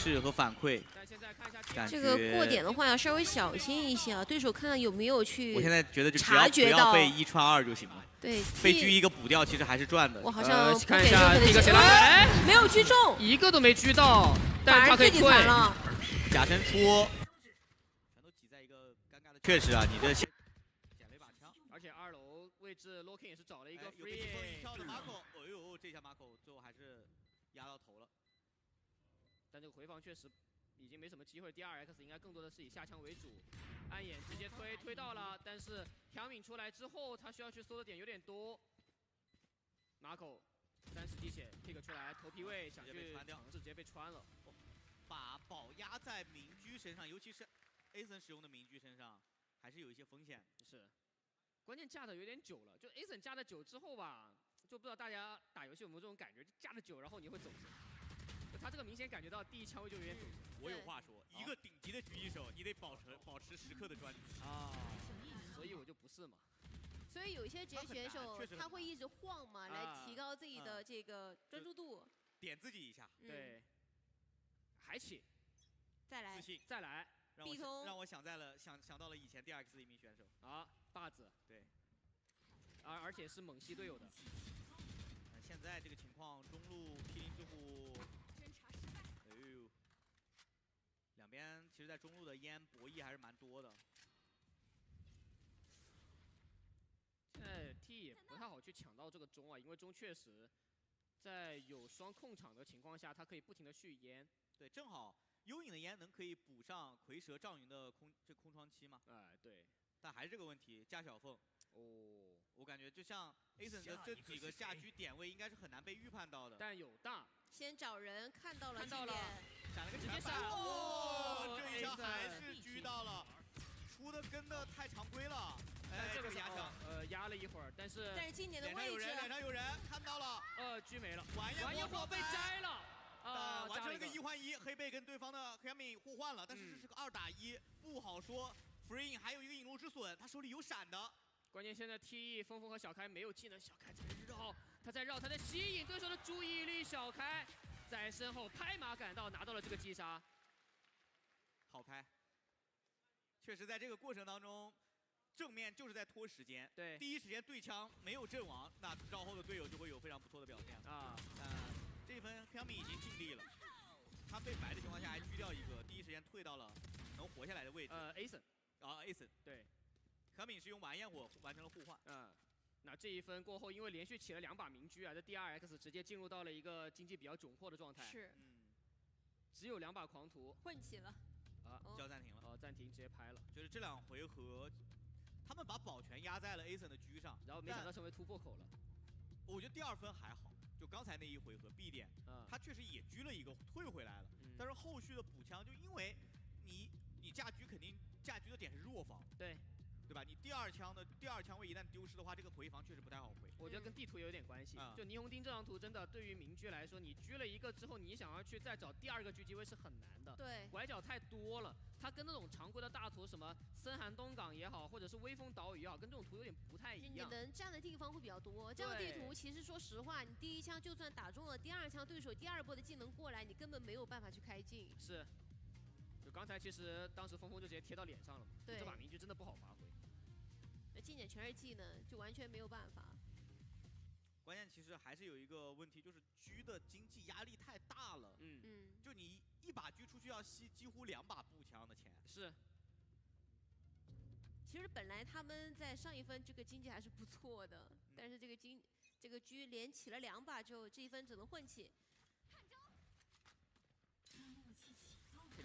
示和反馈。这个过点的话要稍微小心一些啊，对手看看有没有去。我现在觉得就察觉到不要被1穿2就行了。对，被狙一个补掉，其实还是赚的。我好像看一下第一个谁来？哎，没有狙中，一个都没狙到，但是他可以退。假身出，全都挤在一个尴尬的。确实啊，你这捡了一把枪，而且2楼位置 Locking 也是找了一个 free。一跳的马口，哎呦，这下马口最后还是压到头了。但这个回防确实已经没什么机会。第2X 应该更多的是以下枪为主，暗眼直接推到了，但是TIम्रो敏出来之后，他需要去搜的点有点多。马口30滴血 pick 出来，头皮位想去尝试，直接被穿了。把宝压在民居身上，尤其是 Asen 使用的民居身上，还是有一些风险。是，关键架的有点久了，就 Asen 架的久之后吧，就不知道大家打游戏有没有这种感觉，就架的久，然后你会走神。就他这个明显感觉到第1枪位就有点走神。我有话说，一个顶级的狙击手，你得保持时刻的专注啊，所以我就不是嘛。所以有一些职业选手他会一直晃嘛，来提高自己的这个专注度，点自己一下。对。还起，再来，自信，再来，让我想到了以前2X 的一名选手啊，把子，对，而且是猛吸队友的。现在这个情况，中路毗邻之虎，哎呦，两边其实，在中路的烟博弈还是蛮多的。现在 T 也不太好去抢到这个中啊，因为中确实，在有双控场的情况下，它可以不停的续烟。对，正好幽影的烟能可以补上蝰蛇赵云的空窗期嘛？哎，对。但还是这个问题，架小凤。哦，我感觉就像 Asen 的这几个架狙点位，应该是很难被预判到的。但有大，先找人看到了，闪了个直接闪，哇，这一枪还是狙到了，出的跟的太常规了。哎，这个压枪，压了一会儿，但是经典的位置，脸上有人，看到了，狙没了，完焰火被摘了。完成了个1换1，黑贝跟对方的TIम्रो敏互换了，但是这是个2打1，不好说。Free 还有一个引路之损，他手里有闪的。关键现在 TE 峰峰和小开没有技能，小开在绕，他在吸引对手的注意力。小开在身后拍马赶到，拿到了这个击杀。好拍，确实在这个过程当中，正面就是在拖时间。对，第一时间对枪没有阵亡，那绕后的队友就会有非常不错的表现啊。这一分TIम्रो敏已经尽力了，他被白的情况下还狙掉一个，第一时间退到了能活下来的位置。Asen， Asen， 对TIम्रो敏是用完焰火完成了互换。那这一分过后，因为连续起了2把民居啊，这第2X 直接进入到了一个经济比较窘迫的状态。是，只有2把狂徒混起了。叫暂停了。暂停直接拍了。就是这2回合，他们把宝全压在了 Asen 的狙上，然后没想到成为突破口了。我觉得第2分还好。就刚才那一回合 B 点，他确实也狙了一个，退回来了。但是后续的补枪，就因为你架狙肯定架狙的点是弱防，对吧？你第2枪位一旦丢失的话，这个回防确实不太好回。我觉得跟地图也有点关系。就霓虹钉这张图，真的对于民居来说，你狙了一个之后，你想要去再找第2个狙击位是很难的。对，拐角太多了。它跟那种常规的大图，什么森寒东港也好，或者是微风岛屿也好，跟这种图有点不太一样。你能站的地方会比较多。这样的地图其实说实话，你第1枪就算打中了，第2枪对手第2波的技能过来，你根本没有办法去开镜。是。就刚才其实当时峰峰就直接贴到脸上了嘛。对。这把民居真的不好发挥。那近点全是技能，就完全没有办法。关键其实还是有一个问题，就是狙的经济压力太大了。就你1把狙出去要吸几乎2把步枪的钱。是。其实本来他们在上一分这个经济还是不错的，但是这个狙连起了2把之后，这一分只能混起。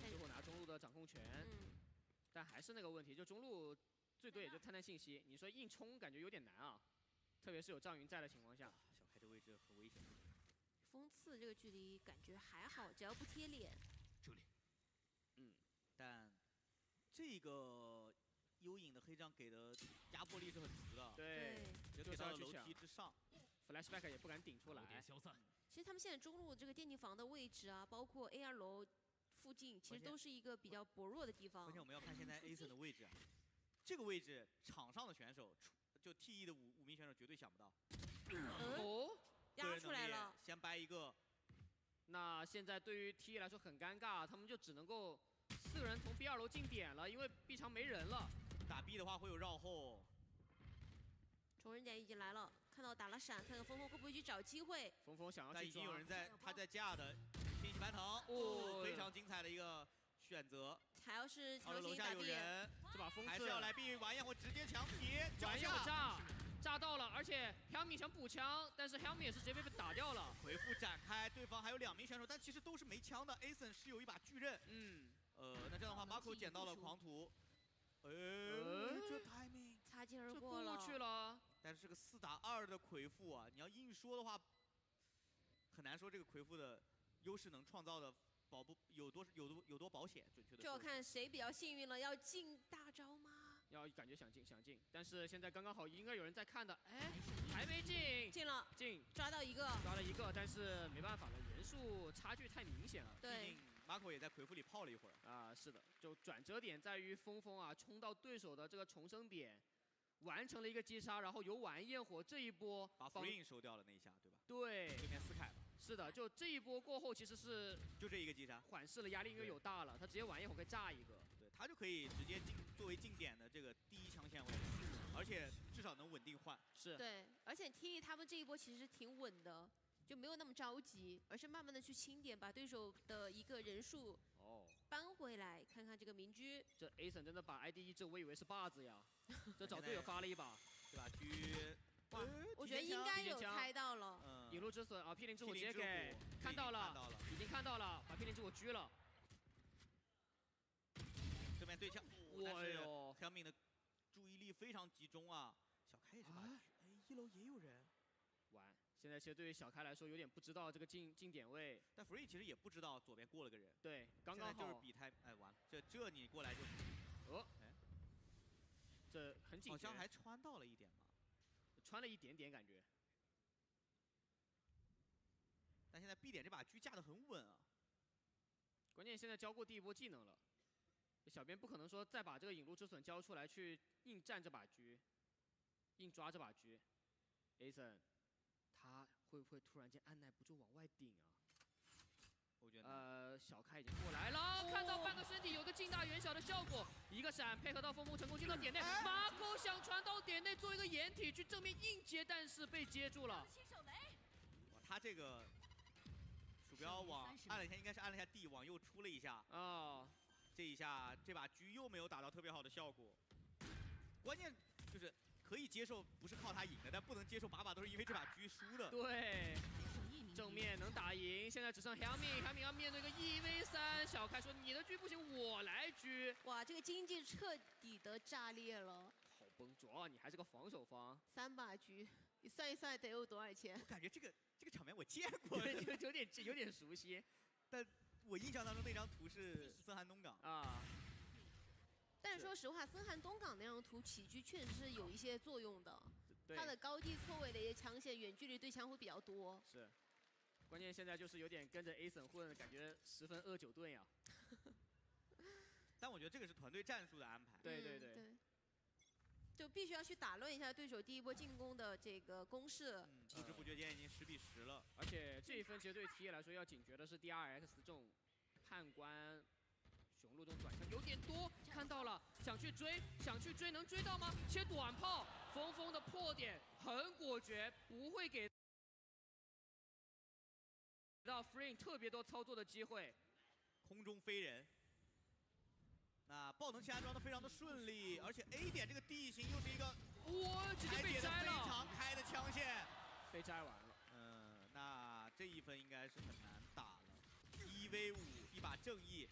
最后拿中路的掌控权，但还是那个问题，就中路最多也就探探信息。你说硬冲感觉有点难啊，特别是有赵云在的情况下。小开这位置很危险。锋刺这个距离感觉还好，只要不贴脸。这里。但这个幽影的黑杖给的压迫力是很足的。对，就给到了楼梯之上 ，flashback 也不敢顶出来。其实他们现在中路这个电竞房的位置啊，包括 AR 楼附近，其实都是一个比较薄弱的地方。而且我们要看现在 Asen 的位置，这个位置场上的选手，就 TE 的5名选手绝对想不到。压出来了，先掰一个。那现在对于 T 来说很尴尬，他们就只能够4个人从 B2 楼进点了，因为 B 墙没人了。打 B 的话会有绕后。重人点已经来了，看到打了闪，看看峰峰会不会去找机会。峰峰想要去抓，但已经有人他在架的天启盘藤，哦，非常精彩的一个选择。还要是强楼下行打 B， 有人，这把锋刺还是要来 B 玩焰火直接强劈，玩焰火炸到了，而且 Helmi 想补枪，但是 Helmi 也是直接被打掉了。回复展开，对方还有2名选手，但其实都是没枪的。Asen 是有一把巨刃，那这样的话 ，Marco 捡到了狂徒，这 timing 擦肩而过了，过去了。但是个4打2的魁父啊，你要硬说的话，很难说这个魁父的优势能创造的保不有多保险，准确的。就要看谁比较幸运了，要进大招吗？要感觉想进，但是现在刚刚好应该有人在看的，哎，还没进，进了，抓到一个，但是没办法了，人数差距太明显了。对。Marco 也在魁父里泡了一会儿啊，是的，就转折点在于峰峰啊冲到对手的这个重生点，完成了一个击杀，然后有晚焰火这一波把 Free 收掉了那一下，对吧？对，对面斯凯了。是的，就这一波过后，其实是就这一个击杀，缓释了压力，因为有大了，他直接晚焰火可以炸一个，对他就可以直接作为进点的这个第1枪线位，而且至少能稳定换。是。对，而且 T 他们这一波其实挺稳的。就没有那么着急，而是慢慢的去清点，把对手的一个人数搬回来，看看这个民居。这 Asen 真的把 ID 一掷，我以为是把子呀，这找队友发了一把，这把狙，我觉得应该有猜到了。引路之损啊，霹雳之火直接给看到了，已经看到了，把霹雳之火狙了。这边对枪，哎呦 ，Helmi 的注意力非常集中啊，小开也是把狙，哎，1楼也有人。完，现在其实对于小开来说有点不知道这个进点位，但 Free 其实也不知道左边过了个人。对，刚刚好就是比太，哎，完了，这你过来就，哎，这很紧，好像还穿到了一点嘛，穿了一点点感觉。但现在 B 点这把狙架得很稳啊，关键现在交过第一波技能了，小编不可能说再把这个引路之损交出来去硬战这把狙，硬抓这把狙 ，Asen。他会不会突然间按耐不住往外顶啊？我觉得小开已经过来了，看到半个身体有个近大远小的效果，一个闪配合到峰峰成功进到点内，马狗想传到点内做一个掩体去正面硬接，但是被接住了。哇，他这个鼠标往按了一下，应该是按了一下 D 往右出了一下啊，这一下这把狙又没有打到特别好的效果，关键就是。可以接受不是靠他赢的，但不能接受把都是因为这把狙输的。对，正面能打赢，现在只剩 Helmi 要面对一个1v3，小开说你的狙不行，我来狙。哇，这个经济彻底的炸裂了，好崩，主要你还是个防守方。3把狙，你算一算得有多少钱？我感觉这个场面我见过，有点熟悉，但我印象当中那张图是森寒东港啊。但是说实话，森寒东港那张图起狙确实是有一些作用的，它的高低错位的一些枪线，远距离对枪会比较多。是，关键现在就是有点跟着 Asen 混，感觉10分饿9顿呀。但我觉得这个是团队战术的安排。对，就必须要去打乱一下对手第一波进攻的这个攻势。不知不觉间已经10比10了，而且这一分其实对 T 来说要警觉的是 TRX 这种判官。雄鹿中短枪有点多，看到了，想去追，能追到吗？切短炮，峰峰的破点很果决，不会给到 Free 特别多操作的机会。空中飞人，那爆能器安装的非常的顺利，而且 A 点这个地形又是一个直接被摘了，非常开的枪线，被摘完了。那这一分应该是很难打了，1v5一把正义。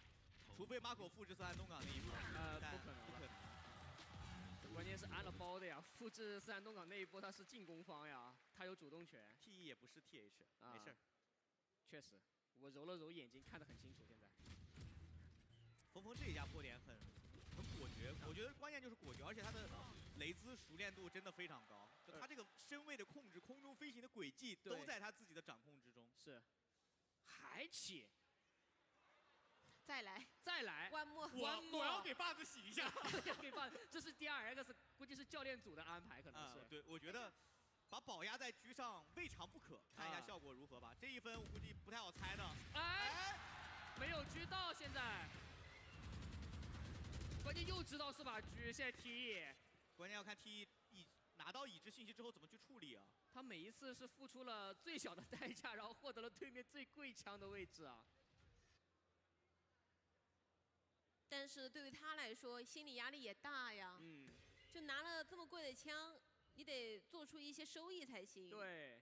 除非Marco复制森寒东港那一波，不可能。关键是安了包的呀，复制森寒东港那一波他是进攻方呀，他有主动权。T 也不是 TH，没事。确实，我揉了揉眼睛，看得很清楚。现在，峰峰这一下破点很果决，我觉得关键就是果决，而且他的雷兹熟练度真的非常高，就他这个身位的控制、空中飞行的轨迹都在他自己的掌控之中。是，还起。再来 ，one more， 我要给把子洗一下，给把子，这是TRX，估计是教练组的安排，可能是。对，我觉得把宝压在局上未尝不可，看一下效果如何吧。这一分我估计不太好猜的。哎，没有狙到，现在，关键又知道是把狙，现在 T， 关键要看 T 拿到已知信息之后怎么去处理啊。他每一次是付出了最小的代价，然后获得了对面最贵枪的位置啊。但是对于他来说，心理压力也大呀。就拿了这么贵的枪，你得做出一些收益才行。对。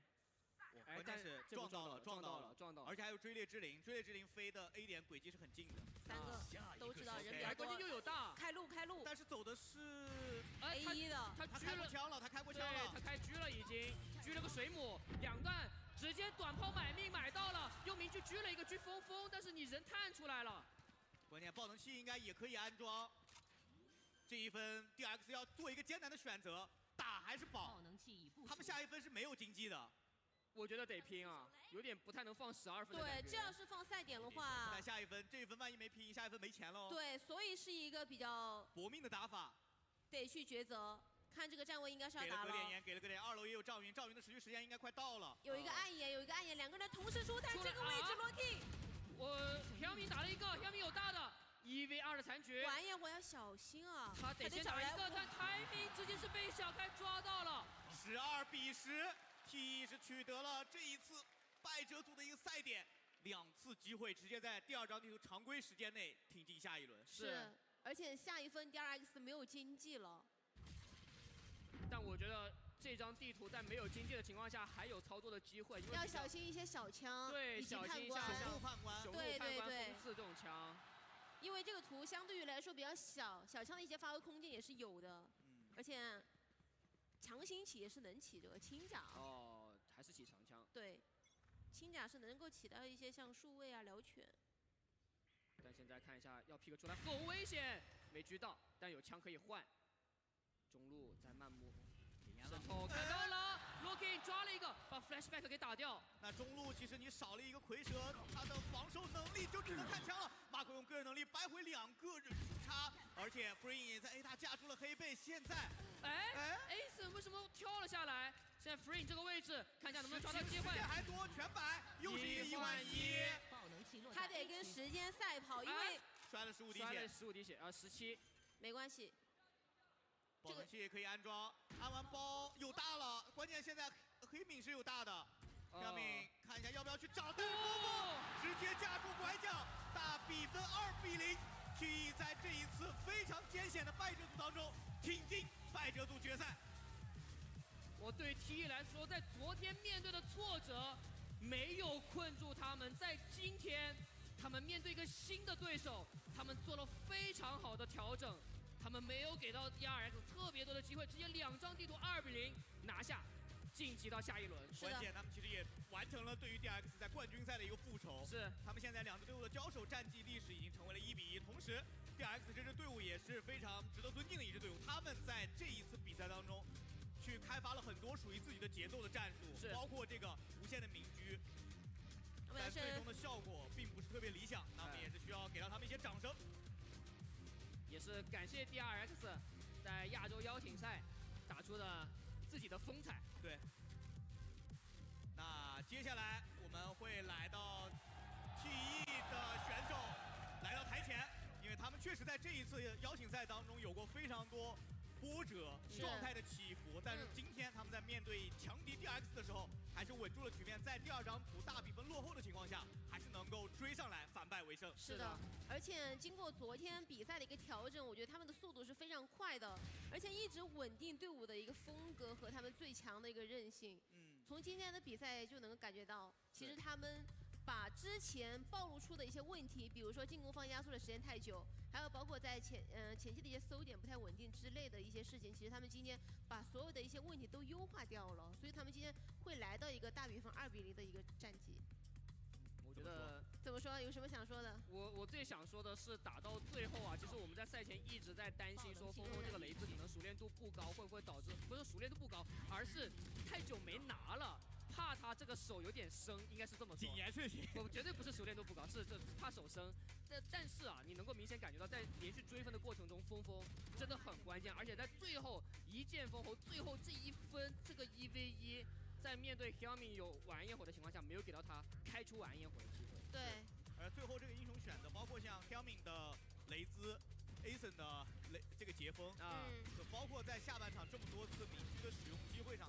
关键是撞到了，而且还有追猎之灵，追猎之灵飞的 A 点轨迹是很近的。3个都知道人比较多，关键又有大，开路，但是走的是 A1的，他开过枪了，他开狙了已经，狙了个水母，2段直接短炮买命买到了，又明去狙了一个狙风，但是你人探出来了。关键爆能器应该也可以安装。这一分 TRX 要做一个艰难的选择，打还是保？他们下一分是没有经济的。我觉得得拼啊，有点不太能放12分的对，这要是放赛点的话，在下一分，这一分万一没拼，下一分没钱喽。对，所以是一个比较搏命的打法，得去抉择。看这个站位应该是要打了。给了个点，2楼也有赵云，赵云的持续时间应该快到了。有一个暗眼，2个人同时出，但是这个位置落地。小米打了一个，小米有大的1v2的残局。完颜我要小心啊，他得先打一个，但timing直接是被小开抓到了。12比10。T 是取得了这一次败者组的一个赛点，2次机会直接在第2张地图常规时间内挺进下一轮。是，而且下一分 TRX 没有经济了。但我觉得这张地图在没有经济的情况下还有操作的机会，因为要小心一些小枪，对，小心一下雄鹿判官，对，封刺这种枪。因为这个图相对于来说比较小，小枪的一些发挥空间也是有的，而且。强行起也是能起这个轻甲还是起长枪。对，轻甲是能够起到一些像数位啊、燎犬。但现在看一下，要 pick 出来很危险，没狙到，但有枪可以换。中路在漫步，渗透看到了 ，Looking 抓了一个，把 flashback 给打掉。那中路其实你少了一个蝰蛇，他的防守能力就只能看枪了。马可用个人能力掰回2个人数差，而且 Free 也在 A 大架出了黑背，现在。Ace 为什么跳了下来？现在 Free 这个位置，看一下能不能抓到机会。时间还多，全白，又是一个1换1。他得跟时间赛跑，因为摔了15滴血，15滴血17。没关系。爆能器可以安装，安完包有大了，关键现在黑敏是有大的。小敏看一下要不要去找，但是直接架住拐角，大比分2比0。T 在这一次非常艰险的败者组当中挺进败者组决赛。我对 T 来说，在昨天面对的挫折没有困住他们，在今天他们面对一个新的对手，他们做了非常好的调整，他们没有给到 TRX 特别多的机会，直接2张地图2比0拿下。晋级到下一轮，关键他们其实也完成了对于 TRX 在冠军赛的一个复仇。是，他们现在2支队伍的交手战绩历史已经成为了1比1，同时 TRX 这支队伍也是非常值得尊敬的一支队伍。他们在这一次比赛当中，去开发了很多属于自己的节奏的战术，包括这个无限的明狙，但最终的效果并不是特别理想，那么也是需要给到他们一些掌声。也是感谢 TRX 在亚洲邀请赛打出了自己的风采。对。那接下来我们会来到 TE 的选手来到台前，因为他们确实在这一次邀请赛当中有过非常多波折状态的起伏，但是今天他们在面对强敌 TRX 的时候，还是稳住了局面，在第2张图大比分落后的情况下，还是能够追上来反败为胜。是的，而且经过昨天比赛的一个调整，我觉得他们的速度是非常快的，而且一直稳定队伍的一个风格和他们最强的一个韧性。从今天的比赛就能够感觉到，其实他们把之前暴露出的一些问题，比如说进攻方压缩的时间太久，还有包括在前期的一些搜点不太稳定之类的一些事情，其实他们今天把所有的一些问题都优化掉了，所以他们今天会来到一个大比分2比0的一个战绩。我觉得怎么说？有什么想说的？我最想说的是，打到最后啊，其实我们在赛前一直在担心说，峰峰这个雷子可能熟练度不高，会不会导致不是熟练度不高，而是太久没拿了。怕他这个手有点生，应该是这么说。谨言慎行。我绝对不是熟练度不高，是这怕手生。但是啊，你能够明显感觉到，在连续追分的过程中，峰真的很关键，而且在最后一剑封喉，最后这一分这个1v1，在面对 TIम्रो 有晚安焰火的情况下，没有给到他开出晚安焰火的机会。对。而最后这个英雄选择，包括像 TIम्रो 的雷兹。Ason 的这个截锋啊，包括在下半场这么多次明狙的使用机会上，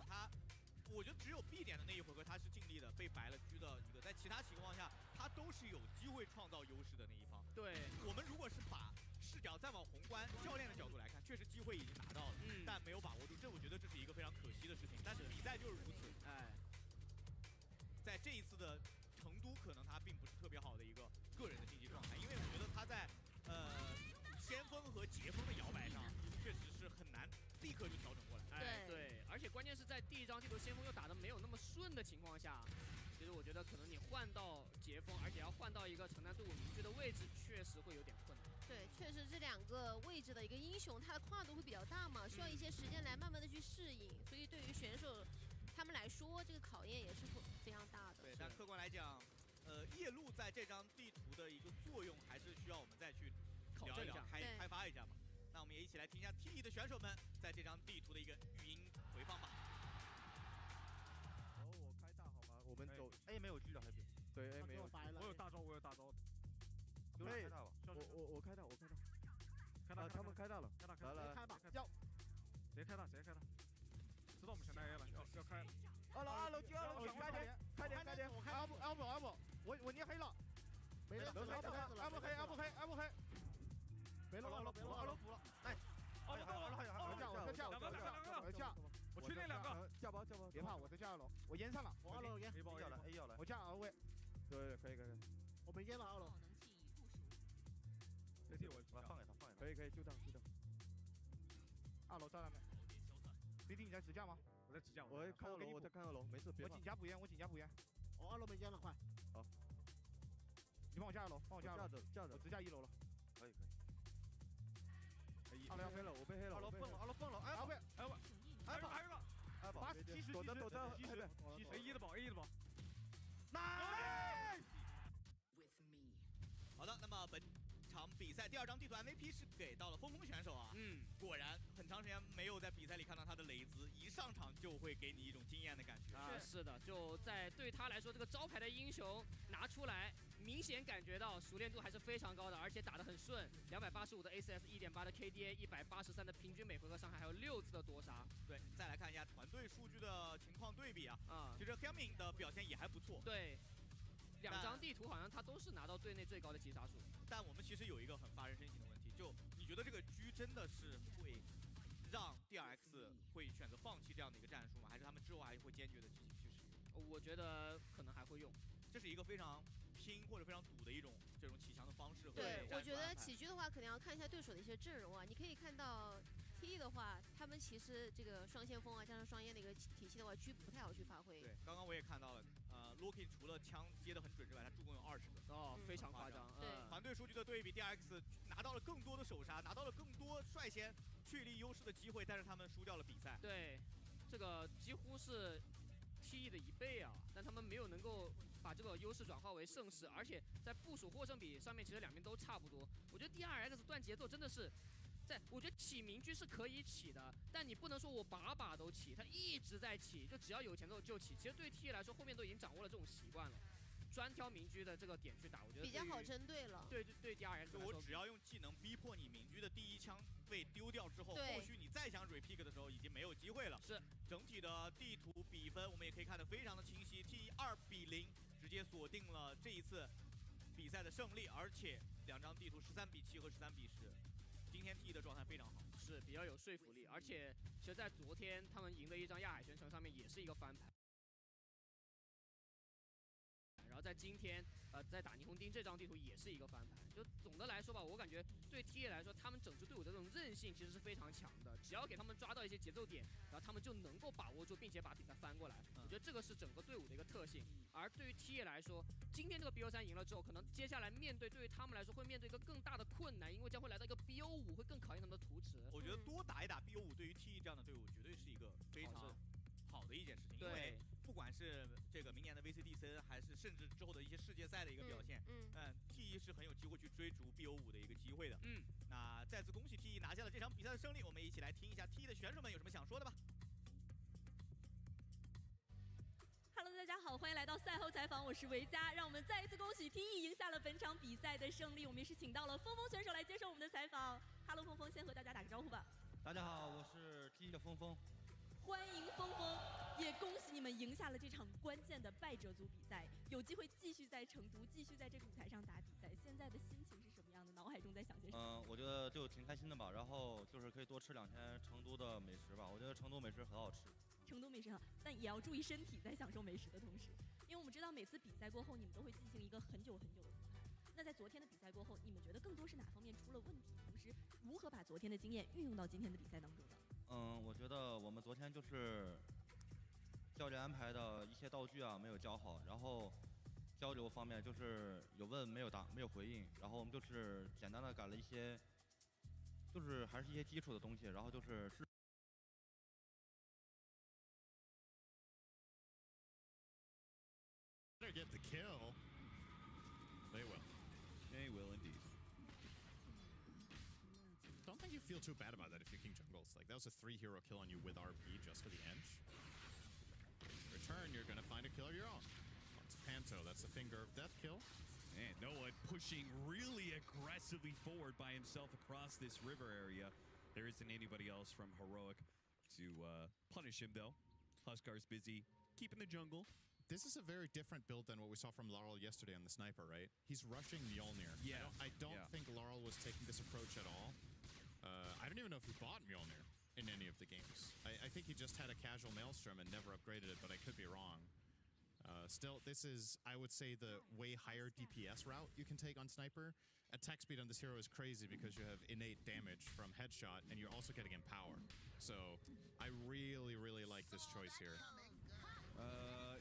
我觉得只有 B 点的那一回合他是尽力的，被白了狙的一个，在其他情况下他都是有机会创造优势的那一方。对，我们如果是把视角再往宏观教练的角度来看，确实机会已经拿到了，但没有把握住，我觉得这是一个非常可惜的事情。但是比赛就是如此，在这一次的成都，可能他并不是特别好的一个个人的竞技状态，因为我觉得他在先锋和截锋的摇摆上，确实是很难立刻就调整过来。对，而且关键是在第一张地图先锋又打得没有那么顺的情况下，其实我觉得可能你换到截锋，而且要换到一个承担队伍明确的位置，确实会有点困难。对，确实这两个位置的一个英雄，他的跨度会比较大嘛，需要一些时间来慢慢的去适应，所以对于选手他们来说，这个考验也是非常大的。对，但客观来讲，夜路在这张地图的一个作用，还是需要我们再去聊一聊、开发一下嘛。那我们也一起来听一下 TI 的选手们在这张地图的一个语音回放吧。我开大好吗？我们走 A 没有狙了，还是对 A 没有。我有大招，我有大招。对，我开大，他们开大了，来开吧，要谁开大？知道我们全带 A 了，要开。二楼，开点，我开 L 我捏黑了，没人 L 黑，没了，二楼补了，哎，二楼还有，我架，我去那两个，架包，别怕，我在架2楼，我淹上了，我2楼淹 ，A 要来，我架2位，对，可以，我们淹了2楼，这题我放给他，可以，就这样，2楼在那边，弟弟你在直架吗？我在直架，我看2楼，我在看2楼，没事，别我紧加补烟，我2楼没淹了，快，好，你帮我架2楼，架着，我直架1楼了，可以。2楼要黑了，我被黑了。2楼蹦了，还有一个，80、70，躲着，A1的宝，nice。好的，那么本场比赛第2张地图 MVP 是给到了峰选手啊。果然很长时间没有在比赛里看到他的雷兹，一上场就会给你一种惊艳的感觉。是的，就在对他来说，这个招牌的英雄拿出来，明显感觉到熟练度还是非常高的，而且打得很顺。285的 ACS，1.8的 KDA，183的平均每回合伤害，还有6次的多杀。对，再来看一下团队数据的情况对比啊。其实 TIम्रो 的表现也还不错。对。2张地图好像他都是拿到队内最高的击杀数，但我们其实有一个很发人深省的问题，就你觉得这个狙真的是会让 TRX 会选择放弃这样的一个战术吗？还是他们之后还会坚决的继续去使用？我觉得可能还会用，这是一个非常拼或者非常赌的一种这种起强的方式。对，我觉得起狙的话，肯定要看一下对手的一些阵容啊。你可以看到 TI 的话，他们其实这个双先锋啊，加上双烟的一个体系的话，狙不太好去发挥。对，刚刚我也看到了。Looking 除了枪接得很准之外，他助攻有20个，非常夸张。对，团队数据的对比 ，TRX 拿到了更多的首杀，拿到了更多率先确立优势的机会，但是他们输掉了比赛。对，这个几乎是 TI 的1倍啊，但他们没有能够把这个优势转化为胜势，而且在部署获胜比上面，其实两边都差不多。我觉得 TRX 断节奏真的是。我觉得起明狙是可以起的，但你不能说我把都起，他一直在起，就只要有前奏就起。其实对 TI 来说，后面都已经掌握了这种习惯了，专挑明狙的这个点去打，我觉得比较好针对了。对 TRX 来说，我只要用技能逼迫你明狙的第一枪被丢掉之后，后续你再想 repick 的时候已经没有机会了。是整体的地图比分我们也可以看得非常的清晰 ，TI 2比0直接锁定了这一次比赛的胜利，而且2张地图13比7和13比10。今天 TI 的状态非常好，是比较有说服力，而且其实，在昨天他们赢的一张亚海宣城上面也是一个翻盘，然后在今天，在打霓虹钉这张地图也是一个翻盘。就总的来说吧，我感觉对 TI 来说，他们整支队伍的这种韧性其实是非常强的，只要给他们抓到一些节奏点，然后他们就能够把握住，并且把比赛翻过来。我觉得这个是整个队伍的一个特性。而对于 TI 来说，今天这个 BO3 赢了之后，可能接下来对于他们来说会面对一个更大的困难，因为将会来到一个 BO5，会更考验他们的图池。我觉得多打一打 BO5 对于 TI 这样的队伍绝对是一个非常好的一件事情，因为不管是这个明年的 VCD 还是甚至之后的一些世界赛的一个表现，T 是很有机会去追逐 BO5的一个机会的。那再次恭喜 T 拿下了这场比赛的胜利，我们一起来听一下 T 的选手们有什么想说的吧。Hello， 大家好，欢迎来到赛后采访，我是维嘉。让我们再一次恭喜 TE 赢下了本场比赛的胜利。我们也是请到了峰峰选手来接受我们的采访。Hello， 峰峰，先和大家打个招呼吧。大家好，我是 TE 的峰峰。欢迎峰峰，也恭喜你们赢下了这场关键的败者组比赛，有机会继续在成都，继续在这个舞台上打比赛。现在的心情是什么样的？脑海中在想些什么？我觉得就挺开心的吧，然后就是可以多吃2天成都的美食吧。我觉得成都美食很好吃。成都美食好，但也要注意身体，在享受美食的同时，因为我们知道每次比赛过后，你们都会进行一个很久很久的复盘。那在昨天的比赛过后，你们觉得更多是哪方面出了问题？同时，如何把昨天的经验运用到今天的比赛当中呢？我觉得我们昨天就是教练安排的一些道具啊没有教好，然后交流方面就是有问没有答没有回应，然后我们就是简单的改了一些，就是还是一些基础的东西，然后就是Get the kill. They will. They will indeed. Don't think you feel too bad about that if you're King Jungles. Like, that was a 3-hero kill on you with RP just for the Ench. Return, you're gonna find a kill of your own. It's Panto, that's a Finger of Death kill. And Noah pushing really aggressively forward by himself across this river area. There isn't anybody else from Heroic to punish him, though. Huskar's busy keeping the jungle. This is a very different build than what we saw from Laurel yesterday on the Sniper, right? He's rushing Mjolnir. Yeah. I don't think Laurel was taking this approach at all. I don't even know if he bought Mjolnir in any of the games. I think he just had a casual Maelstrom and never upgraded it, but I could be wrong. Still, this is, I would say, the way higher DPS route you can take on Sniper. Attack speed on this hero is crazy because you have innate damage from headshot, and you're also getting Empower. So, I really, really like this choice here.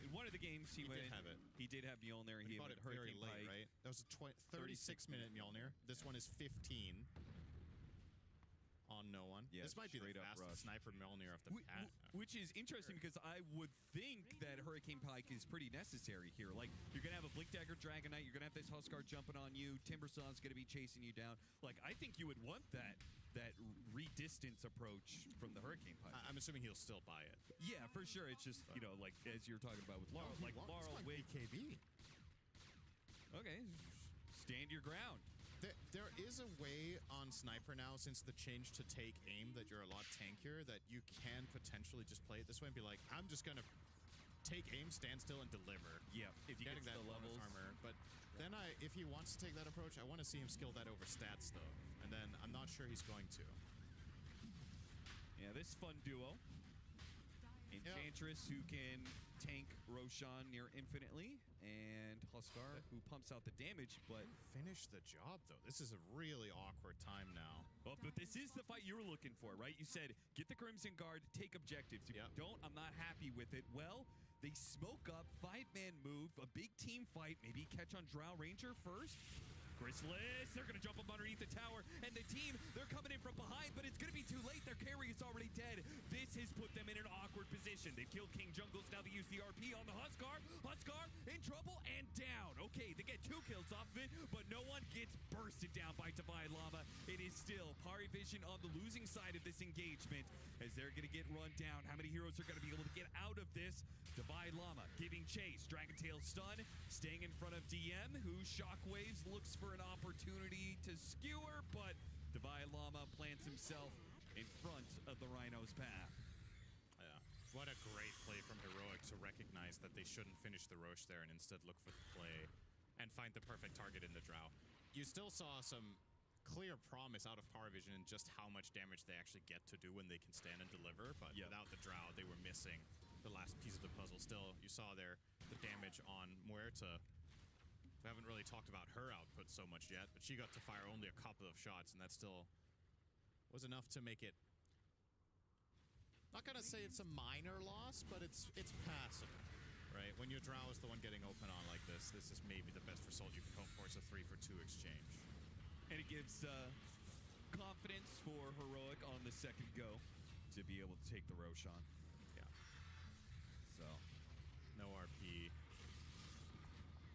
In one of the games he did have it. He did have Mjolnir. He bought it very late, right? That was a 36-minute Mjolnir. This one is 15 on no one. Yeah, this might be the fastest Sniper Mjolnir of the past. Which is interesting because I would think that Hurricane Pike is pretty necessary here. Like, you're going to have a Blink Dagger Dragon Knight, you're going to have this Huskar jumping on you, Timbersaw's going to be chasing you down. Like, I think you would want that re-distance approach from the Hurricane Pike. I'm assuming he'll still buy it. Yeah, for sure. It's just, you know, like, as you're talking about with Laurel. Like, Laurel with KB. Okay, stand your ground. There is a way on Sniper now, since the change to take aim, that you're a lot tankier, that you can potentially just play it this way and be like, I'm just going to take aim, stand still, and deliver. Yeah, if you get that the levels. Armor. But then if he wants to take that approach, I want to see him skill that over stats, though. And then I'm not sure he's going to. Yeah, this fun duo. Enchantress, who can tank Roshan near infinitely, and Huskar, who pumps out the damage, but... Finish the job, though. This is a really awkward time now. Well, but this is the fight you were looking for, right? You said, get the Crimson Guard, take objectives. If you don't, I'm not happy with it. Well, they smoke up, 5-man move, a big team fight, maybe catch on Drow Ranger first. Chrysalis, they're going to jump up underneath the tower, and the team, they're coming in from behind, but it's going to be too late. Their carry is already dead. This has put them in an awkward position. They've killed King Jungles, now they use the RP on the Huskar. Huskar in trouble and down. Okay, they get 2 kills off of it, but no one gets bursted down by Divine Llama. It is still PARIV on the losing side of this engagement, as they're going to get run down. How many heroes are going to be able to get out of this? Divine Llama giving chase. Dragon Tail stun, staying in front of DM, who Shockwaves looks for an opportunity to skewer, but Divine Llama plants himself in front of the Rhino's path. Yeah, what a great play from Heroic to recognize that they shouldn't finish the Roche there and instead look for the play and find the perfect target in the Drow. You still saw some clear promise out of PARIV in just how much damage they actually get to do when they can stand and deliver, but without the Drow, they were missing the last piece of the puzzle. Still, you saw there the damage on Muerta. We haven't really talked about her output so much yet, but she got to fire only a couple of shots, and that still was enough to make it... Not gonna say it's a minor loss, but it's passable, right? When your Drow is the one getting open on like this is maybe the best result you can hope for. It's a 3-for-2 exchange. And it gives confidence for Heroic on the second go to be able to take the Roshan. Yeah. So,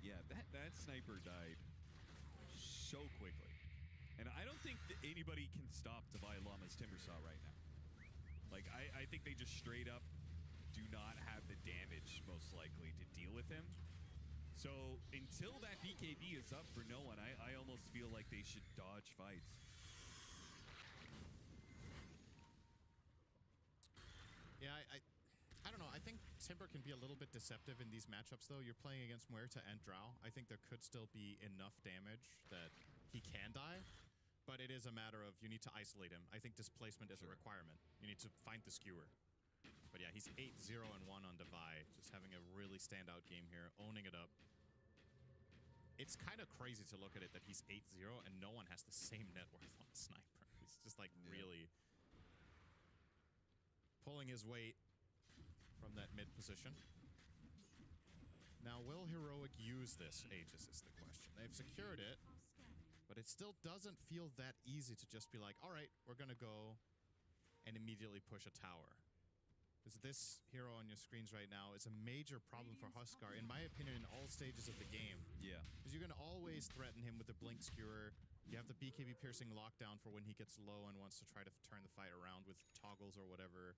Yeah, that sniper died so quickly. And I don't think that anybody can stop Divide Llama's Timbersaw right now. Like, I think they just straight up do not have the damage, most likely, to deal with him. So, until that BKB is up for no one, I almost feel like they should dodge fights. Yeah, I don't know. I think Timber can be a little bit deceptive in these matchups, though. You're playing against Muerta and Drow. I think there could still be enough damage that he can die, but it is a matter of you need to isolate him. I think displacement is a requirement. You need to find the skewer. But yeah, he's 8-0-1 on Divide, just having a really standout game here, owning it up. It's kind of crazy to look at it that he's 8-0 and no one has the same net worth on the sniper. He's just like really pulling his weight from that mid position. Now, will Heroic use this Aegis is the question. They've secured it, but it still doesn't feel that easy to just be like, all right, we're going to go and immediately push a tower. Because this hero on your screens right now is a major problem for Huskar, in my opinion, in all stages of the game. Yeah. Because you're going to always threaten him with the Blink Skewer. You have the BKB piercing lockdown for when he gets low and wants to try to turn the fight around with toggles or whatever.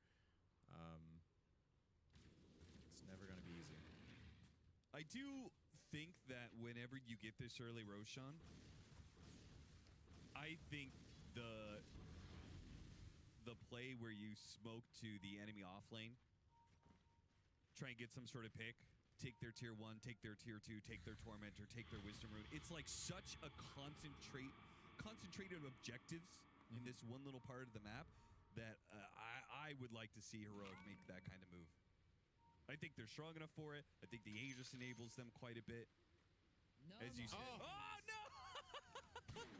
It's never going to be easy. I do think that whenever you get this early Roshan, I think the play where you smoke to the enemy offlane, try and get some sort of pick, take their tier 1, take their tier 2, take their Tormentor, take their Wisdom Rune. It's like such a concentrated objectives in this one little part of the map that I would like to see Heroic make that kind of move. I think they're strong enough for it. I think the Aegis enables them quite a bit. No, as you said. Oh no!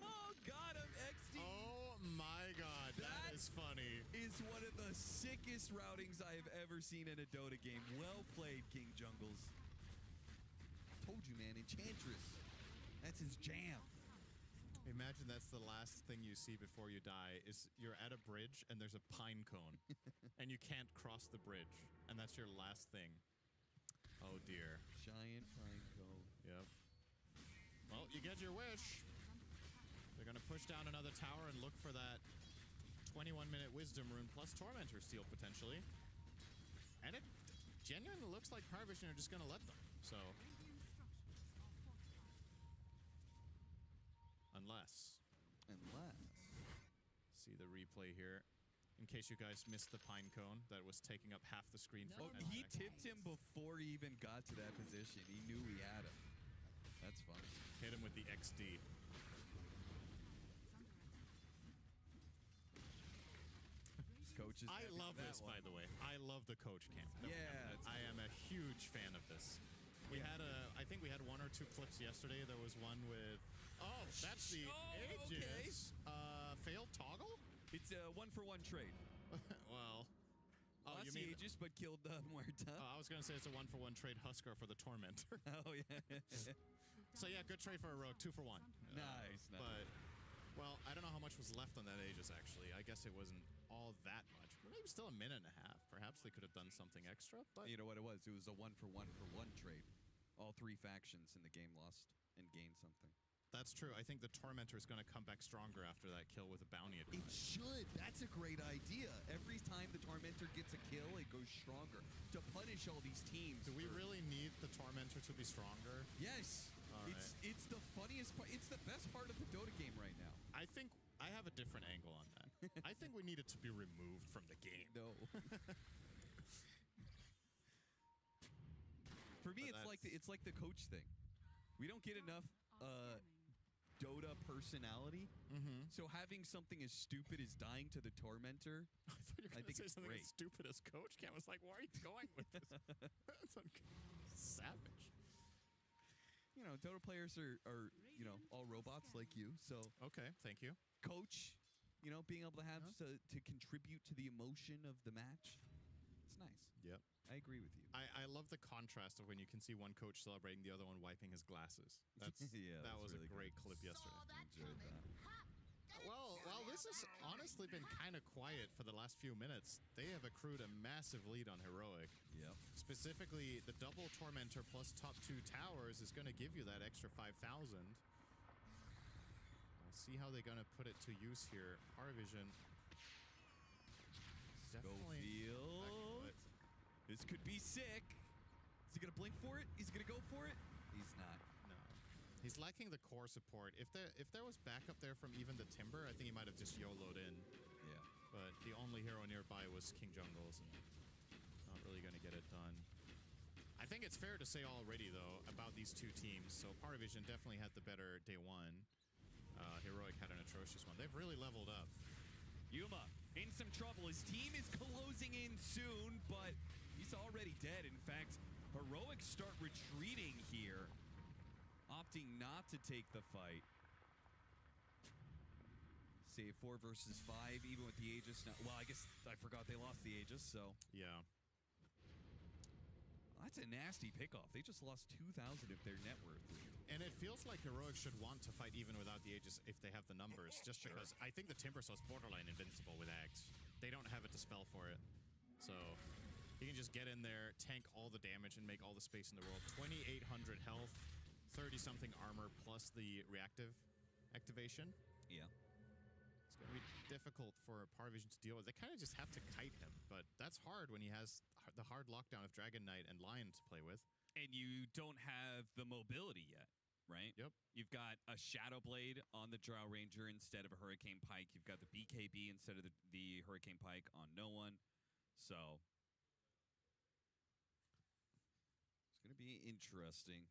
Oh, got him, XD. Oh my god, that is funny. Is one of the sickest routings I have ever seen in a Dota game. Well played, King Jungles. Told you, man, Enchantress. That's his jam. Imagine that's the last thing you see before you die is you're at a bridge and there's a pine cone and you can't cross the bridge and that's your last thing. Oh dear. Giant pine cone. Yep. Well, you get your wish. They're going to push down another tower and look for that 21-minute Wisdom Rune plus Tormentor steal potentially. And it genuinely looks like Parvision are just going to let them. So Unless. See the replay here. In case you guys missed the pine cone that was taking up half the screen. No, he tipped him before he even got to that position. He knew he had him. That's fun. Hit him with the XD. Coaches. I love this, by the way. I love the coach camp. Yeah. I am a huge fan of this. We had I think we had 1 or 2 clips yesterday. There was one with, oh, that's the Aegis. Okay. Failed toggle? It's a 1-for-1 trade. Well, oh, you mean Aegis, but killed Muerta? I was gonna say it's a 1-for-1 trade Huskar for the Tormentor. Oh yeah. So yeah, good trade for a rogue. 2 for 1. Nice. But well, I don't know how much was left on that Aegis actually. I guess it wasn't all that much. But maybe still a minute and a half. Perhaps they could have done something extra. But you know what it was? It was a 1-for-1 trade. All 3 factions in the game lost and gained something. That's true. I think the Tormentor is going to come back stronger after that kill with a bounty. It should. That's a great idea. Every time the Tormentor gets a kill, it goes stronger to punish all these teams. Do we really need the Tormentor to be stronger? Yes. It's the funniest part. It's the best part of the Dota game right now. I think I have a different angle on that. I think we need it to be removed from the game. No. For me, it's like the coach thing. We don't get enough Dota personality. So having something as stupid as dying to the Tormentor, I thought you were going to say something great. as stupid as coach cam. I was like, where are you going with this? That's savage. You know, Dota players are all robots like you. So okay, thank you, coach. You know, being able to have to contribute to the emotion of the match. It's nice. Yep. I agree with you. I love the contrast of when you can see one coach celebrating, the other one wiping his glasses. That's that was really a great clip yesterday. I enjoyed that. Well, this This has honestly been kind of quiet for the last few minutes. They have accrued a massive lead on Heroic. Yep. Specifically, the double Tormentor plus top 2 towers is going to give you that extra 5,000. We'll see how they're going to put it to use here. PARIVision. Schofield. This could be sick. Is he going to blink for it? Is he going to go for it? He's not. No. He's lacking the core support. If there was backup there from even the Timber, I think he might have just YOLO'd in. Yeah. But the only hero nearby was King Jungles, and not really going to get it done. I think it's fair to say already, though, about these two teams. So PARIVision definitely had the better day one. Heroic had an atrocious one. They've really leveled up. Yuma in some trouble. His team is closing in soon, but he's already dead. In fact, Heroic start retreating here, opting not to take the fight. Save 4 versus 5, even with the Aegis. Now, well, I guess I forgot they lost the Aegis, so. Yeah. That's a nasty pickoff. They just lost 2,000 of their net worth. And it feels like Heroic should want to fight even without the Aegis if they have the numbers, just because I think the Timbersaw is borderline invincible with Axe. They don't have a dispel for it. So you can just get in there, tank all the damage, and make all the space in the world. 2,800 health, 30-something armor, plus the reactive activation. Yeah. It's going to be difficult for PARIVision to deal with. They kind of just have to kite him, but that's hard when he has the hard lockdown of Dragon Knight and Lion to play with. And you don't have the mobility yet, right? Yep. You've got a Shadow Blade on the Drow Ranger instead of a Hurricane Pike. You've got the BKB instead of the Hurricane Pike on no one. So it's going to be interesting.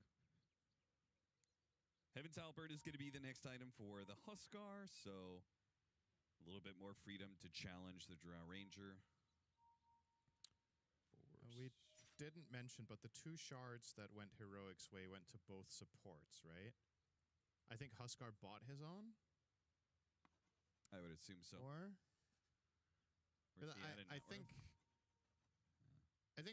Heaven's Halberd is going to be the next item for the Huskar, so a little bit more freedom to challenge the Drow Ranger. We didn't mention, but the 2 shards that went Heroic's way went to both supports, right? I think Huskar bought his own? I would assume so. Or? I think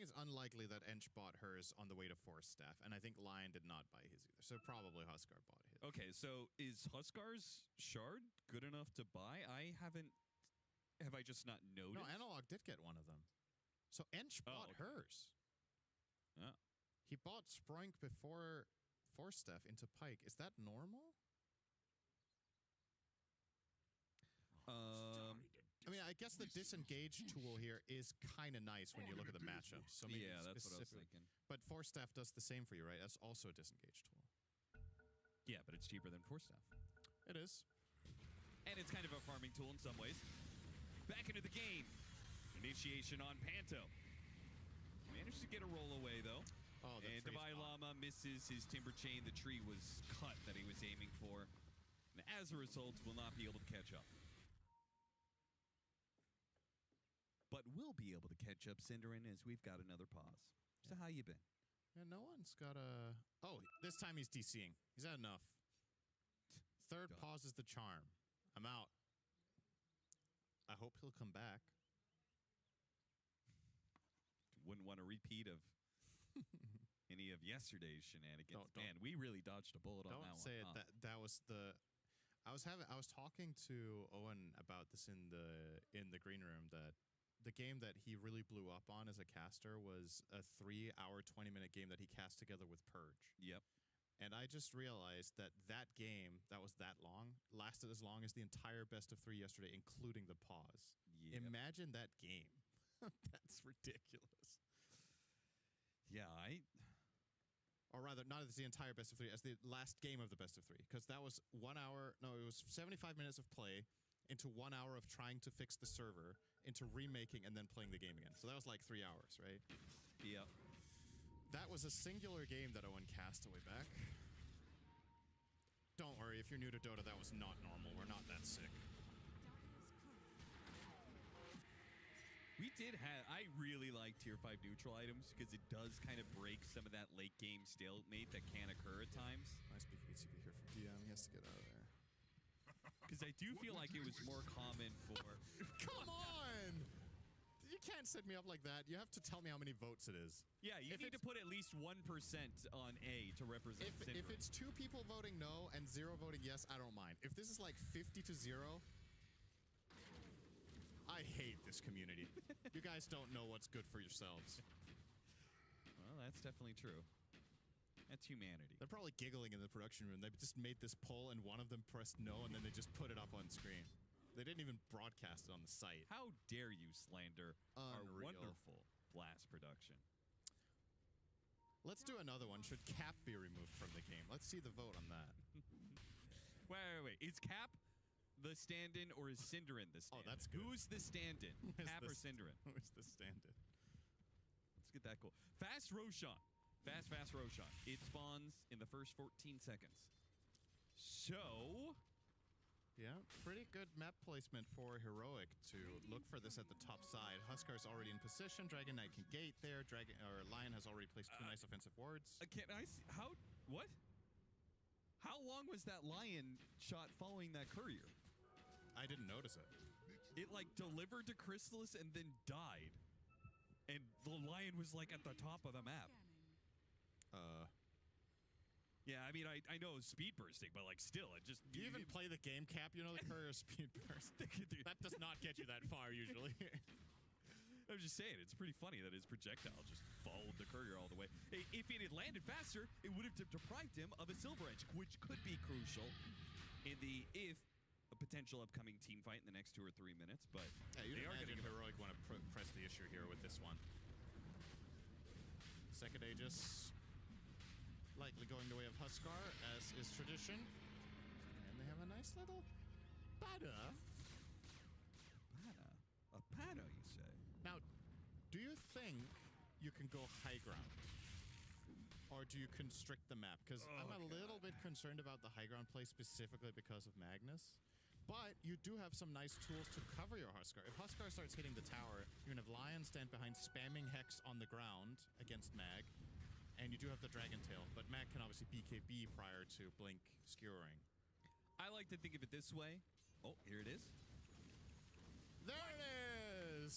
it's unlikely that Ench bought hers on the way to Force Staff, and I think Lion did not buy his either. So probably Huskar bought his. Okay, so is Huskar's shard good enough to buy? Have I just not noticed? No, Analog did get one of them. So Ench bought hers. Yeah. He bought Sproink before Force Staff into Pike. Is that normal? I mean, I guess the disengage tool here is kind of nice when you look at the matchups. So maybe that's what I was thinking. But Force Staff does the same for you, right? That's also a disengage tool. Yeah, but it's cheaper than Force Staff. It is. And it's kind of a farming tool in some ways. Back into the game. Initiation on Panto. Managed to get a roll away, though. Oh, and Divine Llama misses his Timber Chain. The tree was cut that he was aiming for. And as a result, will not be able to catch up. But we'll be able to catch up, Cinderin, as we've got another pause. So how you been? Yeah, no one's got a... Oh, this time he's DCing. He's had enough. Third pause is the charm. I'm out. I hope he'll come back. Wouldn't want a repeat of any of yesterday's shenanigans. Man, we really dodged a bullet on that one. Don't say it. That was the... I was talking to Owen about this in the green room, that the game that he really blew up on as a caster was a 3-hour, 20-minute game that he cast together with Purge. Yep. And I just realized that game that was that long lasted as long as the entire best of 3 yesterday, including the pause. Yep. Imagine that game. That's ridiculous. Yeah, Or rather, not as the entire best of 3, as the last game of the best of 3. Because that was 1 hour, no, it was 75 minutes of play into 1 hour of trying to fix the server, into remaking and then playing the game again. So that was like 3 hours, right? Yeah. That was a singular game that Owen cast a way back. Don't worry, if you're new to Dota, that was not normal. We're not that sick. We did have... I really like Tier 5 neutral items because it does kind of break some of that late game stalemate that can occur at times. Nice BKB here from DM. He has to get out of there. Because I do feel like it was more common for... Come on! You can't set me up like that. You have to tell me how many votes it is. Yeah, you need to put at least 1% on A to represent If it's 2 people voting no and 0 voting yes, I don't mind. If this is like 50 to 0, I hate this community. You guys don't know what's good for yourselves. Well, that's definitely true. That's humanity. They're probably giggling in the production room. They just made this poll and one of them pressed no and then they just put it up on screen. They didn't even broadcast it on the site. How dare you slander our Unreal. wonderful Blast production? Let's do another one. Should Cap be removed from the game? Let's see the vote on that. Wait. Is Cap the stand-in or is Cinderin the stand-in? Oh, that's good. Who's the stand-in? Cap or Cinderin? Who's the stand-in? Let's get that cool. Fast Roshan. Fast Roshan. It spawns in the first 14 seconds. So... Yeah, pretty good map placement for Heroic to look for this at the top side. Huskar's already in position. Dragon Knight can gate there. Lion has already placed 2 nice offensive wards. Can I see... What? How long was that Lion shot following that courier? I didn't notice it. It, like, delivered to Chrysalis and then died. And the Lion was, like, at the top of the map. Yeah, I mean, I know speed bursting, but, like, still, it just... Do you even play the game, Cap? You know the courier speed burst? That does not get you that far, usually. I'm just saying, it's pretty funny that his projectile just followed the courier all the way. If it had landed faster, it would have deprived him of a Silver Edge, which could be crucial in a potential upcoming team fight in the next 2 or 3 minutes, but they are going to Heroic want to press the issue here with this one. Second Aegis likely going the way of Huskar, as is tradition. And they have a nice little Pada. A Pada, you say? Now, do you think you can go high ground? Or do you constrict the map? Because I'm a little bit concerned about the high ground play specifically because of Magnus. But you do have some nice tools to cover your Huskar. If Huskar starts hitting the tower, you're going to have Lion stand behind spamming Hex on the ground against Mag. And you do have the Dragon Tail, but Mag can obviously BKB prior to Blink skewering. I like to think of it this way. Oh, here it is. There it is!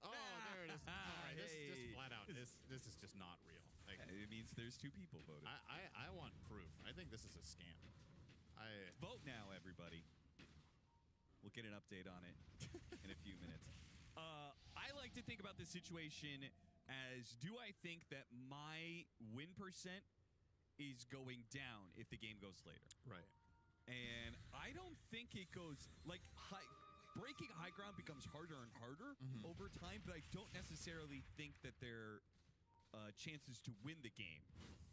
Oh, there it is. All right, this is just flat out. This is just not real. Like, it means there's 2 people voting. I want proof. I think this is a scam. Vote now, everybody. We'll get an update on it in a few minutes. I like to think about this situation as, do I think that my win percent is going down if the game goes later? Right. And I don't think it goes, like, breaking high ground becomes harder and harder over time, but I don't necessarily think that their chances to win the game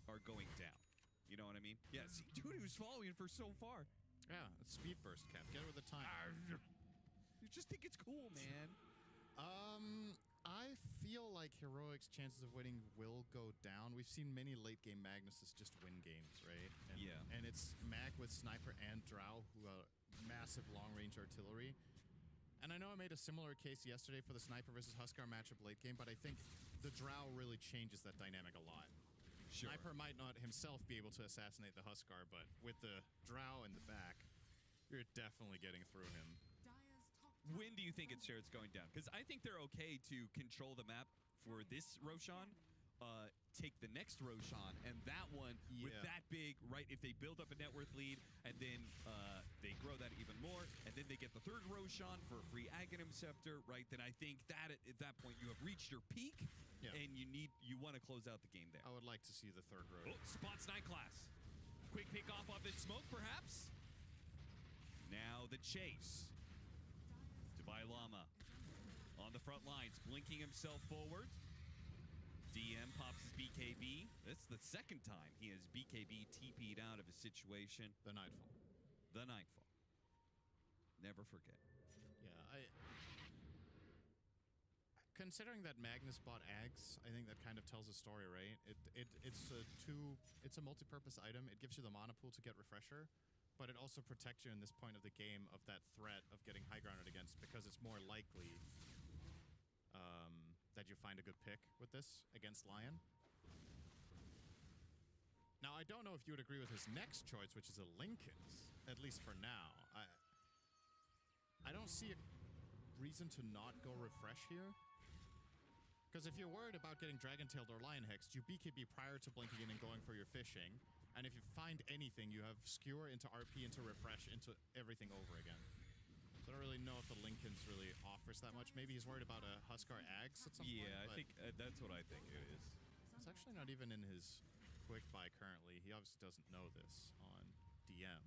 are going down. You know what I mean? Yeah, see, dude, who's following for so far? Yeah, it's speed burst, Cap. Get with the time. You just think it's cool, man. I feel like Heroic's chances of winning will go down. We've seen many late game Magnuses just win games, right? And, yeah. And it's Mag with Sniper and Drow, who are massive long range artillery. And I know I made a similar case yesterday for the Sniper versus Huskar matchup late game, but I think the Drow really changes that dynamic a lot. Sure. Sniper might not himself be able to assassinate the Huskar, but with the Drow in the back, you're definitely getting through him. When do you think it starts going down? Because I think they're okay to control the map for this Roshan, take the next Roshan, and that one with that big, right, if they build up a net worth lead, and then they grow that even more, and then they get the third Roshan for a free Aghanim Scepter, right, then I think that at that point you have reached your peak, and you want to close out the game there. I would like to see the third Roshan. Oh, spots 9 class. Quick pick off of his smoke, perhaps? Now the chase. Dubai Llama on the front lines, blinking himself forward. DM pops his BKB. That's the second time he has BKB TP'd out of a situation. The Nightfall. The Nightfall. Never forget. Yeah, considering that Magnus bought Ags, I think that kind of tells a story, right? It's a multi-purpose item. It gives you the mana pool to get Refresher, but it also protects you in this point of the game of that threat of getting high grounded against, because it's more likely that you find a good pick with this against Lion. Now, I don't know if you would agree with his next choice, which is a Linken's, at least for now. I don't see a reason to not go Refresh here. Because if you're worried about getting Dragon-tailed or Lion Hexed, you BKB prior to blinking in and going for your fishing. And if you find anything, you have Skewer into RP, into Refresh, into everything over again. So I don't really know if the Lincolns really offers that much. Maybe he's worried about a Huskar Ags at some point. Yeah, I think that's what I think it is. It's actually not even in his quick buy currently. He obviously doesn't know this on DM.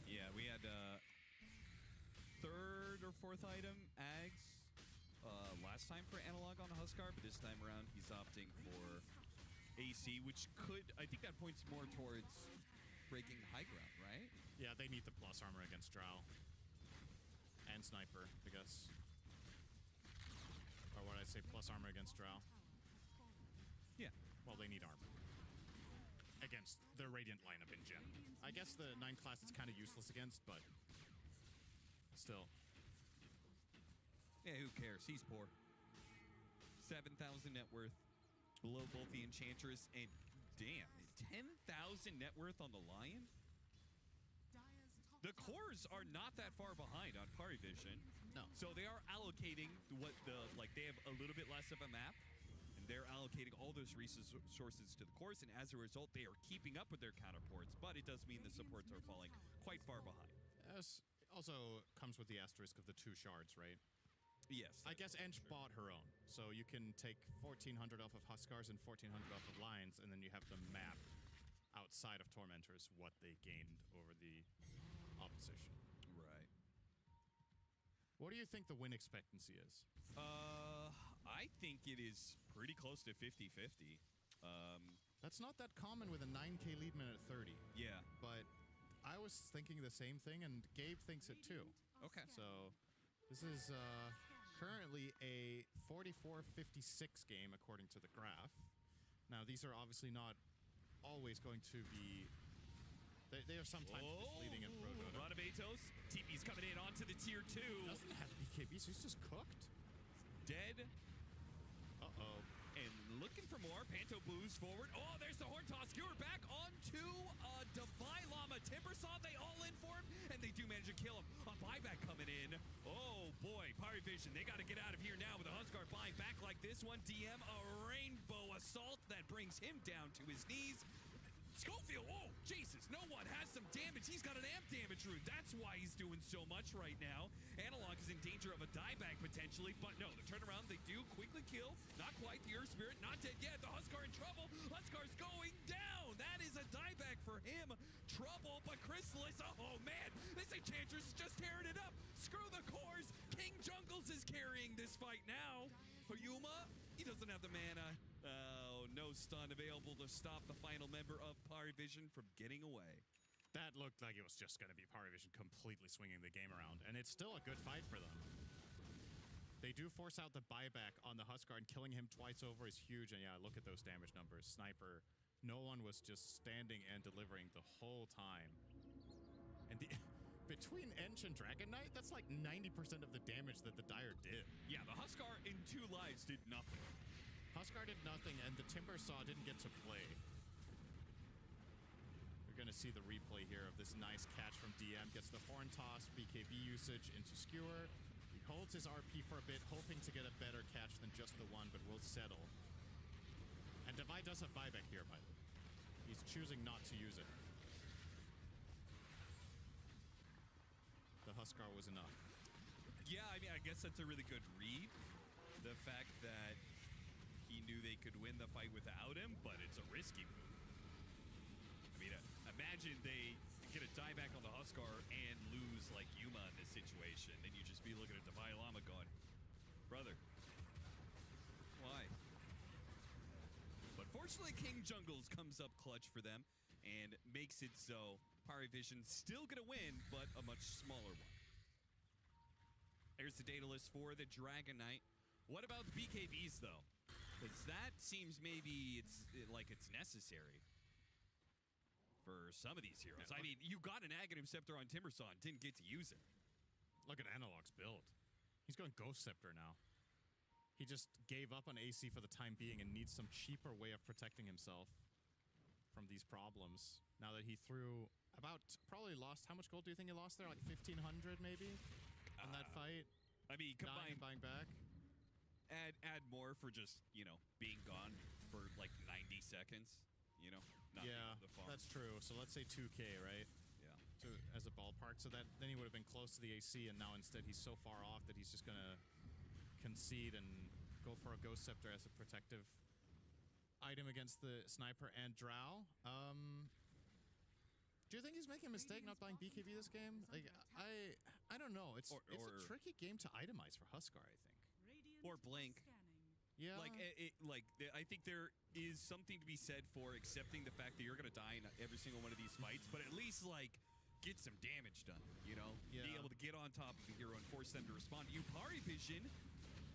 Yeah, we had third or fourth item, Ags, last time for Analog on Huskar, but this time around he's opting for AC, which could, I think that points more towards breaking high ground, right? Yeah, they need the plus armor against Drow. And Sniper, I guess. Or what I say, plus armor against Drow. Yeah. Well, they need armor. Against the Radiant lineup in general. I guess the 9 class is kind of useless against, but still. Yeah, who cares? He's poor. 7,000 net worth. Below both the Enchantress and, damn, 10,000 net worth on the Lion? The cores are not that far behind on PARIV. No. So they are allocating what they have a little bit less of a map, and they're allocating all those resources to the cores, and as a result, they are keeping up with their counterports, but it does mean the supports are falling quite far behind. Yes. Also comes with the asterisk of the 2 shards, right? Yes. I guess Ench bought her own, so you can take 1,400 off of Huskars and 1,400 off of Lions, and then you have the map outside of Tormentors what they gained over the opposition. Right. What do you think the win expectancy is? I think it is pretty close to 50-50. That's not that common with a 9K lead minute at 30. Yeah. But I was thinking the same thing, and Gabe thinks it too. Okay. So this is currently a 44-56 game according to the graph. Now, these are obviously not always going to be... They are sometimes misleading in Pro Dota. Ranabatos, TP's coming in onto the tier 2. Doesn't have BKB, so he's just cooked. Dead. Uh-oh. And looking for more. Panto moves forward. Oh, there's the Horn Toss. Skewer back onto Divine Llama. Timbersaw, they all in for him, and they do manage to kill him. A buyback coming in. Oh, boy. PARIV, they got to get out of here now with a Huskar buying back like this one. DM, a Rainbow Assault that brings him down to his knees. Schofield, oh, Jesus, no one has some damage. He's got an amp damage rune. That's why he's doing so much right now. Analog is in danger of a dieback potentially, but no, the turnaround, they do quickly kill. Not quite, the Earth Spirit, not dead yet. The Huskar in trouble. Huskar's going down. That is a dieback for him. Trouble, but Chrysalis, oh man, this Enchantress is just tearing it up. Screw the cores. King Jungles is carrying this fight now. Yuma, he doesn't have the mana. Oh, no stun available to stop the final member of PARIV from getting away. That looked like it was just going to be PARIV completely swinging the game around, and it's still a good fight for them. They do force out the buyback on the Huskar, and killing him twice over is huge, and yeah, look at those damage numbers. Sniper, no one was just standing and delivering the whole time. And between Ench and Dragon Knight, that's like 90% of the damage that the Dire did. Yeah, the Huskar in 2 lives did nothing. Huskar did nothing, and the Timbersaw didn't get to play. You're going to see the replay here of this nice catch from DM. Gets the Horn Toss, BKB usage into Skewer. He holds his RP for a bit, hoping to get a better catch than just the one, but will settle. And Devi does have buyback here, by the way. He's choosing not to use it. The Huskar was enough. Yeah, I mean, I guess that's a really good read. The fact that he knew they could win the fight without him, but it's a risky move. I mean, imagine they get a dieback on the Huskar and lose like Yuma in this situation. Then you just be looking at Divine Llama going, brother, why? But fortunately, King Jungles comes up clutch for them and makes it so PARIV still gonna win, but a much smaller one. There's the data list for the Dragon Knight. What about the BKBs, though? Because that seems maybe it's necessary for some of these heroes. I mean, you got an Aghanim Scepter on Timbersaw and didn't get to use it. Look at Analog's build. He's going Ghost Scepter now. He just gave up on AC for the time being and needs some cheaper way of protecting himself from these problems. Now that he threw probably lost, how much gold do you think he lost there? Like 1,500 maybe on that fight? I mean, buying back. Add more for just, being gone for like 90 seconds, not being able to farm. That's true. So let's say 2K, right? Yeah. So as a ballpark. so that then he would have been close to the AC, and now instead he's so far off that he's just gonna concede and go for a Ghost Scepter as a protective item against the Sniper and Drow. Do you think he's making a mistake not buying BKB this game? Like, I don't know. It's a tricky game to itemize for Huskar, I think. Or Blink. Yeah. I think there is something to be said for accepting the fact that you're going to die in every single one of these fights, but at least, get some damage done, you know? Yeah. Be able to get on top of the hero and force them to respond to you. PARIV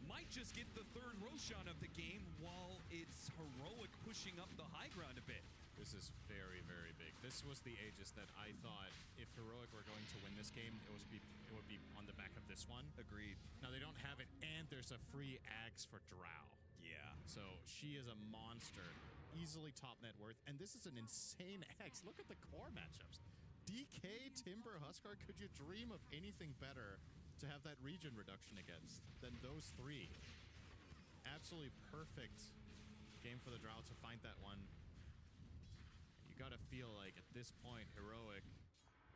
might just get the third Roshan of the game while it's Heroic pushing up the high ground a bit. This is very, very big. This was the Aegis that I thought if Heroic were going to win this game, it would be on the back of this one. Agreed. Now, they don't have it, and there's a free Axe for Drow. Yeah. So she is a monster. Easily top net worth. And this is an insane Axe. Look at the core matchups. DK, Timber, Huskar, could you dream of anything better to have that region reduction against than those three? Absolutely perfect game for the Drow to find that one. You gotta feel like at this point, Heroic,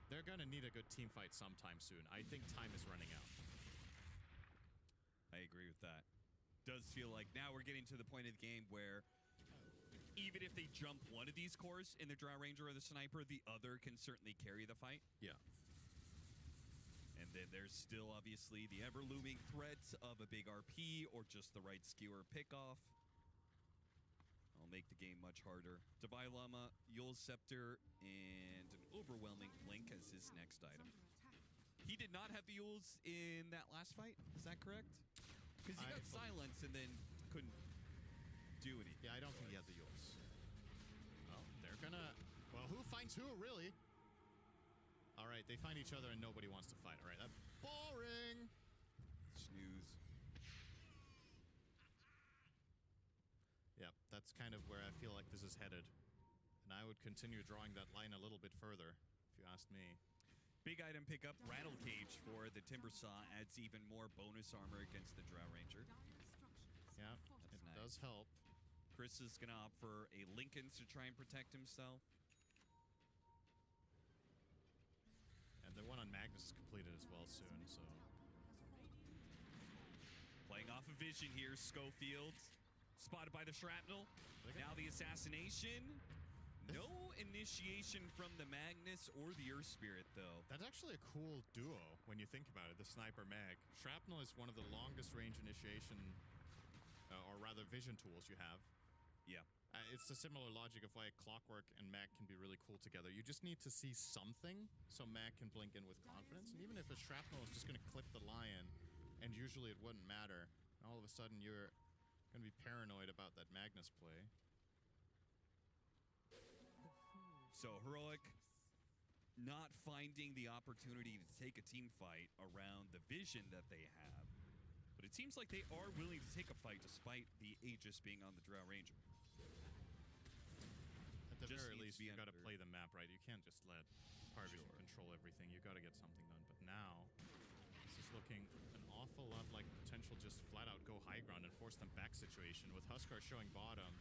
they're gonna need a good team fight sometime soon. I think time is running out. I agree with that. Does feel like now we're getting to the point of the game where even if they jump one of these cores in the Drow Ranger or the Sniper, the other can certainly carry the fight. Yeah. And then there's still obviously the ever-looming threat of a big RP or just the right skewer pickoff. I'll make the game much harder. Divine Llama, Yul's Scepter, and an overwhelming Blink as his next item. He did not have the Yules in that last fight, is that correct? Because he got silenced and then couldn't do anything. Yeah, I don't think he had the Yules. Well, they're gonna... Well, who finds who, really? All right, they find each other and nobody wants to fight. All right, that's boring. Snooze. Yep, that's kind of where I feel like this is headed. And I would continue drawing that line a little bit further, if you asked me. Big item pickup, Rattle Cage for the Timber Saw adds even more bonus armor against the Drow Ranger. Yeah, it does help. Chris is going to opt for a Lincoln to try and protect himself. And the one on Magnus is completed as well soon, so... Playing off a vision here, Schofield. Spotted by the shrapnel. Now the assassination. No initiation from the Magnus or the Earth Spirit, though. That's actually a cool duo when you think about it, the Sniper Mag. Shrapnel is one of the longest range initiation, or rather vision tools you have. Yeah. It's a similar logic of why Clockwork and Mag can be really cool together. You just need to see something so Mag can blink in with confidence. And even if a Shrapnel is just going to clip the lion, and usually it wouldn't matter, and all of a sudden you're going to be paranoid about that Magnus play. So Heroic not finding the opportunity to take a team fight around the vision that they have. But it seems like they are willing to take a fight despite the Aegis being on the Drow Ranger. At the very least, you got to play the map right. You can't just let PARIV control everything. You got to get something done. But now, this is looking an awful lot like potential just flat out go high ground and force them back situation with Huskar showing bottom.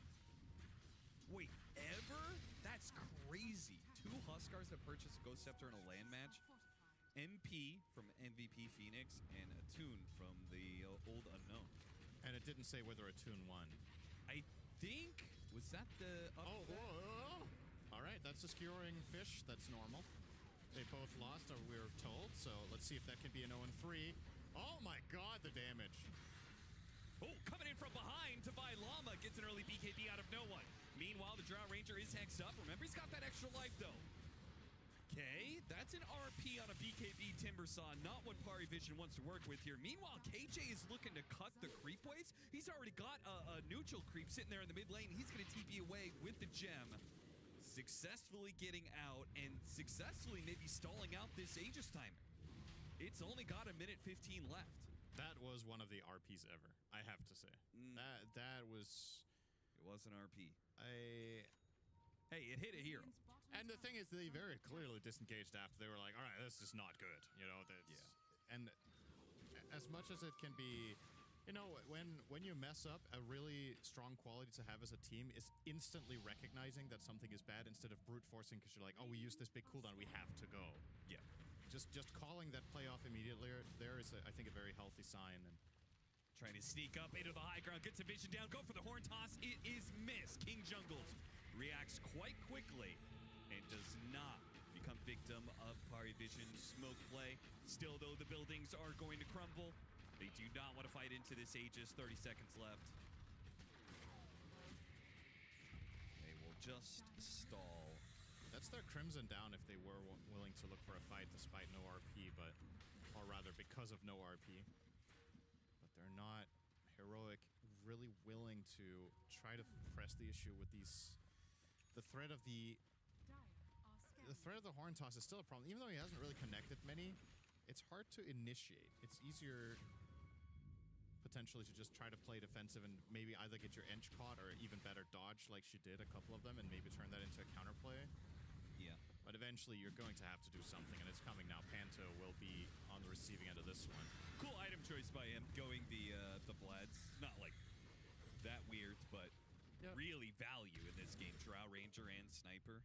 Wait, ever? That's crazy. 2 Huskars that purchased a Ghost Scepter in a LAN match. MP from MVP Phoenix and Attune from the Old Unknown. And it didn't say whether Attune won. I think, was that the... All right, that's a skewering fish. That's normal. They both lost, or we're told, so let's see if that can be an 0-3. Oh my god, the damage. Oh, coming in from behind, Divine Llama gets an early BKB out of no one. Meanwhile, the Drow Ranger is hexed up. Remember, he's got that extra life, though. Okay, that's an RP on a BKB Timber Saw, not what PARIV wants to work with here. Meanwhile, KJ is looking to cut the creep waves. He's already got a neutral creep sitting there in the mid lane. He's going to TP away with the gem. Successfully getting out and successfully maybe stalling out this Aegis timer. It's only got 1 minute 15 left. That was one of the RPs ever, I have to say. That was... It was an RP. Hey, it hit a hero. And the thing is, they very clearly disengaged after. They were like, all right, this is not good. You know, and as much as it can be, you know, when you mess up, a really strong quality to have as a team is instantly recognizing that something is bad instead of brute forcing because you're like, oh, we used this big cooldown, we have to go. Yeah. just calling that play off immediately there is, I think, a very healthy sign. And trying to sneak up into the high ground, gets a vision down, go for the horn toss. It is missed. King Jungles reacts quite quickly and does not become victim of PARIVision's smoke play. Still, though, the buildings are going to crumble. They do not want to fight into this Aegis. 30 seconds left. They will just stall. That's their Crimson down if they were willing to look for a fight despite no RP, but, or rather because of no RP. But they're not Heroic really willing to try to press the issue with these. The threat of the horn toss is still a problem. Even though he hasn't really connected many, it's hard to initiate. It's easier potentially to just try to play defensive and maybe either get your edge caught or even better dodge like she did a couple of them and maybe turn that into a counterplay. Yeah. But eventually you're going to have to do something, and it's coming now. Panto will be on the receiving end of this one. Cool item choice by him, going the Vlads. Not like that weird, but really value in this game. Drow Ranger and Sniper.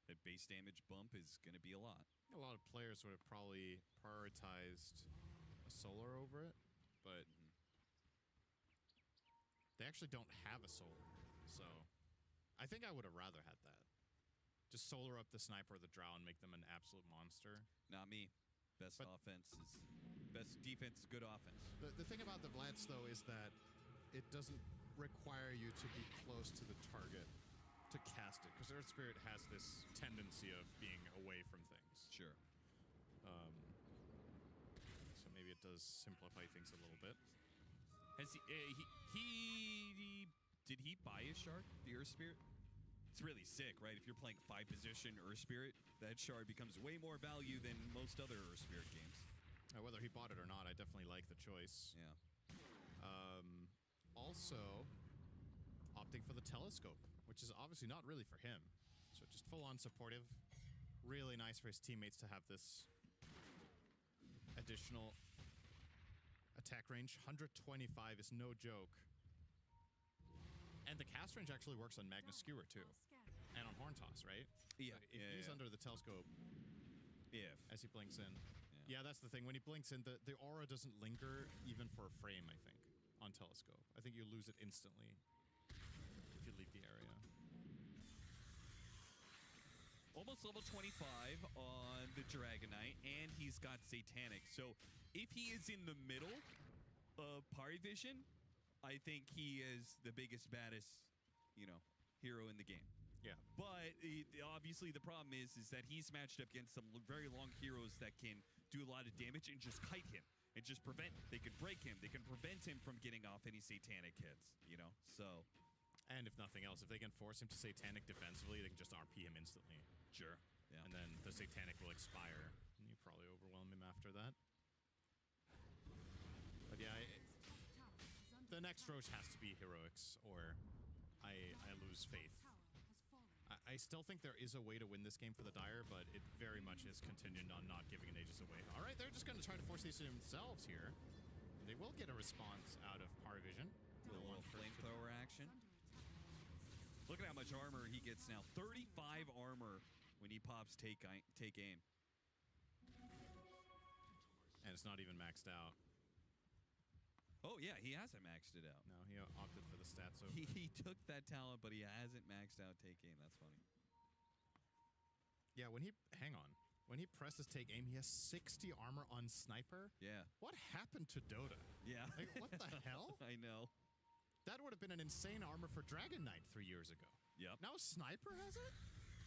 That base damage bump is going to be a lot. A lot of players would have probably prioritized a solar over it, but they actually don't have a solar. So I think I would have rather had that. Just solar up the Sniper or the Drow and make them an absolute monster. Not me. Best defense is good offense. The thing about the Vlads, though, is that it doesn't require you to be close to the target to cast it, because Earth Spirit has this tendency of being away from things. Sure. So maybe it does simplify things a little bit. Has did he buy his shard, the Earth Spirit? It's really sick, right? If you're playing 5-position Earth Spirit, that shard becomes way more value than most other Earth Spirit games. Whether he bought it or not, I definitely like the choice. Yeah. Also, opting for the telescope, which is obviously not really for him. So just full-on supportive. Really nice for his teammates to have this additional attack range. 125 is no joke. And the cast range actually works on Magnus Skewer, too. And on Horn Toss, right? Yeah. So if he's under the telescope, as he blinks in. Yeah, that's the thing. When he blinks in, the aura doesn't linger even for a frame, I think, on telescope. I think you lose it instantly if you leave the area. Almost level 25 on the Dragonite, and he's got Satanic. So if he is in the middle of PARIVision, I think he is the biggest, baddest, hero in the game. Yeah. But obviously the problem is that he's matched up against some very long heroes that can do a lot of damage and just kite him and just prevent. They can break him. They can prevent him from getting off any Satanic hits. So. And if nothing else, if they can force him to Satanic defensively, they can just RP him instantly. Sure. Yeah. And then the Satanic will expire, and you probably overwhelm him after that. But yeah, the next Roche has to be Heroics, or I lose faith. I still think there is a way to win this game for the Dire, but it very much is contingent on not giving an Aegis away. All right, they're just going to try to force these themselves here. And they will get a response out of PARIVision. A little flamethrower action. Look at how much armor he gets now. 35 armor when he pops take aim. And it's not even maxed out. Oh, yeah, he hasn't maxed it out. No, he opted for the stats. So he took that talent, but he hasn't maxed out take aim. That's funny. Yeah, when he presses take aim, he has 60 armor on Sniper. Yeah. What happened to Dota? Yeah. Like, what the hell? I know. That would have been an insane armor for Dragon Knight 3 years ago. Yep. Now Sniper has it?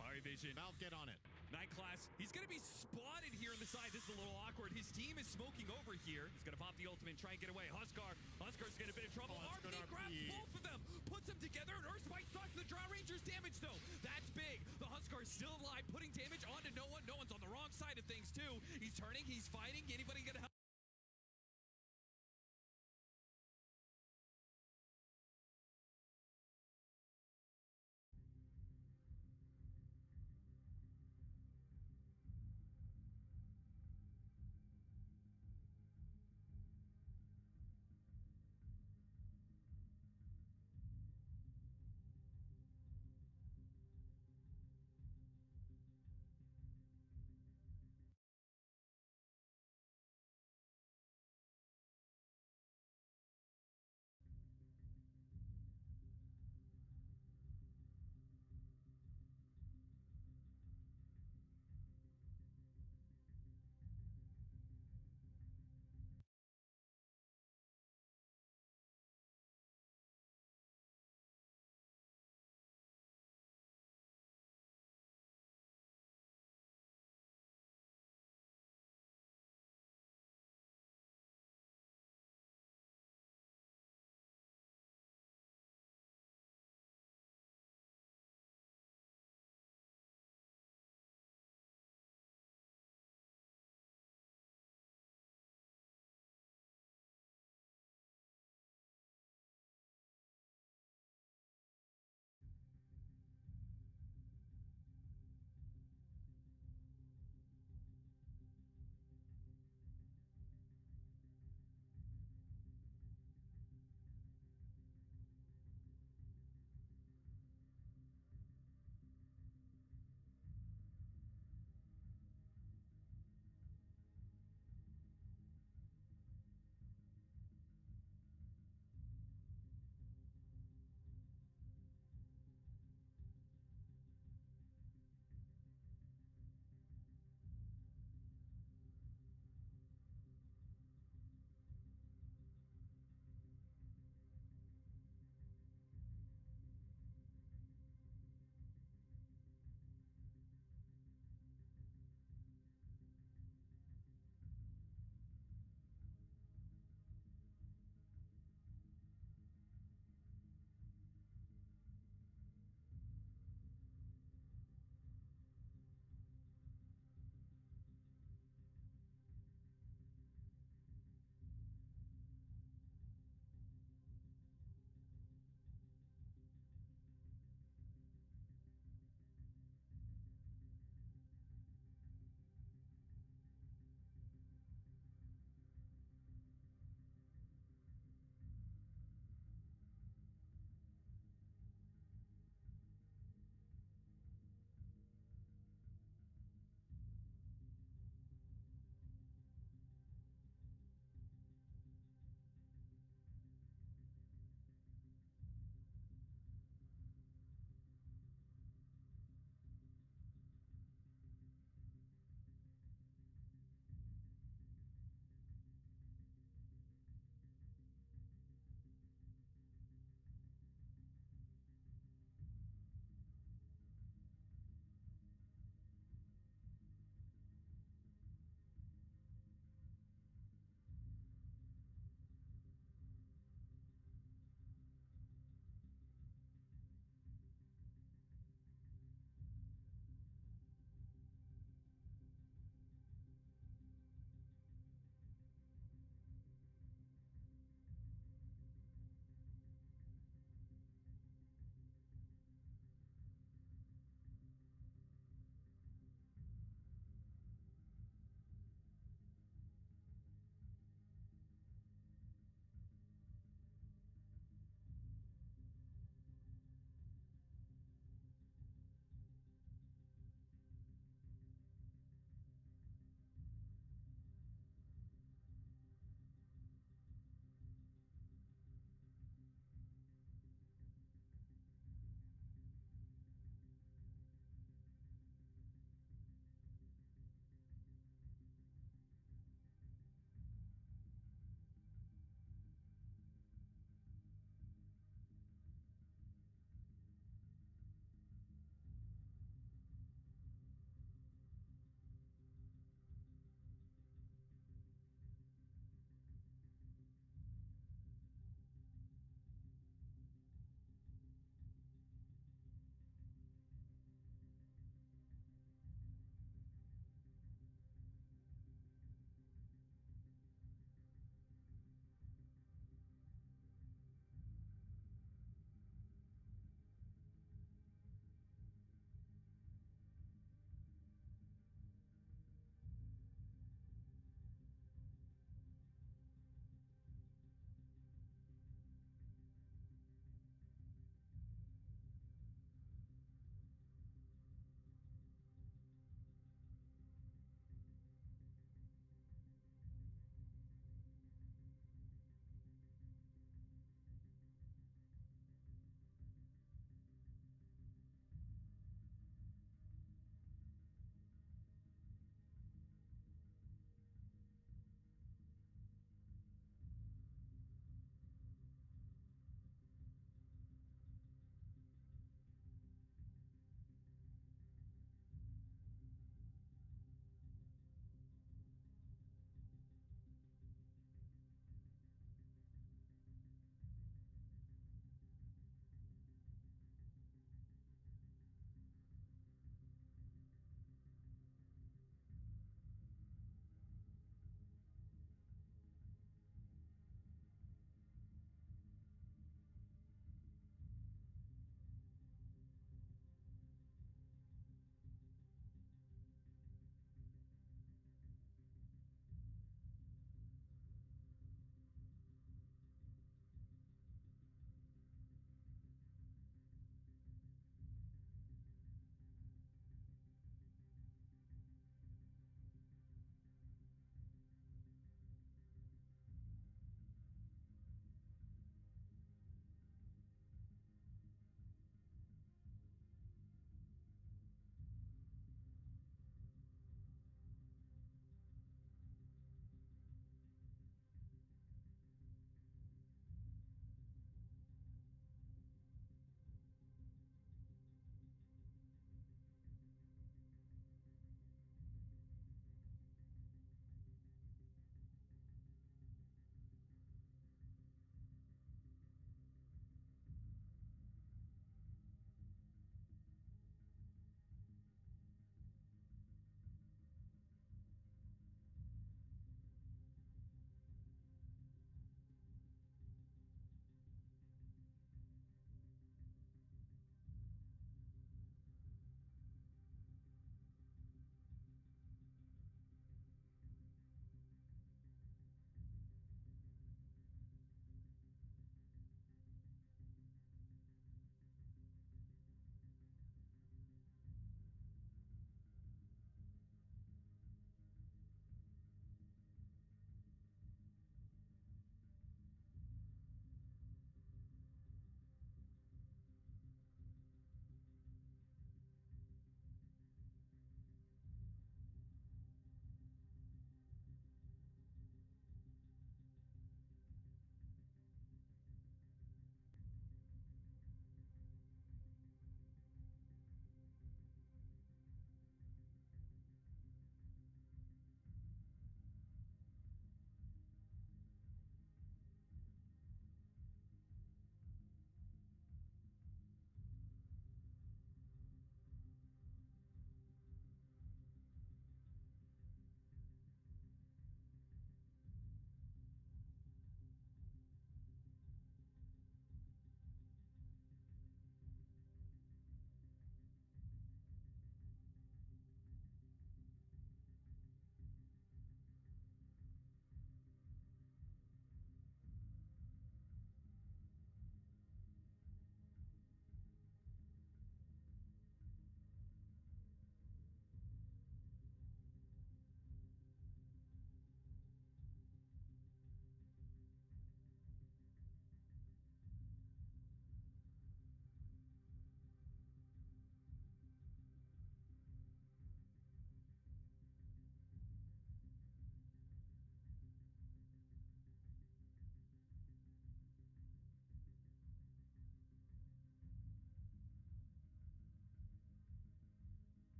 PARIVision. Valve, get on it. Night Class. He's going to be spotted here on the side. This is a little awkward. His team is smoking over here. He's going to pop the ultimate and try and get away. Huskar's getting a bit of trouble. RP grabs both of them. Puts them together. And Earthspike stocks the Drow Ranger's damage, though. That's big. The Huskar is still alive, putting damage onto no one. No one's on the wrong side of things, too. He's turning. He's fighting. Anybody going to help?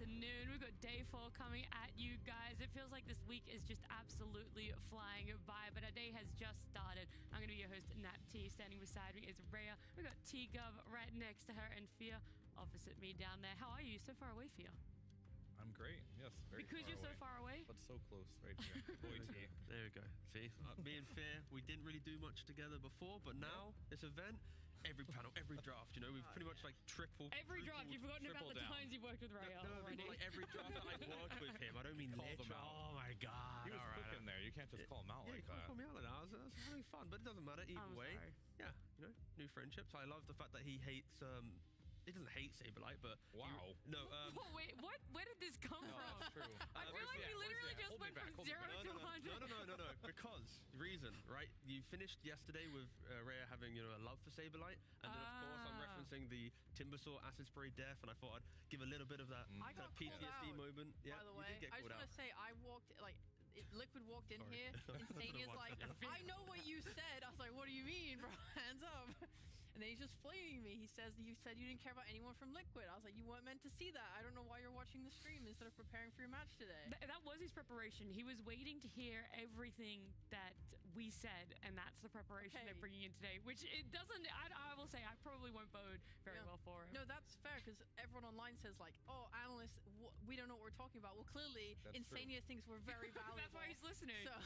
afternoon. We've got day 4 coming at you guys. It feels like this week is just absolutely flying by, but our day has just started. I'm going to be your host, Nat T. Standing beside me is Rhea. We've got T-Gov right next to her and Fia opposite me down there. How are you? So far away, Fia? I'm great. Yes, very because you're so far away? But so close right here. Boy T. There we go. See, me and Fia, we didn't really do much together before, but now, this event, every panel, every draft, you know, we've pretty much like Every draft, you've forgotten about the times you've worked with Rhea already. No, like every draft that I've worked with him. I don't mean literally. Oh my god. He was cooking there. You can't just call him out like that. You can't call me out like that. I was having fun, but it doesn't matter either way. Sorry. Yeah, you know, new friendships. I love the fact that he hates he doesn't hate Saberlight, but wow. No. Wait, what? Where did this come from? That's true. I feel like we literally just went from 0 to 100. No. Because reason, right? You finished yesterday with Rhea having a love for Saberlight, and then of course I'm referencing the Timbersaw Acid Spray death, and I thought I'd give a little bit of that, PTSD moment. Yeah, by the way, you did get I just want to say I walked Liquid walked in here, Insania's like, I know what you said. I was like, what do you mean, bro? Hands up. And then he's just flaming me. He says, you said you didn't care about anyone from Liquid. I was like, you weren't meant to see that. I don't know why you're watching the stream instead of preparing for your match today. That was his preparation. He was waiting to hear everything that we said, and that's the preparation they're bringing in today, which it doesn't, I will say, I probably won't bode very well for him. No, that's fair, because everyone online says like, oh, analysts, we don't know what we're talking about. Well, clearly, Insania thinks we're very valuable. That's why he's listening. So.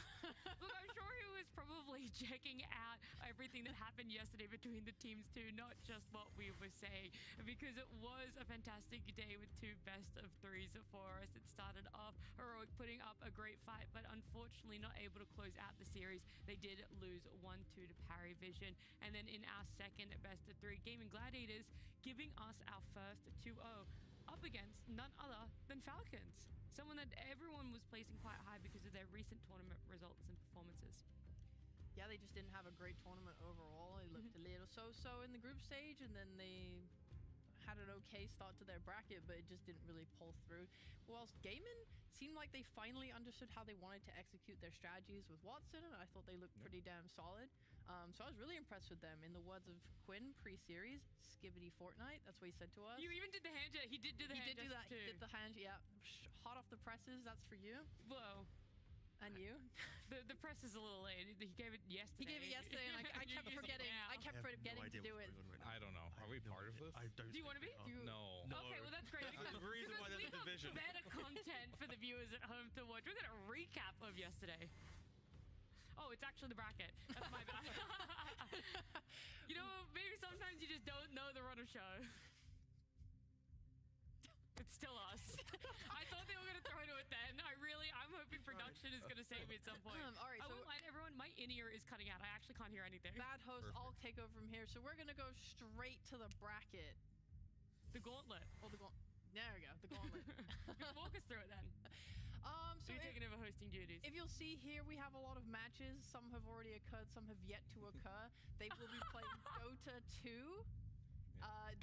Look, I'm sure he was probably checking out everything that happened yesterday between the teams too, not just what we were saying, because it was a fantastic day with 2 best-of-3s for us. It started off Heroic putting up a great fight, but unfortunately not able to close out the series. They did lose 1-2 to PARIV, and then in our second best-of-3, Gaming Gladiators giving us our first 2-0 up against none other than Falcons, someone that everyone was placing quite high because of their recent tournament results and performances. Yeah, they just didn't have a great tournament overall. They looked a little so-so in the group stage, and then they had an okay start to their bracket, but it just didn't really pull through. Whilst Gaimin seemed like they finally understood how they wanted to execute their strategies with Watson, and I thought they looked pretty damn solid. So I was really impressed with them. In the words of Quinn pre-series, skibbity Fortnite, that's what he said to us. You even did the hand gesture. He did do the hand gesture too. He did the hand, yeah. Hot off the presses, that's for you. Whoa. And you? The press is a little late. He gave it yesterday. He gave it yesterday, and I kept forgetting. I kept forgetting to do it. I don't know. Are we part of this? Do you want to be? No. Okay, well that's great. That's the reason why there's a division. Better content for the viewers at home to watch. We're going to recap of yesterday. Oh, it's actually the bracket. That's my bad. You know, maybe sometimes you just don't know the run of show. It's still us. I thought they were going to throw to it then. I'm hoping production is going to save me at some point. All right, I won't lie to everyone, my in-ear is cutting out. I actually can't hear anything. Bad host, I'll take over from here. So we're going to go straight to the bracket. The gauntlet. Oh, there we go, the gauntlet. Walk us through it then. So you're taking over hosting duties. If you'll see here, we have a lot of matches. Some have already occurred, some have yet to occur. They will be playing Dota 2.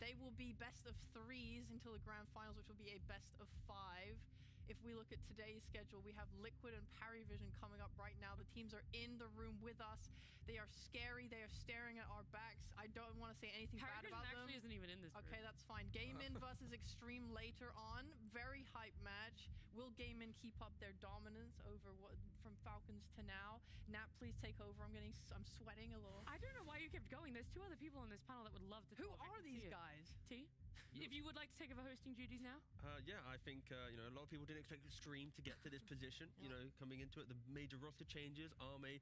They will be best of 3s until the grand finals, which will be a best of 5. If we look at today's schedule, we have Liquid and PARIV coming up right now. The teams are in the room with us. They are scary. They are staring at our backs. I don't want to say anything bad about them. actually isn't even in this group. Okay, that's fine. Gaimin versus Extreme later on. Very hype match. Will Gaimin keep up their dominance over from Falcons to now? Nat, please take over. I'm sweating a little. I don't know why you kept going. There's 2 other people on this panel that would love to talk. Who are these guys? T? If you would like to take over hosting duties now? Yeah, I think a lot of people didn't expect Extreme to get to this position. Coming into it, the major roster changes, Arme,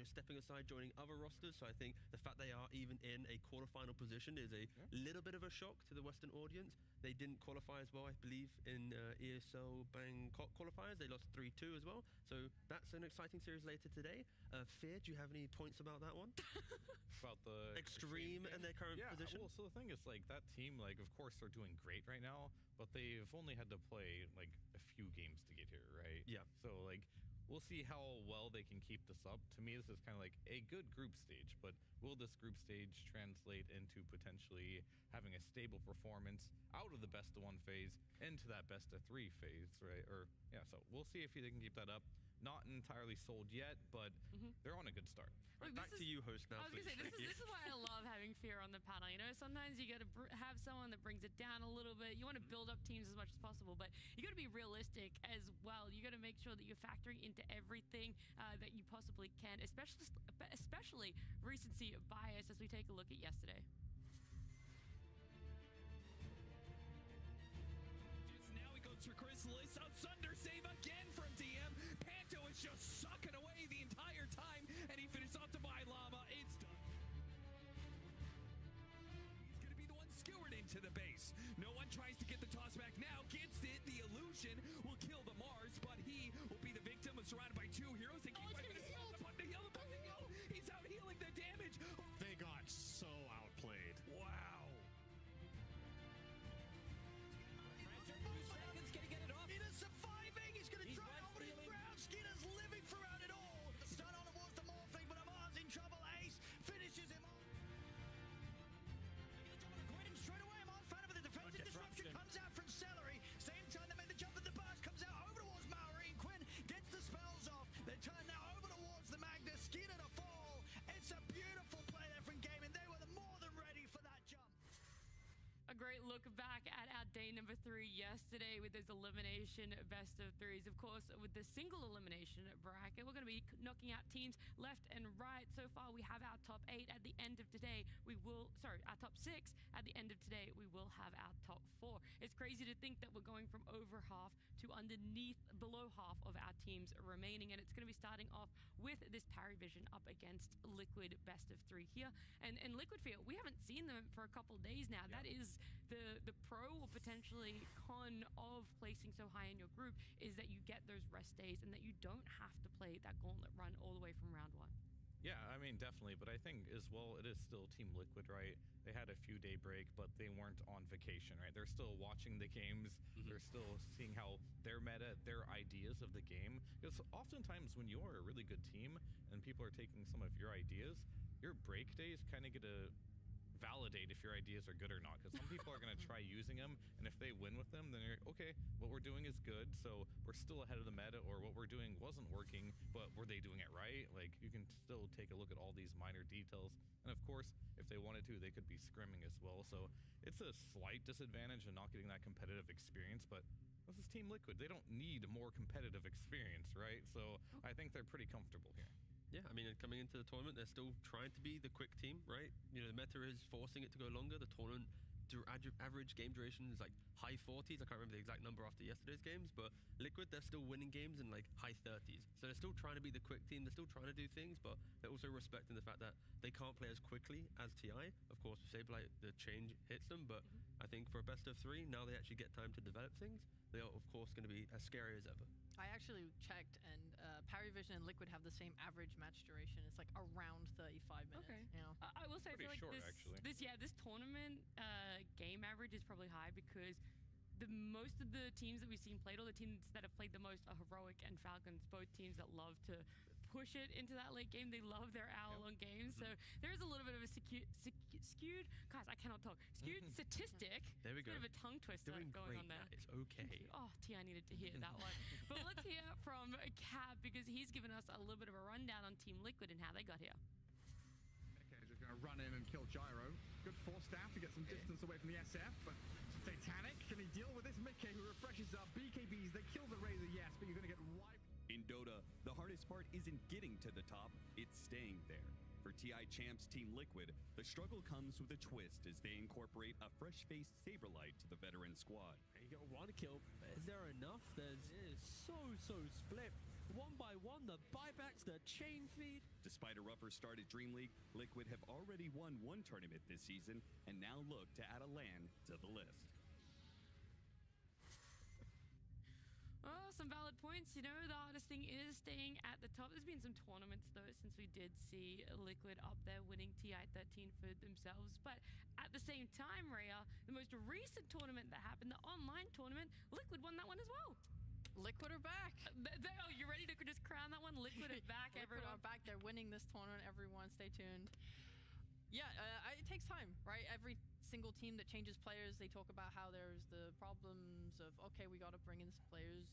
stepping aside, joining other rosters. So I think the fact they are even in a quarterfinal position is a little bit of a shock to the Western audience. They didn't qualify as well, I believe, in ESL Bangkok qualifiers. They lost 3-2 as well. So that's an exciting series later today. Fear, do you have any points about that one? About the Extreme and their current position? Well, so the thing is, that team, of course, they're doing great right now, but they've only had to play, a few games to get here, right? Yeah. So, we'll see how well they can keep this up. To me, this is kind of like a good group stage, but will this group stage translate into potentially having a stable performance out of the best of 1 phase into that best of 3 phase, right? So we'll see if they can keep that up. not entirely sold yet, but they're on a good start. Right, back to you, host, now. I was going to say, this is why I love having fear on the panel. You know, sometimes you got to have someone that brings it down a little bit. You want to build up teams as much as possible, but you got to be realistic as well. You got to make sure that you're factoring into everything that you possibly can, especially recency bias as we take a look at yesterday. Now he goes for Chrysalis. A Sunder save again from TM. Panto is just sucking away the entire time, and he finishes off to buy Llama. It's done. He's going to be the one skewered into the base. No one tries to get the toss back now. Gets it. The illusion will kill the Mars, but he will be the victim of surrounded by two heroes. They keep fighting the heal. He's out healing the damage. They got so outplayed. Wow. Skinner's surviving. He's going to try and hold his ground. Skinner's living throughout it all. Stun on towards the morphing, but Amar's in trouble. Ace finishes him off. Quinn straight away. Amar's found him with the defensive disruption. Comes out from Celery. Same time they made the jump at the burst. Comes out over towards Maori. Quinn gets the spells off. They turn now over towards the Magna. Skinner to fall. It's a beautiful play there from Gaming. They were more than ready for that jump. A great look back at our day number 3 yesterday with those elimination best of 3s. Of course, with the single elimination bracket, we're going to be knocking out teams left and right. So far, we have our top 8. At the end of today, our top 6. At the end of today, we will have our top 4. It's crazy to think that we're going from over half to below half of our teams remaining. And it's going to be starting off with this PARIV up against Liquid best of 3 here. And Liquid Field, we haven't seen them for a couple days now. That is the pro or potentially con of placing so high in your group, is that you get those rest days and that you don't have to play that gauntlet run all the way from round 1. Yeah, I mean, definitely. But I think as well, it is still Team Liquid, right? They had a few day break, but they weren't on vacation, right? They're still watching the games. They're still seeing how their meta, their ideas of the game. Because oftentimes when you're a really good team and people are taking some of your ideas, your break days kind of get to validate if your ideas are good or not, because some people are going to try using them, and if they win with them, then you're okay, what we're doing is good, so we're still ahead of the meta, or what we're doing wasn't working, but were they doing it right? Like, you can still take a look at all these minor details, and of course, if they wanted to, they could be scrimming as well, so it's a slight disadvantage in not getting that competitive experience, but this is Team Liquid. They don't need more competitive experience, right? So I think they're pretty comfortable here. Yeah, I mean, coming into the tournament, they're still trying to be the quick team, right? You know, the meta is forcing it to go longer. The tournament average game duration is like high 40s. I can't remember the exact number after yesterday's games, but Liquid, they're still winning games in like high 30s. So they're still trying to be the quick team. They're still trying to do things, but they're also respecting the fact that they can't play as quickly as TI. Of course, with Saberlight, the change hits them, but I think for a best of 3, now they actually get time to develop things. They are, of course, going to be as scary as ever. I actually checked, and PARIV and Liquid have the same average match duration. It's like around 35 minutes. Okay. You know? I will say, I feel like short, this tournament game average is probably high because most of the teams that we've seen played, all the teams that have played the most are Heroic and Falcons, both teams that love to push it into that late game. They love their hour-long games, so there is a little bit of a skewed, guys, I cannot talk, skewed statistic. There we go. Bit of a tongue twister going on there. It's okay. Oh, T, I needed to hear that one. But let's hear from Cap, because he's given us a little bit of a rundown on Team Liquid and how they got here. Is going to run in and kill Gyro. Good force staff to get some distance away from the SF, but Satanic, can he deal with this Mickey who refreshes up BKBs? They kill the Razor, yes, but you're going to get wiped. In Dota, the hardest part isn't getting to the top, it's staying there. For TI champs Team Liquid, the struggle comes with a twist as they incorporate a fresh-faced Saberlight to the veteran squad. You got one kill. Is there enough? It is so split. One by one, the buybacks, the chain feed. Despite a rougher start at Dream League, Liquid have already won one tournament this season and now look to add a LAN to the list. Oh, some valid points. You know, the hardest thing is staying at the top. There's been some tournaments, though, since we did see Liquid up there winning TI13 for themselves. But at the same time, Rhea, the most recent tournament that happened, the online tournament, Liquid won that one as well. Liquid are back. Oh, you ready to just crown that one? Liquid are back, Liquid everyone. are back. They're winning this tournament, everyone. Stay tuned. Yeah, it takes time, right? Every single team that changes players, they talk about how there's the problems of, okay, we got to bring in players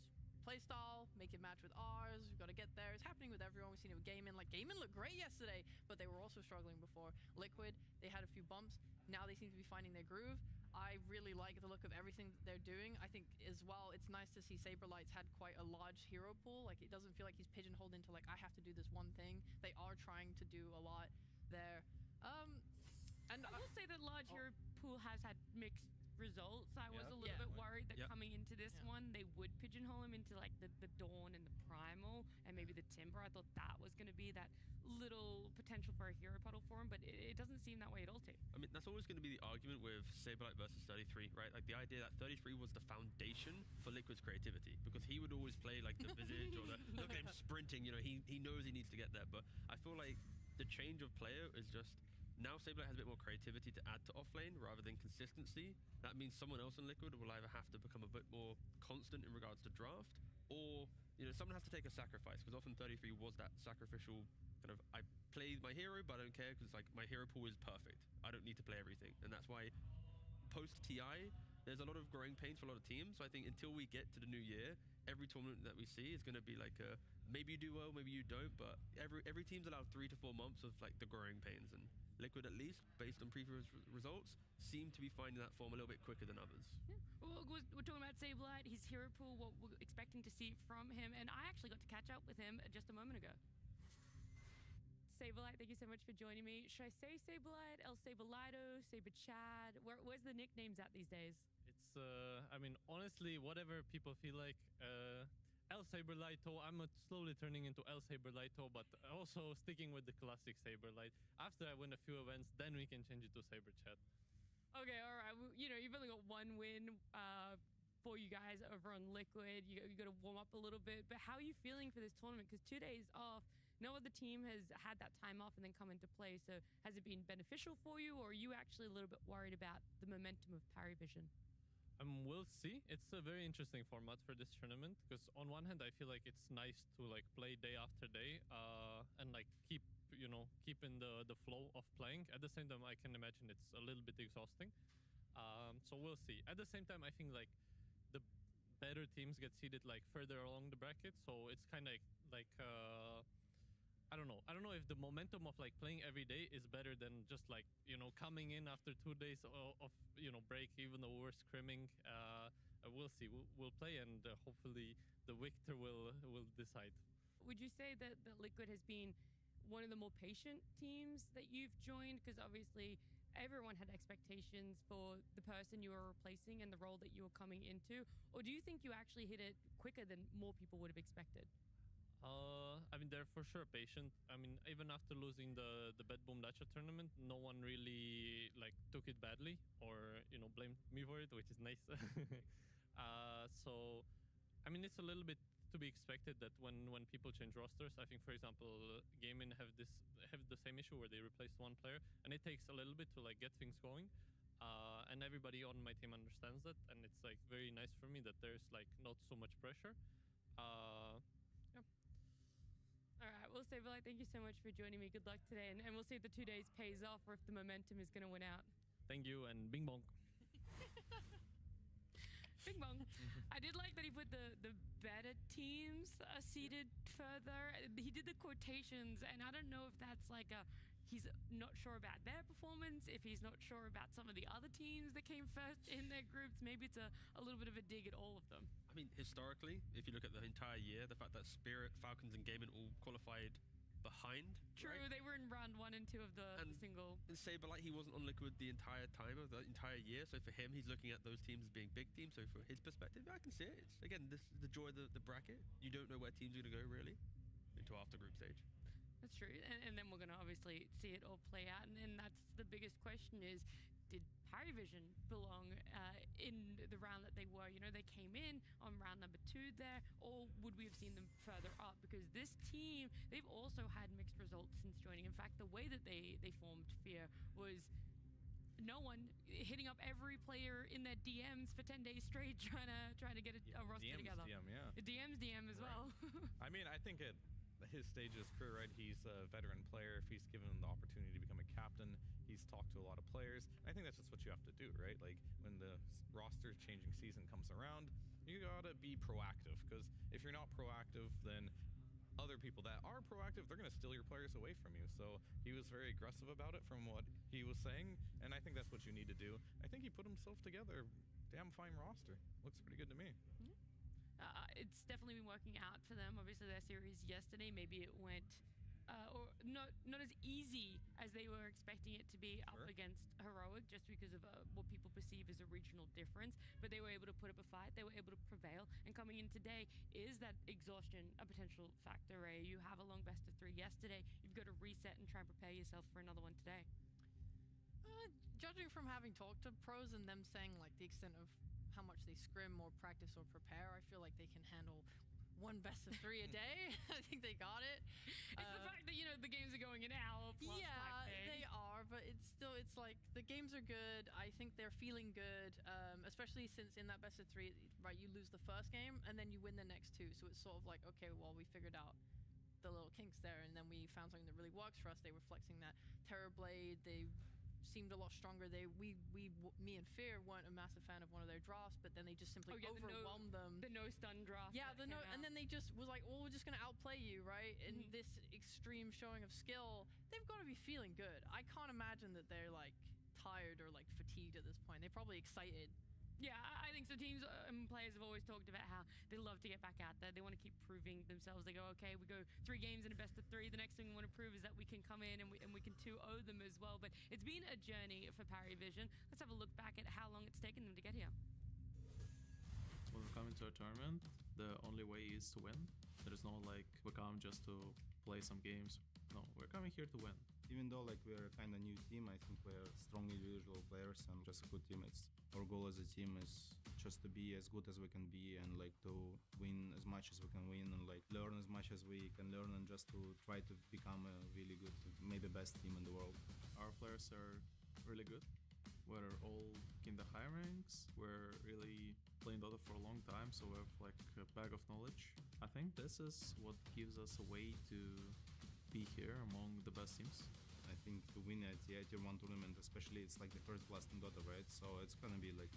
playstyle, make it match with ours. We've got to get there. It's happening with everyone. We've seen it with Gaimin. Like, Gaimin looked great yesterday, but they were also struggling before. Liquid, they had a few bumps. Now they seem to be finding their groove. I really like the look of everything that they're doing. I think as well, it's nice to see Saberlight's had quite a large hero pool. Like, it doesn't feel like he's pigeonholed into, like, I have to do this one thing. They are trying to do a lot there. And I will say that large hero pool has had mixed results. I was a little bit worried that coming into this one, they would pigeonhole him into like the Dawn and the Primal and maybe the Timber. I thought that was going to be that little potential for a hero puddle for him, but it doesn't seem that way at all, Team. I mean, that's always going to be the argument with Saberlight versus 33, right? Like the idea that 33 was the foundation for Liquid's creativity, because he would always play like the Visage or the look at him sprinting, you know, he knows he needs to get there. But I feel like the change of player is just, now Saberlight has a bit more creativity to add to offlane rather than consistency. That means someone else in Liquid will either have to become a bit more constant in regards to draft, or, you know, someone has to take a sacrifice, because often 33 was that sacrificial kind of, I play my hero, but I don't care because like my hero pool is perfect. I don't need to play everything. And that's why post TI, there's a lot of growing pains for a lot of teams. So I think until we get to the new year, every tournament that we see is going to be like a, maybe you do well, maybe you don't, but every team's allowed 3 to 4 months of like the growing pains, and Liquid, at least based on previous results, seem to be finding that form a little bit quicker than others. Yeah. Well, we're talking about Saberlight, his hero pool, what we're expecting to see from him, and I actually got to catch up with him just a moment ago. Saberlight, thank you so much for joining me. Should I say Saberlight, El Saberlighto, Saber Chad? Where's the nicknames at these days? It's, I mean, honestly, whatever people feel like. El Saberlighto, I'm slowly turning into El Saberlighto, but also sticking with the classic Saberlight. After I win a few events, then we can change it to Saber Chat. Okay, all right. Well, you know, you've only got one win for you guys over on Liquid. You got to warm up a little bit. But how are you feeling for this tournament? Because 2 days off, no other team has had that time off and then come into play. So has it been beneficial for you, or are you actually a little bit worried about the momentum of PARIV? We'll see. It's a very interesting format for this tournament, because on one hand I feel like it's nice to like play day after day and like keep in the flow of playing. At the same time, I can imagine it's a little bit exhausting. So we'll see. At the same time, I think like the better teams get seeded like further along the bracket, so it's kind of like I don't know if the momentum of like playing every day is better than just like, you know, coming in after 2 days of you know, break, even though we're scrimming. We'll see. We'll play, and hopefully the victor will decide. Would you say that Liquid has been one of the more patient teams that you've joined? Because obviously everyone had expectations for the person you were replacing and the role that you were coming into. Or do you think you actually hit it quicker than more people would have expected? I mean, they're for sure patient. I mean, even after losing the Bad Boom Dacha tournament, no one really like took it badly or, you know, blamed me for it, which is nice. So, I mean, it's a little bit to be expected that when people change rosters, I think, for example, Gaimin have the same issue where they replaced one player, and it takes a little bit to like get things going. And everybody on my team understands that, and it's like very nice for me that there's like not so much pressure. All right, well, Saberlight, thank you so much for joining me. Good luck today, and we'll see if the 2 days pays off or if the momentum is going to win out. Thank you, and bing bong. Bing bong. I did like that he put the better teams seeded further. He did the quotations, and I don't know if that's like he's not sure about their performance, if he's not sure about some of the other teams that came first in their groups. Maybe it's a little bit of a dig at all of them. I mean, historically, if you look at the entire year, the fact that Spirit, Falcons, and Gaimin all qualified behind. True, right? They were in round 1 and 2 of the single. And Saberlight, he wasn't on Liquid the entire time of the entire year, so for him, he's looking at those teams as being big teams. So from his perspective, I can see it. It's, again, this is the joy of the bracket. You don't know where teams are going to go, really, until after group stage. That's true, and then we're going to obviously see it all play out, and that's the biggest question is, did PARIV belong in the round that they were? You know, they came in on round number 2 there, or would we have seen them further up? Because this team, they've also had mixed results since joining. In fact, the way that they formed Fear was no one hitting up every player in their DMs for 10 days straight trying to get a roster together. DM as well. I mean, I think at his stage of his career, right, he's a veteran player. If he's given the opportunity to become a captain, he's talked to a lot of players. I think that's just what you have to do, right? Like when the roster changing season comes around, you gotta be proactive, because if you're not proactive, then other people that are proactive, they're gonna steal your players away from you. So he was very aggressive about it from what he was saying, and I think that's what you need to do. I think he put himself together. Damn fine roster. Looks pretty good to me. It's definitely been working out for them. Obviously, their series yesterday, maybe it went or not as easy as they were expecting it to be up against Heroic, just because of what people perceive as a regional difference. But they were able to put up a fight. They were able to prevail. And coming in today, is that exhaustion a potential factor, Ray? You have a long best of 3 yesterday. You've got to reset and try and prepare yourself for another one today. Judging from having talked to pros and them saying like the extent of how much they scrim or practice or prepare, I feel like they can handle one best of 3 a day. I think they got it. It's the fact that, you know, the games are going an hour plus. Yeah, they are, but it's like the games are good. I think they're feeling good, especially since in that best of 3, right, you lose the first game and then you win the next 2. So it's sort of like, okay, well, we figured out the little kinks there, and then we found something that really works for us. They were flexing that TRBLADE. They seemed a lot stronger. Me and Fear weren't a massive fan of one of their drafts, but then they just simply overwhelmed them. The no stun draft. Yeah, and then they just was like, well, we're just gonna outplay you, right? In this extreme showing of skill, they've got to be feeling good. I can't imagine that they're like tired or like fatigued at this point. They're probably excited. Yeah, I think so. Teams and players have always talked about how they love to get back out there. They want to keep proving themselves. They go, okay, we go 3 games in a best of 3. The next thing we want to prove is that we can come in and we can 2-0 them as well. But it's been a journey for PARIV. Let's have a look back at how long it's taken them to get here. When we come into a tournament, the only way is to win. There is no like, we come just to play some games. No, we're coming here to win. Even though like we're a kind of new team, I think we're strong individual players and just good teammates. Our goal as a team is just to be as good as we can be and like to win as much as we can win and like learn as much as we can learn and just to try to become a really good, maybe best team in the world. Our players are really good. We're all in the high ranks. We're really playing Dota for a long time, so we have like a bag of knowledge. I think this is what gives us a way to be here among the best teams. I think to win a Tier 1 tournament, especially, it's like the first blast in Dota, right? So it's gonna be like,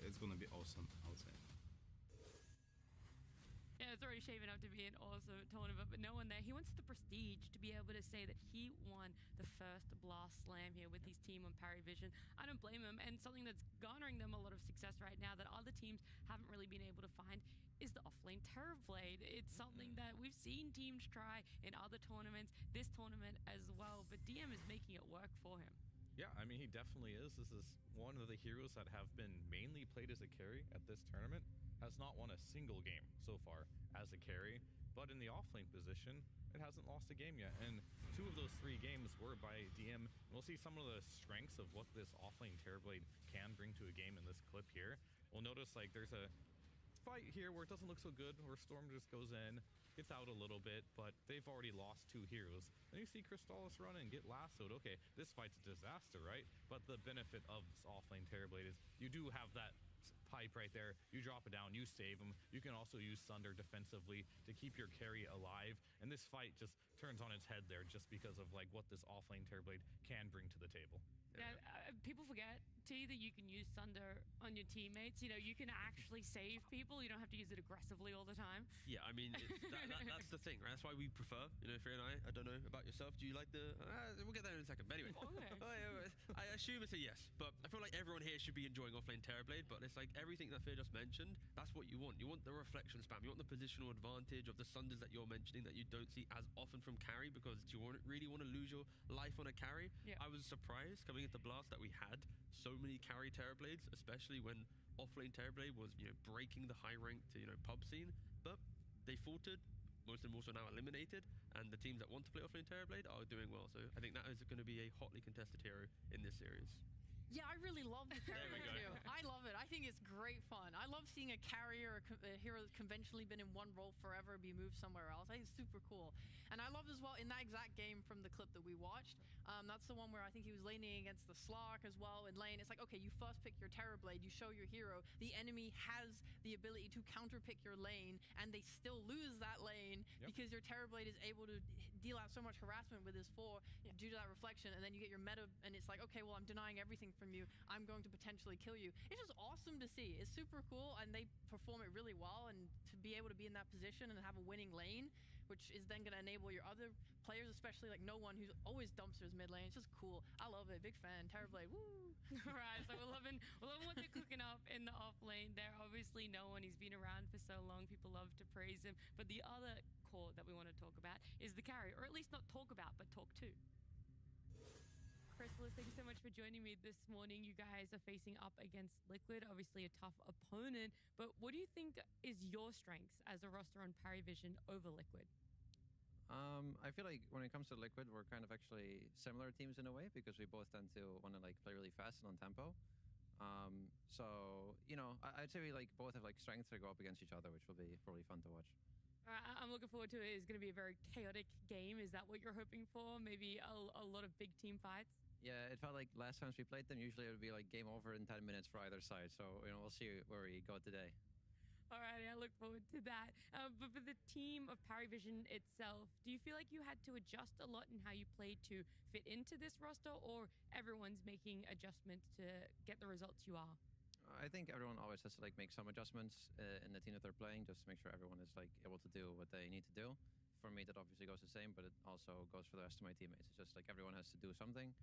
it's gonna be awesome, I would say. Yeah, it's already shaping up to be an awesome tournament, but no one there. He wants the prestige to be able to say that he won the first Blast Slam here with his team on PARIV. I don't blame him, and something that's garnering them a lot of success right now that other teams haven't really been able to find is the offlane TRBLADE. It's something that we've seen teams try in other tournaments, this tournament as well, but DM is making it work for him. Yeah, I mean, he definitely is. This is one of the heroes that have been mainly played as a carry at this tournament. Has not won a single game so far as a carry, but in the offlane position, it hasn't lost a game yet. And 2 of those 3 games were by DM. We'll see some of the strengths of what this offlane TRBLADE can bring to a game in this clip here. We'll notice like there's a fight here where it doesn't look so good, where Storm just goes in, gets out a little bit, but they've already lost 2 heroes. Then you see Crystallis run and get lassoed. Okay, this fight's a disaster, right? But the benefit of this offlane TRBLADE is you do have that pipe right there. You drop it down, you save him. You can also use Sunder defensively to keep your carry alive. And this fight just turns on its head there just because of like what this offlane TRBLADE can bring to the table. Yeah, people forget, T, that you can use Sunder on your teammates. You know, you can actually save people. You don't have to use it aggressively all the time. Yeah, I mean, that's the thing, right? That's why we prefer, you know, Freya and I don't know about yourself. Do you like the... we'll get there in a second. But anyway, I assume it's a yes. But I feel like everyone here should be enjoying offlane TRBLADE, but it's like everything that Freya just mentioned, that's what you want. You want the reflection spam. You want the positional advantage of the Sunders that you're mentioning that you don't see as often from carry, because do you really want to lose your life on a carry? Yeah. I was surprised coming into Blast that we had so many carry TRBLADEs, especially when offlane TRBLADE was, you know, breaking the high ranked, you know, pub scene. But they faltered. Most of them also now eliminated, and the teams that want to play offlane TRBLADE are doing well. So I think that is going to be a hotly contested hero in this series. Yeah, I really love the TRBLADE too. I love it. I think it's great fun. I love seeing a carrier, a hero that's conventionally been in one role forever, be moved somewhere else. I think it's super cool. And I loved as well in that exact game from the clip that we watched. That's the one where I think he was laning against the Slark as well in lane. It's like, okay, you first pick your TRBLADE, you show your hero. The enemy has the ability to counterpick your lane, and they still lose that lane because your TRBLADE is able to deal out so much harassment with his 4 due to that reflection. And then you get your meta, and it's like, okay, well, I'm denying everything from you. I'm going to potentially kill you. It's just awesome to to see. It's super cool, and they perform it really well. And to be able to be in that position and have a winning lane, which is then going to enable your other players, especially like No One, who's always dumpsters mid lane. It's just cool. I love it. Big fan. TRblade, woo! All right, so we're loving what they're cooking up in the off lane. They're obviously No One. He's been around for so long. People love to praise him. But the other core that we want to talk about is the carry, or at least not talk about, but talk to. Chrysalis, thank you so much for joining me this morning. You guys are facing up against Liquid, obviously a tough opponent. But what do you think is your strengths as a roster on PARIV over Liquid? I feel like when it comes to Liquid, we're kind of actually similar teams in a way because we both tend to want to like play really fast and on tempo. So you know, I'd say we like both have like strengths that go up against each other, which will be probably fun to watch. I'm looking forward to it. It's going to be a very chaotic game. Is that what you're hoping for? Maybe a lot of big team fights? Yeah, it felt like last times we played them, usually it would be like game over in 10 minutes for either side. So, you know, we'll see where we go today. All right, I look forward to that. But for the team of PARIV itself, do you feel like you had to adjust a lot in how you played to fit into this roster, or everyone's making adjustments to get the results you are? I think everyone always has to like make some adjustments in the team that they're playing, just to make sure everyone is like able to do what they need to do. For me, that obviously goes the same, but it also goes for the rest of my teammates. It's just like everyone has to do something.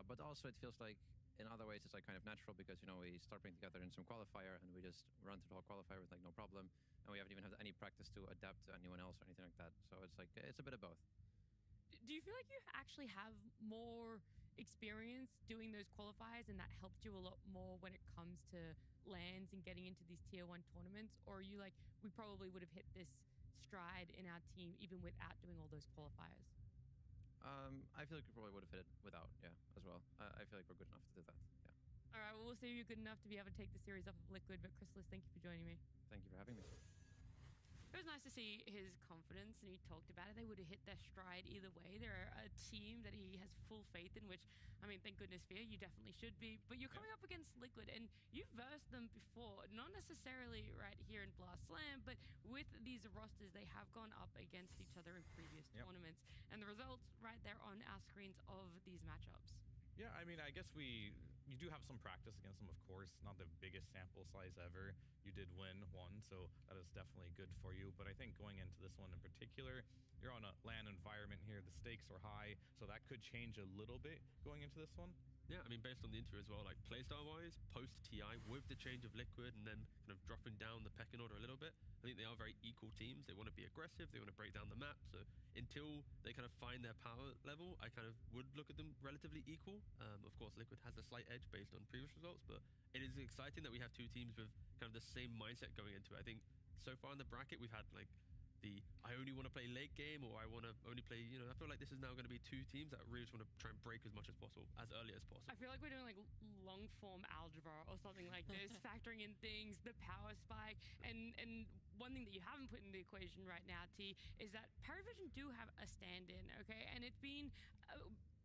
But also it feels like in other ways it's like kind of natural because, you know, we start playing together in some qualifier and we just run through the whole qualifier with like no problem. And we haven't even had any practice to adapt to anyone else or anything like that. So it's like, it's a bit of both. Do you feel like you actually have more experience doing those qualifiers and that helped you a lot more when it comes to lands and getting into these tier 1 tournaments? Or are you like, we probably would have hit this stride in our team even without doing all those qualifiers? I feel like we probably would have hit it without, as well. I feel like we're good enough to do that, All right, well, we'll see if you're good enough to be able to take the series off of Liquid. But Chrysalis, thank you for joining me. Thank you for having me. It was nice to see his confidence, and he talked about it. They would have hit their stride either way. They're a team that he has full faith in, which, I mean, thank goodness for you definitely should be. But you're coming up against Liquid, and you've versed them before, not necessarily right here in Blast Slam, but with these rosters, they have gone up against each other in previous tournaments. And the results right there on our screens of these matchups. Yeah, I mean, I guess you do have some practice against them, of course. Not the biggest sample size ever. You did win one, so that is definitely good for you. But I think going into this one in particular, you're on a LAN environment here. The stakes are high, so that could change a little bit going into this one. Yeah, I mean, based on the interview as well, like playstyle-wise, post-TI, with the change of Liquid and then kind of dropping down the pecking order a little bit, I think they are very equal teams. They want to be aggressive. They want to break down the map. So until they kind of find their power level, I kind of would look at them relatively equal. Of course, Liquid has a slight edge based on previous results, but it is exciting that we have two teams with kind of the same mindset going into it. I think so far in the bracket, we've had like I only want to play late game, or I want to only play, you know, I feel like this is now going to be two teams that really just want to try and break as much as possible, as early as possible. I feel like we're doing like long form algebra or something like this, factoring in things, the power spike, and one thing that you haven't put in the equation right now, T, is that PARIV do have a stand-in, okay, and it's been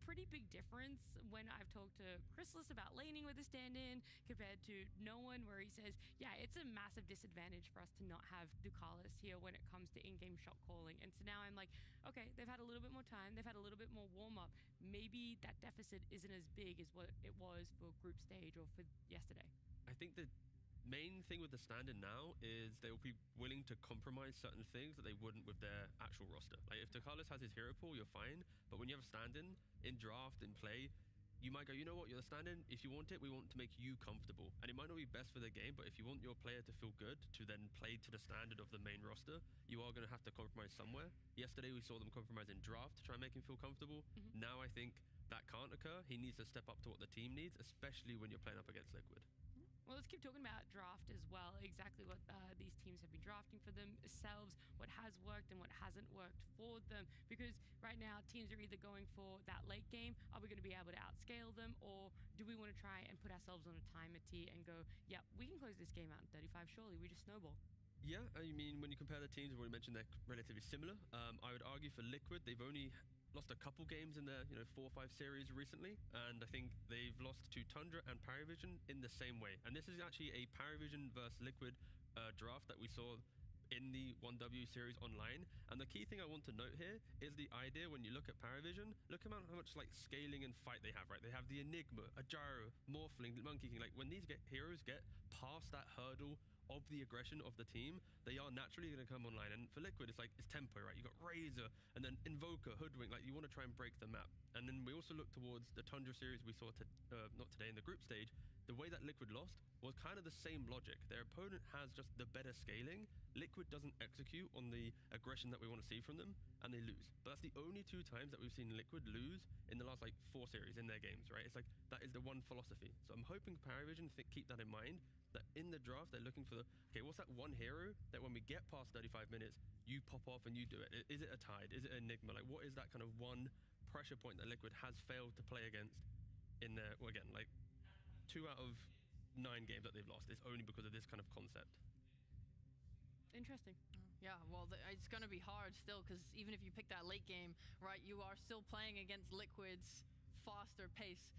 pretty big difference when I've talked to Chrysalis about laning with a stand-in compared to No One, where he says, yeah, it's a massive disadvantage for us to not have Ducalis here when it comes to in-game shot calling. And so now I'm like, okay, they've had a little bit more time, they've had a little bit more warm-up. Maybe that deficit isn't as big as what it was for group stage or for yesterday. I think the main thing with the stand-in now is they will be willing to compromise certain things that they wouldn't with their actual roster. Like if Ducalis has his hero pool, you're fine. But when you have a stand-in, in draft, in play, you might go, you know what, you're the stand-in. If you want it, we want to make you comfortable. And it might not be best for the game, but if you want your player to feel good, to then play to the standard of the main roster, you are going to have to compromise somewhere. Yesterday, we saw them compromise in draft to try and make him feel comfortable. Now I think that can't occur. He needs to step up to what the team needs, especially when you're playing up against Liquid. Well, let's keep talking about draft as well, exactly what these teams have been drafting for themselves, what has worked and what hasn't worked for them. Because right now, teams are either going for that late game, are we going to be able to outscale them, or do we want to try and put ourselves on a timer T and go, yeah, we can close this game out in 35, surely, we just snowball. Yeah, I mean, when you compare the teams, I've already mentioned they're relatively similar. I would argue for Liquid, they've only lost a couple games in their 4 or 5 series recently, and I think they've lost to Tundra and PARIV in the same way. And this is actually a PARIV versus Liquid draft that we saw in the 1W series online. And the key thing I want to note here is the idea when you look at PARIV, look at how much like scaling and fight they have, right? They have the Enigma, a Gyro, Morphling, Monkey King. Like when these heroes get past that hurdle of the aggression of the team, they are naturally going to come online. And for Liquid, it's tempo, right? You got Razor and then Invoker, Hoodwink. Like you want to try and break the map. And then we also look towards the Tundra series we saw not today in the group stage. The way that Liquid lost was kind of the same logic. Their opponent has just the better scaling. Liquid doesn't execute on the aggression that we want to see from them, and they lose. But that's the only 2 times that we've seen Liquid lose in the last 4 series in their games, right? It's like that is the one philosophy. So I'm hoping PARIV keep that in mind, that in the draft they're looking for okay, what's that one hero that when we get past 35 minutes, you pop off and you do it? Is it a Tide? Is it an Enigma? Like what is that kind of one pressure point that Liquid has failed to play against in their, well, again, 2 out of 9 games that they've lost is only because of this kind of concept. Interesting. Yeah, well, it's going to be hard still, because even if you pick that late game, right, you are still playing against Liquid's faster pace.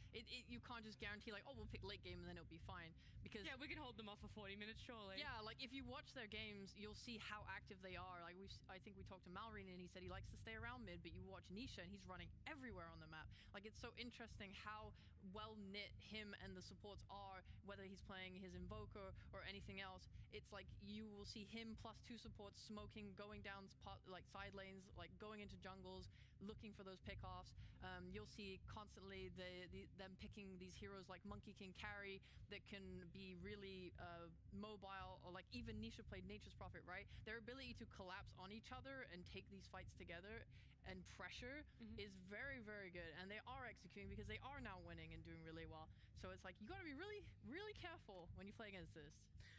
You can't just guarantee we'll pick late game and then it'll be fine, because yeah, we can hold them off for 40 minutes surely. Yeah, if you watch their games, you'll see how active they are. I think we talked to Malrine and he said he likes to stay around mid, but you watch Nisha and he's running everywhere on the map. It's so interesting how well knit him and the supports are, whether he's playing his Invoker or anything else. It's you will see him plus 2 supports smoking, going down side lanes, going into jungles, looking for those pickoffs. You'll see constantly them picking these heroes like Monkey King carry that can be really mobile, or even Nisha played Nature's Prophet, right? Their ability to collapse on each other and take these fights together and pressure is very, very good. And they are executing because they are now winning and doing really well. So it's you got to be really, really careful when you play against this.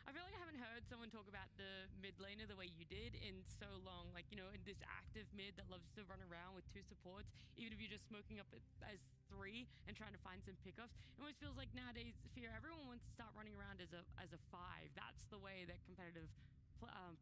I feel like I haven't heard someone talk about the mid laner the way you did in so long. In this active mid that loves to run around with 2 supports, even if you're just smoking up as 3 and trying to find some pickups. It almost feels like nowadays, Fear, everyone wants to start running around as a 5. That's the way that competitive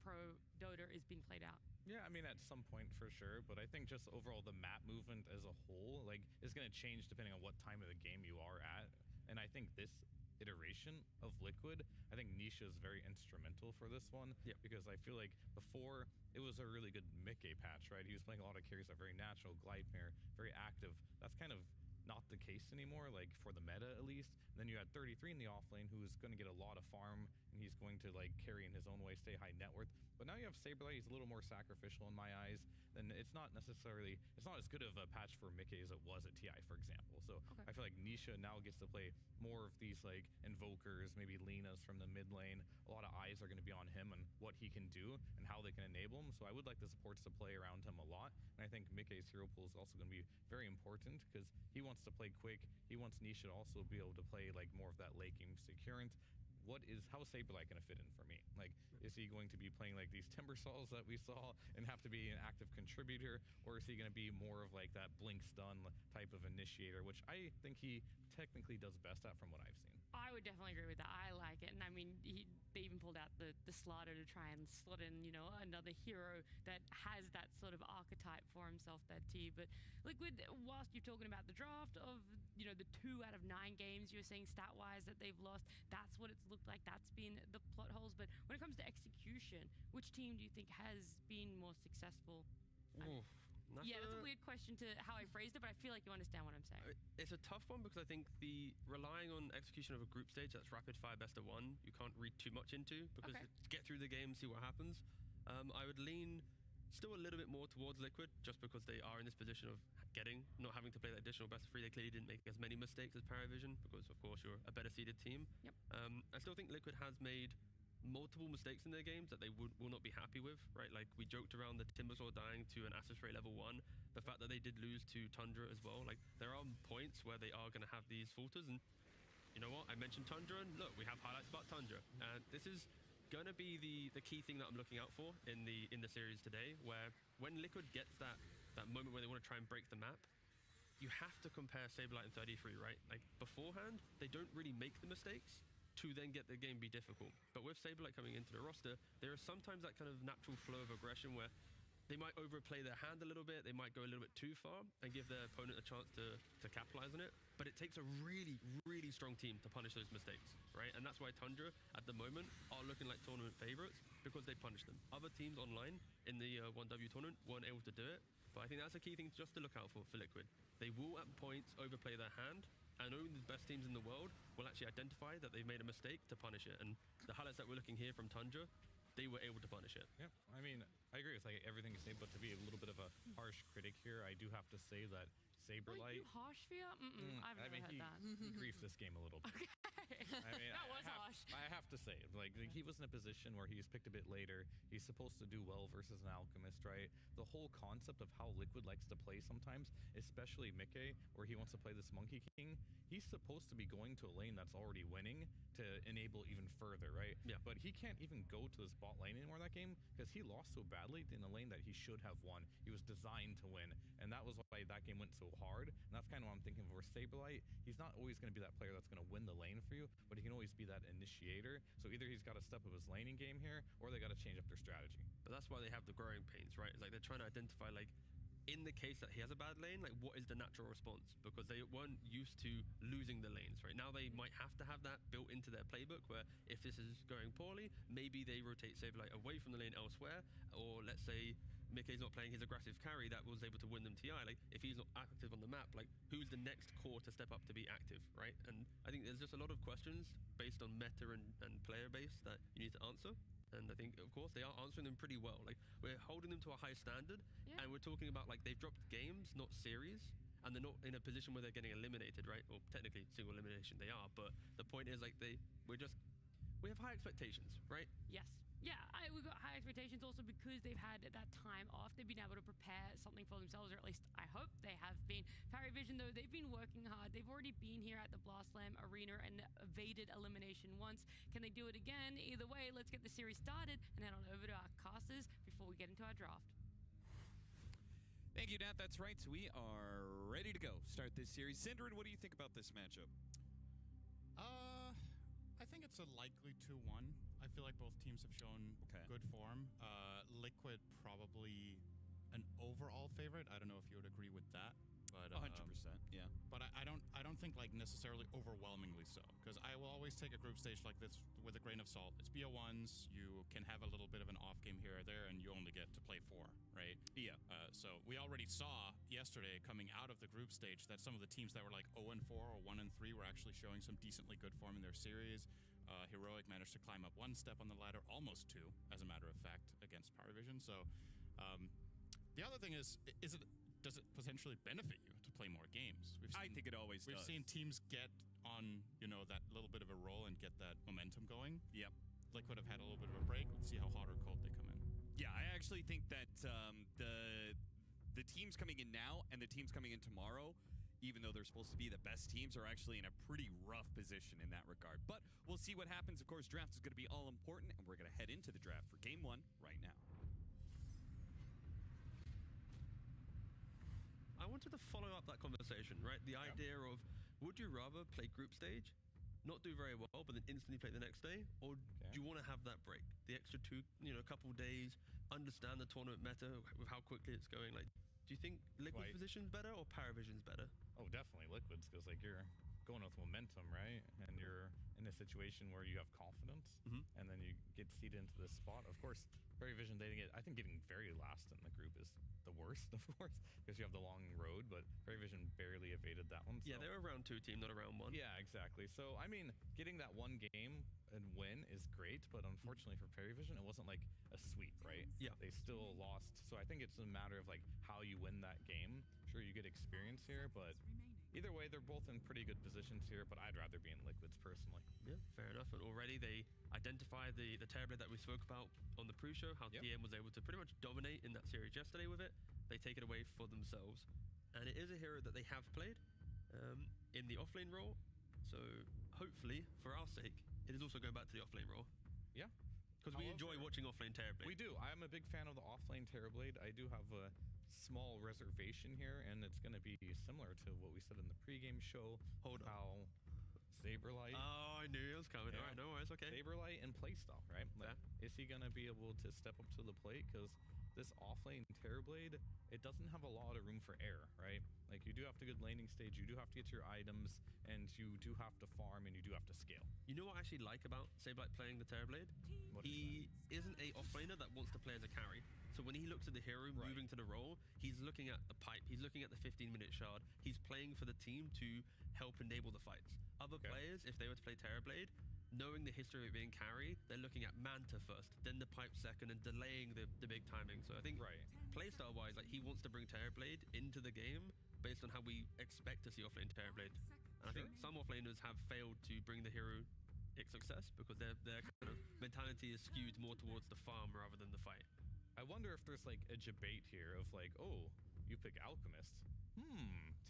pro Dota is being played out. Yeah, I mean, at some point for sure, but I think just overall the map movement as a whole, is going to change depending on what time of the game you are at. And I think this iteration of Liquid, I think Nisha is very instrumental for this one. Yeah. Because I feel like before, it was a really good Mickey patch, right? He was playing a lot of carries that are very natural, Gleipnir, very active. That's kind of not the case anymore, for the meta at least. And then you had 33 in the offlane, who is going to get a lot of farm, and he's going to carry in his own way, stay high net worth. But now you have Saberlight, he's a little more sacrificial in my eyes. Then it's not as good of a patch for Mickey as it was at TI, for example. So I feel like Nisha now gets to play more of these invokers, maybe Lena's from the mid lane. A lot of eyes are going to be on him and what he can do and how they can enable him. So I would like the supports to play around him a lot. And I think Mickey's hero pool is also going to be very important because he wants to play quick. He wants Nisha to also be able to play more of that late game securant. How is Saberlight going to fit in for me? Is he going to be playing these Timbersaws that we saw and have to be an active contributor, or is he going to be more of that blink stun type of initiator, which I think he technically does best at from what I've seen? I would definitely agree with that. I like it. And I mean, they even pulled out the slaughter to try and slot in, another hero that has that sort of archetype for himself, that T. But Liquid, whilst you're talking about the draft of, the 2 out of 9 games you're saying stat-wise that they've lost, that's what it's looked like. That's been the plot holes. But when it comes to execution, which team do you think has been more successful? Yeah, that's a weird question to how I phrased it, but I feel like you understand what I'm saying. It's a tough one because I think the relying on execution of a group stage that's rapid fire best of 1, you can't read too much into because get through the game, see what happens. I would lean still a little bit more towards Liquid just because they are in this position of not having to play that additional best of 3. They clearly didn't make as many mistakes as PARIV because of course you're a better seeded team. Yep. I still think Liquid has made multiple mistakes in their games that they will not be happy with, right? We joked around the Timbersaw dying to an Asset Spray level 1, the fact that they did lose to Tundra as well. There are points where they are going to have these falters, and you know what? I mentioned Tundra, and look, we have highlights about Tundra. This is going to be the key thing that I'm looking out for in the series today, where when Liquid gets that moment where they want to try and break the map, you have to compare Saberlight and 33, right? Beforehand, they don't really make the mistakes to then get the game be difficult. But with Saberlight coming into the roster, there is sometimes that kind of natural flow of aggression where they might overplay their hand a little bit. They might go a little bit too far and give their opponent a chance to capitalize on it. But it takes a really, really strong team to punish those mistakes, right? And that's why Tundra, at the moment, are looking like tournament favorites because they punish them. Other teams online in the 1W tournament weren't able to do it. But I think that's a key thing just to look out for Liquid. They will, at points, overplay their hand. And only the best teams in the world will actually identify that they've made a mistake to punish it. And the highlights that we're looking here from Tundra, they were able to punish it. Yeah, I mean, I agree with like everything you say, but to be a little bit of a harsh critic here, I do have to say that Saberlight. You harsh, Fia? I've never heard that. He griefed this game a little bit. I mean, that was harsh. I have to say, like he was in a position where he was picked a bit later. He's supposed to do well versus an Alchemist, right? The whole concept of how Liquid likes to play sometimes, especially Mickey, where he wants to play this Monkey King, he's supposed to be going to a lane that's already winning to enable even further, right? Yeah. But he can't even go to his bot lane anymore that game because he lost so badly in a lane that he should have won. He was designed to win, and that was why that game went so hard. And that's kind of what I'm thinking for Saberlight. He's not always going to be that player that's going to win the lane for you, but he can always be that initiator. So either he's got to step up his laning game here, or they got to change up their strategy. But that's why they have the growing pains, right? It's like they're trying to identify, like, in the case that he has a bad lane, like, what is the natural response? Because they weren't used to losing the lanes, right? Now they might have to have that built into their playbook, where if this is going poorly, maybe they rotate Saberlight away from the lane elsewhere, or let's say Mickey's not playing his aggressive carry that was able to win them TI. Like, if he's not active on the map, like, who's the next core to step up to be active, right? And I think there's just a lot of questions based on meta and player base that you need to answer. And I think, of course, they are answering them pretty well. Like, we're holding them to a high standard, and we're talking about, like, they've dropped games, not series, and they're not in a position where they're getting eliminated, right? Well, technically, single elimination they are, but the point is, like, we have high expectations, right? Yes. Yeah, we've got high expectations also because they've had that time off. They've been able to prepare something for themselves, or at least I hope they have been. PARIV, though, they've been working hard. They've already been here at the Blast Slam Arena and evaded elimination once. Can they do it again? Either way, let's get the series started and head on over to our casters before we get into our draft. Thank you, Nat. That's right. We are ready to go. Start this series. Synderen, what do you think about this matchup? I think it's a likely 2-1. I feel like both teams have shown good form. Liquid probably an overall favorite. I don't know if you would agree with that, but 100%, yeah. But I don't think like necessarily overwhelmingly so, because I will always take a group stage like this with a grain of salt. It's BO1s. You can have a little bit of an off game here or there, and you only get to play 4, right? Yeah. So we already saw yesterday coming out of the group stage that some of the teams that were like 0-4 or 1-3 were actually showing some decently good form in their series. Heroic managed to climb up 1 step on the ladder, almost 2, as a matter of fact, against PARIV. So the other thing is does it potentially benefit you to play more games? I think it always does. We've seen teams get on, that little bit of a roll and get that momentum going. Yep. Liquid have had a little bit of a break. Let's see how hot or cold they come in. Yeah, I actually think that the teams coming in now and the teams coming in tomorrow, even though they're supposed to be the best teams, are actually in a pretty rough position in that regard. But we'll see what happens. Of course, draft is going to be all important, and we're going to head into the draft for Game 1 right now. I wanted to follow up that conversation, right? The idea of, would you rather play group stage, not do very well, but then instantly play the next day? Or do you want to have that break? The extra couple days, understand the tournament meta with how quickly it's going. Like, do you think Liquid's position's better or PARIV's better? Oh, definitely Liquid's, because like you're going with momentum, right? And you're in a situation where you have confidence, and then you get seated into this spot. Of course, PARIV, I think getting very last in the group is the worst, of course, because you have the long road, but PARIV barely evaded that one. So. Yeah, they were a round 2 team, not a round 1. Yeah, exactly. So, I mean, getting that one game and win is great, but unfortunately for PARIV, it wasn't like a sweep, right? Yeah. They still lost. So I think it's a matter of like how you win that game. Sure, you get experience here, but either way, they're both in pretty good positions here, but I'd rather be in Liquids personally. Yeah, fair enough. And already they identified the TRblade that we spoke about on the pre-show, how TM was able to pretty much dominate in that series yesterday with it. They take it away for themselves. And it is a hero that they have played in the offlane role. So hopefully, for our sake, it is also going back to the offlane role. Yeah. Because we enjoy watching offlane TRblade. We do. I'm a big fan of the offlane TRblade. I do have a small reservation here, and it's going to be similar to what we said in the pregame show. How Saberlight. Oh, I knew it was coming. Yeah. All right, no worries. Okay. Saberlight and playstyle, right? Like, is he going to be able to step up to the plate? Because this offlane Terrorblade, it doesn't have a lot of room for error, right? Like, you do have to get laning stage, you do have to get your items, and you do have to farm, and you do have to scale. You know what I actually like about Sableye playing the Terrorblade? He isn't a offlaner that wants to play as a carry. So when he looks at the hero moving to the role, he's looking at the pipe, he's looking at the 15-minute shard, he's playing for the team to help enable the fights. Other players, if they were to play Terrorblade, knowing the history of it being carry, they're looking at Manta first, then the pipe second, and delaying the big timing. So I think playstyle-wise, like, he wants to bring Terrorblade into the game based on how we expect to see offlane Terrorblade. And I think some offlaners have failed to bring the hero success because their kind of mentality is skewed more towards the farm rather than the fight. I wonder if there's like a debate here of like, oh, you pick Alchemist.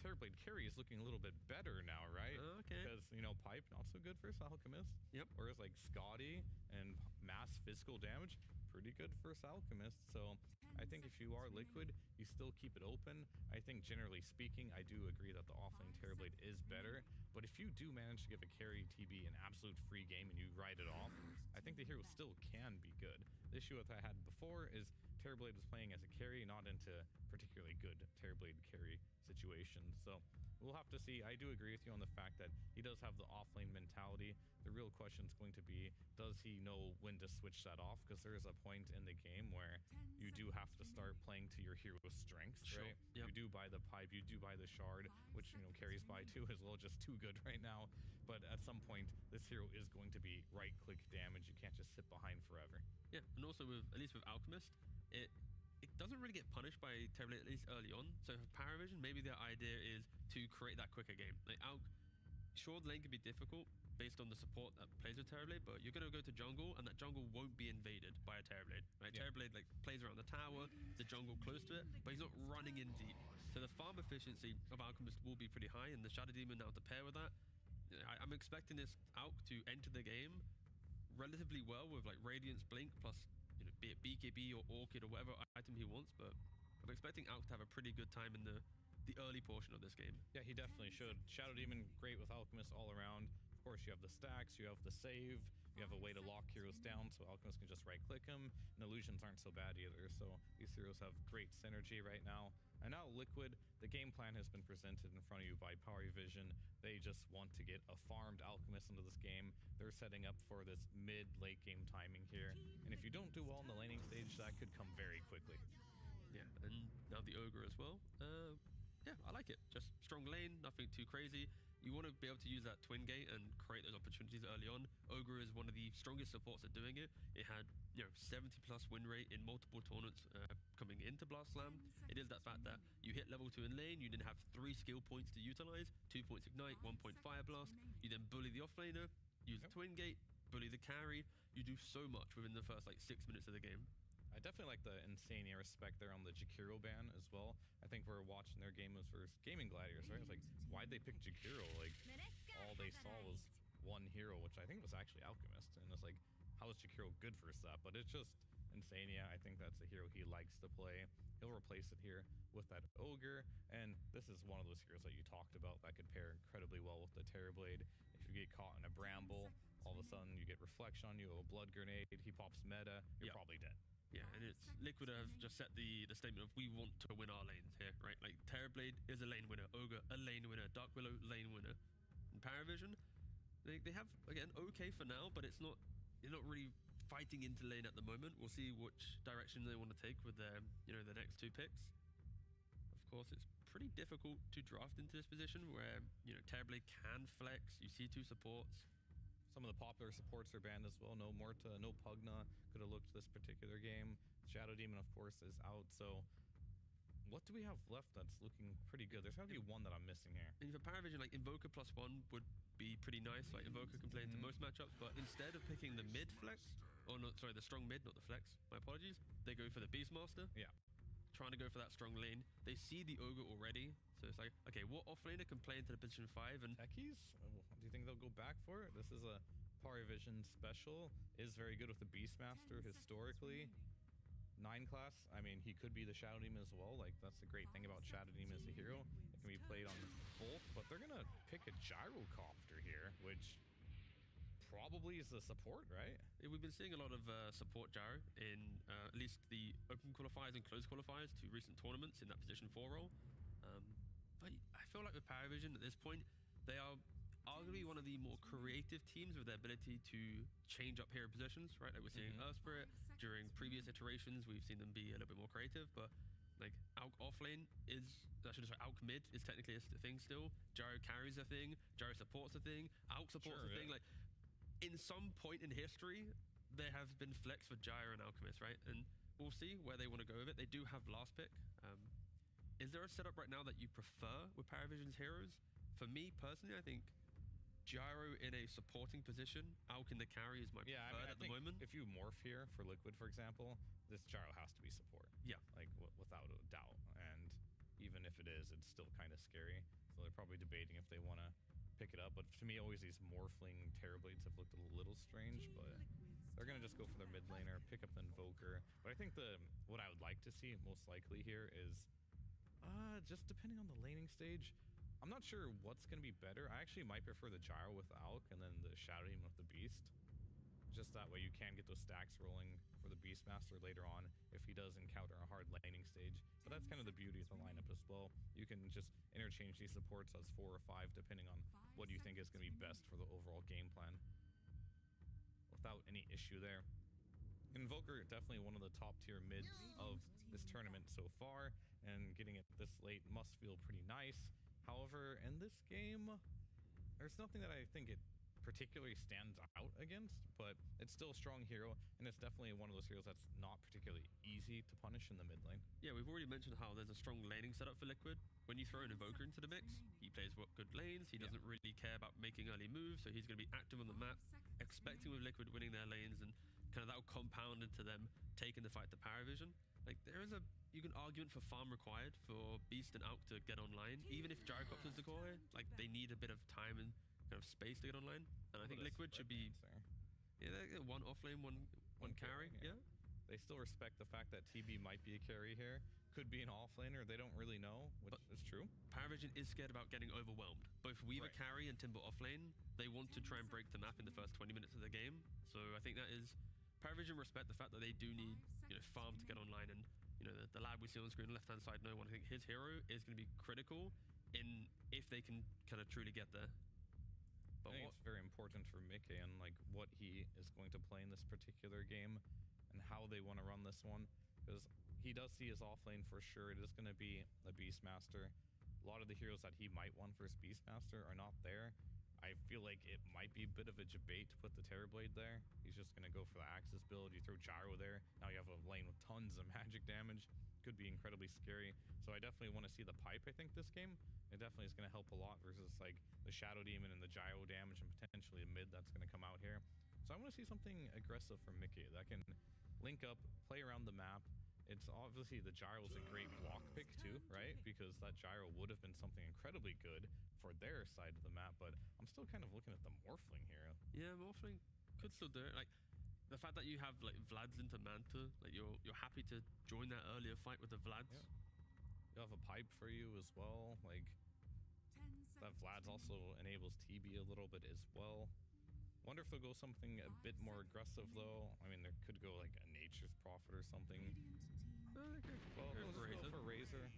Terrorblade carry is looking a little bit better now, right? Okay. Because, you know, pipe, not so good versus Alchemist. Yep. Whereas like Scotty and mass physical damage, pretty good versus Alchemist. So I think if you are Liquid, you still keep it open. I think generally speaking, I do agree that the offlane Terrorblade is better. But if you do manage to give a carry TB an absolute free game and you ride it off, I think the hero still can be good. The issue that I had before is Terrorblade was playing as a carry, not into particularly good Terrorblade carry situations. So we'll have to see. I do agree with you on the fact that he does have the offlane mentality. The real question is going to be, does he know when to switch that off? Because there is a point in the game where you do have to start playing to your hero's strengths, right? You do buy the pipe, you do buy the shard, which, you know, carries by too as well, just too good right now. But at some point, this hero is going to be right-click damage. You can't just sit behind forever. Yeah, and also at least with Alchemist, it doesn't really get punished by Terrorblade, at least early on. So for PARIV, maybe their idea is to create that quicker game. Like, sure, the lane can be difficult based on the support that plays with Terrorblade, but you're going to go to jungle, and that jungle won't be invaded by a Terrorblade. Right? Terrorblade like plays around the tower, the jungle close to it, but he's not running in deep. So the farm efficiency of Alchemist will be pretty high, and the Shadow Demon now to pair with that, I'm expecting this Alch to enter the game relatively well with like Radiance Blink plus, you know, be it BKB or Orchid or whatever item he wants, but I'm expecting Alch to have a pretty good time in the early portion of this game. Yeah, he definitely should. Shadow Demon, great with Alchemist all around. Of course, you have the stacks, you have the save, you have a way to lock heroes down so Alchemist can just right-click them, and illusions aren't so bad either, so these heroes have great synergy right now. And now Liquid, the game plan has been presented in front of you by PARIV. They just want to get a farmed Alchemist into this game. They're setting up for this mid-late game timing here, and if you don't do well in the laning stage, that could come very quickly. Yeah, and now the Ogre as well. Yeah, I like it. Just strong lane, nothing too crazy. You want to be able to use that twin gate and create those opportunities early on. Ogre is one of the strongest supports at doing it. It had, you know, 70+ win rate in multiple tournaments coming into Blast Slam. It is that fact that you hit level 2 in lane, you then have 3 skill points to utilize, 2 points Ignite, 1 point Fire Blast. You then bully the offlaner, use the twin gate, bully the carry. You do so much within the first like 6 minutes of the game. I definitely like the insane respect there on the Jakiro ban as well. I think we're watching their game versus Gaming Gladiators, right? It's like, why'd they pick Jakiro? Like, all they saw was one hero, which I think was actually Alchemist. And it's like, how is Jakiro good versus that? But it's just Insania. I think that's a hero he likes to play. He'll replace it here with that Ogre. And this is one of those heroes that you talked about that could pair incredibly well with the Terrorblade. If you get caught in a bramble, all of a sudden you get Reflection on you, a Blood Grenade, he pops meta, you're probably dead. Yeah, and it's Liquid have just set the statement of we want to win our lanes here, right? Like Terrorblade is a lane winner, Ogre a lane winner, Dark Willow lane winner. And PARIV, they have, again, okay for now, but they're not really fighting into lane at the moment. We'll see which direction they want to take with their, you know, their next 2 picks. Of course, it's pretty difficult to draft into this position where, you know, Terrorblade can flex, you see 2 supports. Some of the popular supports are banned as well. No Morta, no Pugna could have looked this particular game. Shadow Demon, of course, is out. So what do we have left that's looking pretty good? There's got to be one that I'm missing here. And for PARIV, like Invoker +1 would be pretty nice. Like Invoker can play into most matchups, but instead of picking the mid flex, or not, sorry, the strong mid, not the flex, my apologies, they go for the Beastmaster. Yeah. Trying to go for that strong lane. They see the Ogre already, so it's like, okay, what offlaner can play into the position 5? And Techies? Do you think they'll go back for it? This is a PARIV special. Is very good with the Beastmaster historically. 9 class, I mean, he could be the Shadow Demon as well. Like, that's the great thing about Shadow Demon as a hero. It can be played on both, but they're gonna pick a Gyrocopter here, which probably is the support, right? Yeah, we've been seeing a lot of support Gyro in at least the open qualifiers and closed qualifiers to recent tournaments in that position 4 role. But I feel like with PARIVision at this point, they are arguably one of the more creative teams with their ability to change up hero positions, right? Like we're seeing Earth Spirit. During previous iterations, we've seen them be a little bit more creative, but like Alk offlane is, Alk mid is technically a thing still. Gyro carries a thing. Gyro supports a thing. Alk supports a thing. Like in some point in history, there have been flex for Gyro and Alchemist, right? And we'll see where they want to go with it. They do have last pick. Is there a setup right now that you prefer with PARIVision's heroes? For me personally, I think Gyro in a supporting position, Alk in the carry is my preferred at the moment. If you morph here for Liquid, for example, this Gyro has to be support. Yeah. Like without a doubt. And even if it is, it's still kind of scary. So they're probably debating if they want to pick it up. But to me, always these morphling Terrorblades have looked a little strange, but they're going to just go for their mid laner, pick up the Invoker. But I think what I would like to see most likely here is just depending on the laning stage, I'm not sure what's going to be better. I actually might prefer the Gyro with Alk and then the Shadow Demon with the Beast. Just that way you can get those stacks rolling for the Beastmaster later on if he does encounter a hard laning stage. But that's kind of the beauty of the lineup as well. You can just interchange these supports as 4 or 5 depending on what you think is going to be best for the overall game plan without any issue there. Invoker, definitely one of the top tier mids of this tournament so far, and getting it this late must feel pretty nice. However, in this game, there's nothing that I think it particularly stands out against, but it's still a strong hero, and it's definitely one of those heroes that's not particularly easy to punish in the mid lane. Yeah, we've already mentioned how there's a strong laning setup for Liquid. When you throw an Invoker into the mix, he plays good lanes, he doesn't really care about making early moves, so he's going to be active on the map, expecting with Liquid winning their lanes, and kind of that will compound into them taking the fight to PARIVision. Like, there is you can argument for farm required for Beast and Alk to get online. Even if Gyrocopter's the core, like, they need a bit of time and kind of space to get online. And I think Liquid should be... Yeah, they're one offlane, one carry, yeah. They still respect the fact that TB might be a carry here. Could be an offlaner, they don't really know, which is true. PARIVision is scared about getting overwhelmed. Both Weaver carry and Timber offlane, they want to try and break the map in the first 20 minutes of the game. So I think that is... PARIVision respect the fact that they do need, farm to get online, and the lad we see on the screen, left-hand side, no one. I think his hero is going to be critical in if they can kind of truly get there. But I think it's very important for Mickey and like what he is going to play in this particular game and how they want to run this one, because he does see his offlane for sure. It is going to be a Beastmaster. A lot of the heroes that he might want for his Beastmaster are not there. I feel like it might be a bit of a debate to put the Terrorblade there. He's just going to go for the Axis build. You throw Gyro there. Now you have a lane with tons of magic damage. Could be incredibly scary. So I definitely want to see the pipe, I think, this game. It definitely is going to help a lot versus like the Shadow Demon and the Gyro damage and potentially a mid that's going to come out here. So I want to see something aggressive from Mickey that can link up, play around the map. It's obviously the Gyro is a great block pick too, right? Because that Gyro would have been something incredibly good for their side of the map, but I'm still kind of looking at the Morphling here. Yeah, Morphling could still do it. Like, the fact that you have like Vlad's into Manta, like you're happy to join that earlier fight with the Vlads. Yeah. You have a pipe for you as well. Like, that Vlad's also enables TB a little bit as well. Wonder if they'll go something a bit more aggressive though. I mean, there could go like a Nature's Prophet or something. Well, they'll just go for Razor.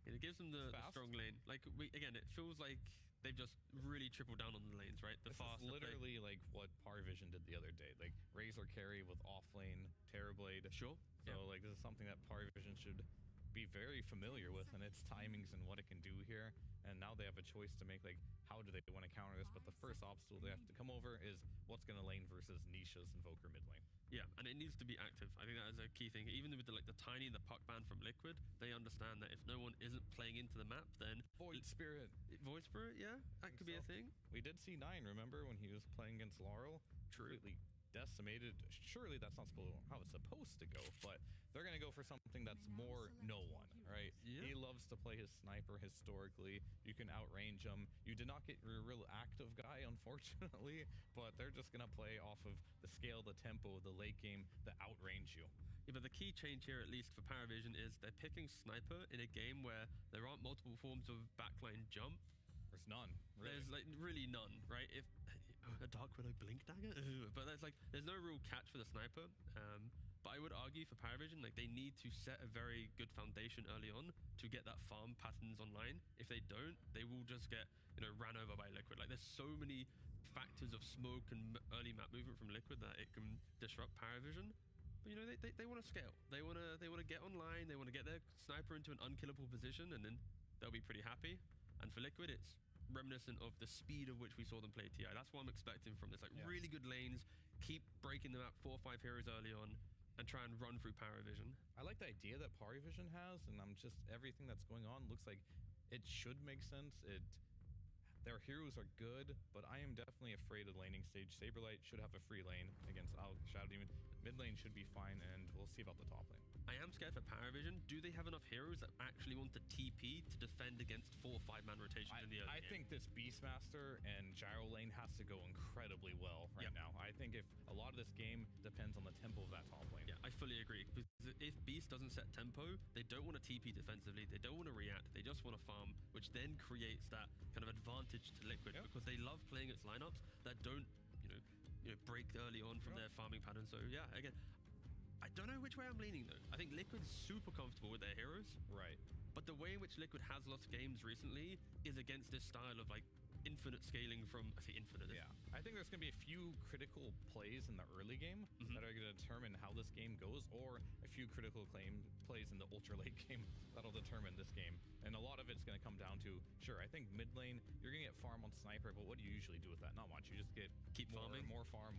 And it gives them the strong lane. Like, again, it feels like they've just really tripled down on the lanes, right? The fast. Literally like what PARIVision did the other day. Like Razor carry with offlane Terrorblade. Sure. So like this is something that PARIVision should be very familiar with, and its timings and what it can do here. And now they have a choice to make, like, how do they want to counter this? But the first obstacle they have to come over is what's going to lane versus Nisha's Invoker mid lane. Yeah, and it needs to be active. I think that is a key thing. Even with the tiny puck ban from Liquid, they understand that if no one isn't playing into the map, then Void Spirit, yeah, that could be a thing. We did see Nine, remember, when he was playing against Laurel? Completely decimated. Surely that's not how it's supposed to go, but they're going to go for something that's more no one, right? Yeah. He loves to play his sniper historically. You can outrange him. You did not get your real active guy, unfortunately, but they're just going to play off of the scale, the tempo, the late game, the outrange you. Yeah, but the key change here, at least for PARIVision, is they're picking sniper in a game where there aren't multiple forms of backline jump. There's none, really. There's like really none, right? a Dark Widow Blink Dagger? But there's no real catch for the sniper. But I would argue for PARIVision, like they need to set a very good foundation early on to get that farm patterns online. If they don't, they will just get, ran over by Liquid. Like there's so many factors of smoke and early map movement from Liquid that it can disrupt PARIVision. But they want to scale. They want to get online. They want to get their sniper into an unkillable position, and then they'll be pretty happy. And for Liquid, it's reminiscent of the speed of which we saw them play TI. That's what I'm expecting from this. Really good lanes, keep breaking them up 4 or 5 heroes early on, and try and run through PARIVision. I like the idea that PARIVision has, and everything that's going on looks like it should make sense. Their heroes are good, but I am definitely afraid of the laning stage. Saberlight should have a free lane against Shadow Demon. Mid lane should be fine, and we'll see about the top lane. I am scared for PARIVision. Do they have enough heroes that actually want to TP to defend against 4 or 5 man rotations in the early game? I think this Beastmaster and Gyro lane has to go incredibly well right now. I think if a lot of this game depends on the tempo of that top lane. Yeah, I fully agree. Because if Beast doesn't set tempo, they don't want to TP defensively. They don't want to react. They just want to farm, which then creates that kind of advantage to Liquid because they love playing its lineups that don't, break early on from their farming pattern. So yeah, again, I don't know which way I'm leaning though. I think Liquid's super comfortable with their heroes. Right. But the way in which Liquid has lost games recently is against this style of infinite scaling from, I say infinite. Yeah. I think there's going to be a few critical plays in the early game that are going to determine how this game goes, or a few critical plays in the ultra late game that'll determine this game. And a lot of it's going to come down to, sure, I think mid lane, you're going to get farm on sniper, but what do you usually do with that? Not much. You just keep farming. More farm.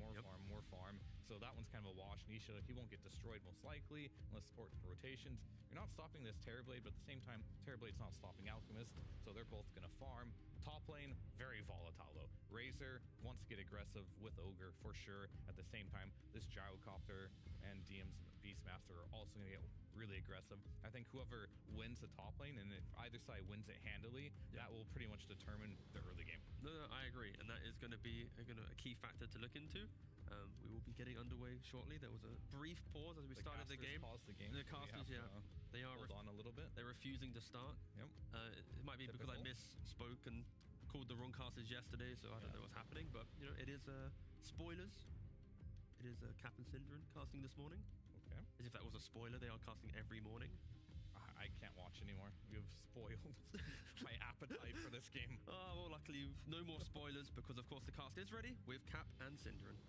So that one's kind of a wash. Nisha, he won't get destroyed most likely unless support for rotations. You're not stopping this Terrorblade, but at the same time, Terrorblade's not stopping Alchemist, so they're both going to farm. Top lane, very volatile though. Razor wants to get aggressive with Ogre for sure. At the same time, this Gyrocopter and DM's Beastmaster are also going to get really aggressive. I think whoever wins the top lane, and if either side wins it handily, that will pretty much determine the early game. No, I agree, and that is going to be a key factor to look into. We will be getting underway shortly. There was a brief pause as we started the game. Paused the game. The casters, they are hold on a little bit. They're refusing to start. Yep. It might be because I misspoke and called the wrong casters yesterday, so I don't know what's happening. But it is spoilers. It is Cap and Synderen casting this morning. Okay. As if that was a spoiler, they are casting every morning. I can't watch anymore. You've spoiled my appetite for this game. Oh, well, luckily, no more spoilers because, of course, the cast is ready with Cap and Synderen.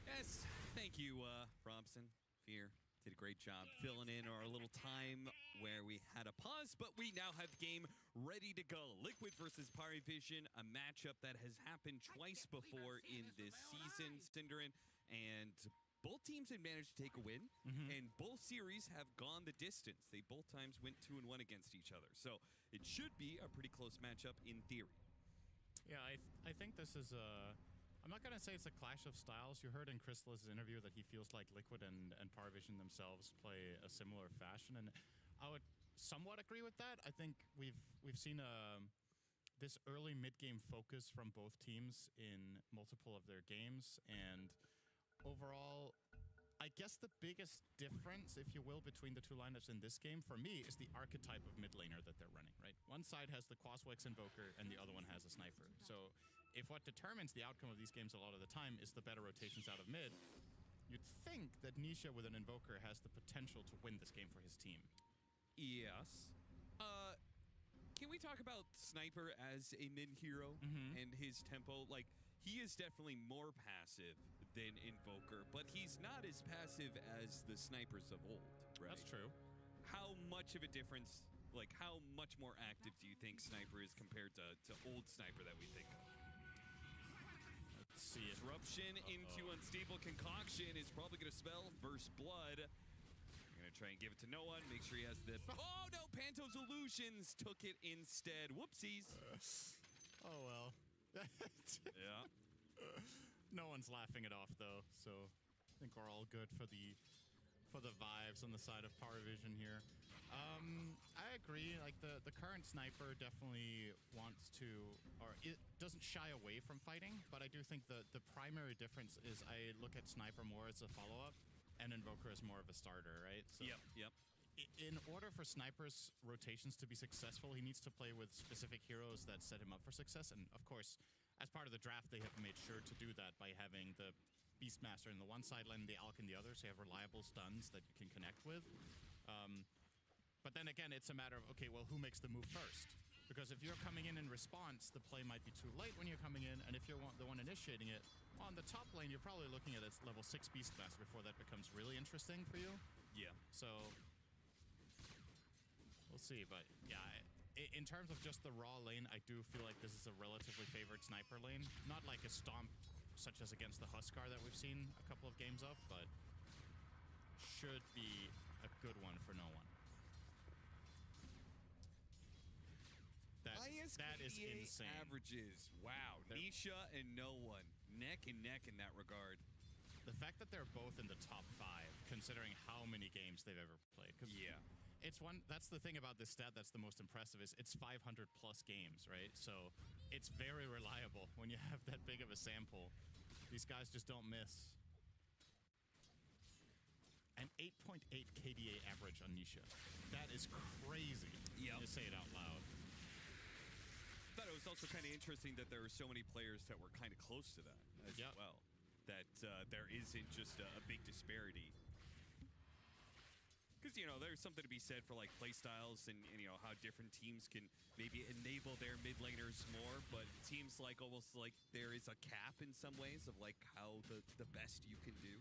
Yes, thank you, Robson. Fear did a great job filling in our little time where we had a pause, but we now have the game ready to go. Liquid versus PARIVision, a matchup that has happened twice before in this season, Synderen, and both teams had managed to take a win, and both series have gone the distance. They both times went 2-1 against each other, so it should be a pretty close matchup in theory. Yeah, I think this is a... I'm not going to say it's a clash of styles. You heard in Crystal's interview that he feels like Liquid and PARIVision themselves play a similar fashion, and I would somewhat agree with that. I think we've seen this early mid-game focus from both teams in multiple of their games, and overall, I guess the biggest difference, if you will, between the two lineups in this game, for me, is the archetype of mid laner that they're running, right? One side has the Quaswex Invoker, and the other one has a Sniper. So if what determines the outcome of these games a lot of the time is the better rotations out of mid, you'd think that Nisha with an Invoker has the potential to win this game for his team. Yes. Can we talk about Sniper as a mid hero and his tempo? Like, he is definitely more passive than Invoker, but he's not as passive as the snipers of old, right? That's true. How much of a difference, like how much more active do you think Sniper is compared to old Sniper that we think of? Let's see. Disruption into Unstable Concoction is probably going to spell Verse Blood. I'm going to try and give it to no one. Make sure he has the... Oh, no! Panto's Illusions took it instead. Whoopsies. Oh, well. Yeah. No one's laughing it off, though, so I think we're all good for the vibes on the side of PARIVision here. I agree. Like the current Sniper definitely wants to, or it doesn't shy away from fighting. But I do think the primary difference is I look at Sniper more as a follow-up, and Invoker as more of a starter, right? So Yep. in order for Sniper's rotations to be successful, he needs to play with specific heroes that set him up for success. And of course, as part of the draft, they have made sure to do that by having the Beastmaster in the one side lane, the Alk in the other, so you have reliable stuns that you can connect with. But then again, it's a matter of, okay, well, who makes the move first? Because if you're coming in response, the play might be too late when you're coming in, and if you're the one initiating it, on the top lane, you're probably looking at its level 6 Beastmaster before that becomes really interesting for you. Yeah. So we'll see, but yeah, in terms of just the raw lane, I do feel like this is a relatively favored Sniper lane. Not like a stomp such as against the Huskar that we've seen a couple of games of, but should be a good one for no one. That is insane. Averages. Wow. Nisha and no one. Neck and neck in that regard. The fact that they're both in the top 5, considering how many games they've ever played. Yeah. That's the thing about this stat that's the most impressive is it's 500 plus games, right? So it's very reliable when you have that big of a sample. These guys just don't miss. An 8.8 KDA average on Nisha. That is crazy. Yeah. You say it out loud. I thought it was also kind of interesting that there were so many players that were kind of close to that as well. That there isn't just a big disparity. Because, you know, there's something to be said for, like, play styles and, you know, how different teams can maybe enable their mid laners more, but it seems like almost like there is a cap in some ways of, like, how the best you can do.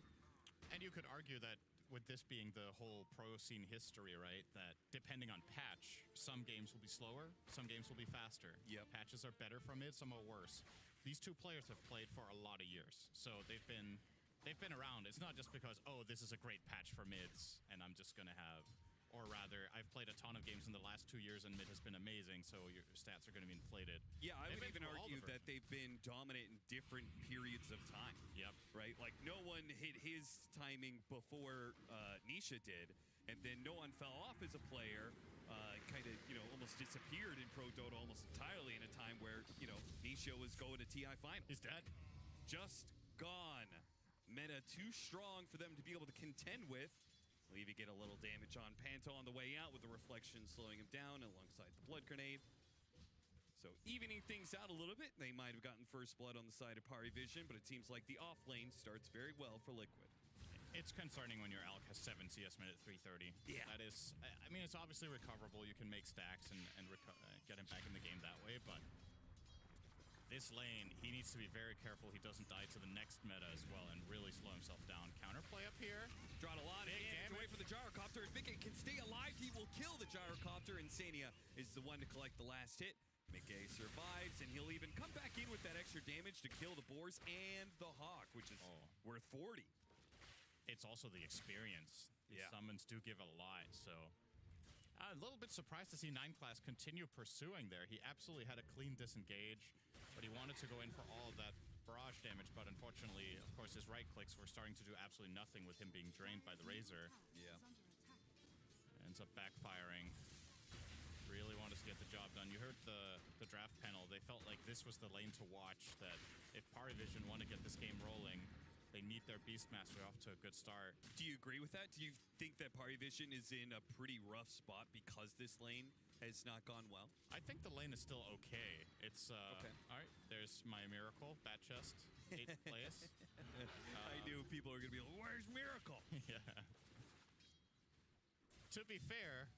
And you could argue that with this being the whole pro scene history, right, that depending on patch, some games will be slower, some games will be faster. Yep. Patches are better for mid, some are worse. These two players have played for a lot of years, so they've been around. It's not just because, oh, this is a great patch for mids, and I'm just gonna have, or rather, I've played a ton of games in the last 2 years, and mid has been amazing, so your stats are gonna be inflated. Yeah, I would even argue that they've been dominant in different periods of time. Yep. Right? Like, no one hit his timing before Nisha did, and then no one fell off as a player, kind of, you know, almost disappeared in Pro Dota almost entirely in a time where, you know, Nisha was going to TI Finals. He's dead. Just gone. Meta too strong for them to be able to contend with. We'll even get a little damage on Panto on the way out with the reflection slowing him down alongside the blood grenade. So evening things out a little bit. They might have gotten first blood on the side of PARIV, but it seems like the off lane starts very well for Liquid. It's concerning when your Alk has 7 CS mid at 330. Yeah. That is, I mean, it's obviously recoverable. You can make stacks and get him back in the game that way, but this lane, he needs to be very careful he doesn't die to the next meta as well and really slow himself down. Counterplay up here. Drawing a lot of damage away from the Gyrocopter. If Mickey can stay alive, he will kill the Gyrocopter. Insania is the one to collect the last hit. Mickey survives, and he'll even come back in with that extra damage to kill the Boars and the Hawk, which is worth 40. It's also the experience. The summons do give a lot, so a little bit surprised to see 9-class continue pursuing there. He absolutely had a clean disengage, but he wanted to go in for all of that barrage damage, but unfortunately, of course, his right clicks were starting to do absolutely nothing with him being drained by the Razor. Yeah. Ends up backfiring. Really wanted to get the job done. You heard the draft panel. They felt like this was the lane to watch, that if PARIV want to get this game rolling, they need their Beastmaster off to a good start. Do you agree with that? Do you think that PARIV is in a pretty rough spot because this lane has not gone well? I think the lane is still okay. It's, okay. All right, there's my Miracle, Bat Chest, 8th place. I knew people were going to be like, where's Miracle? Yeah. To be fair,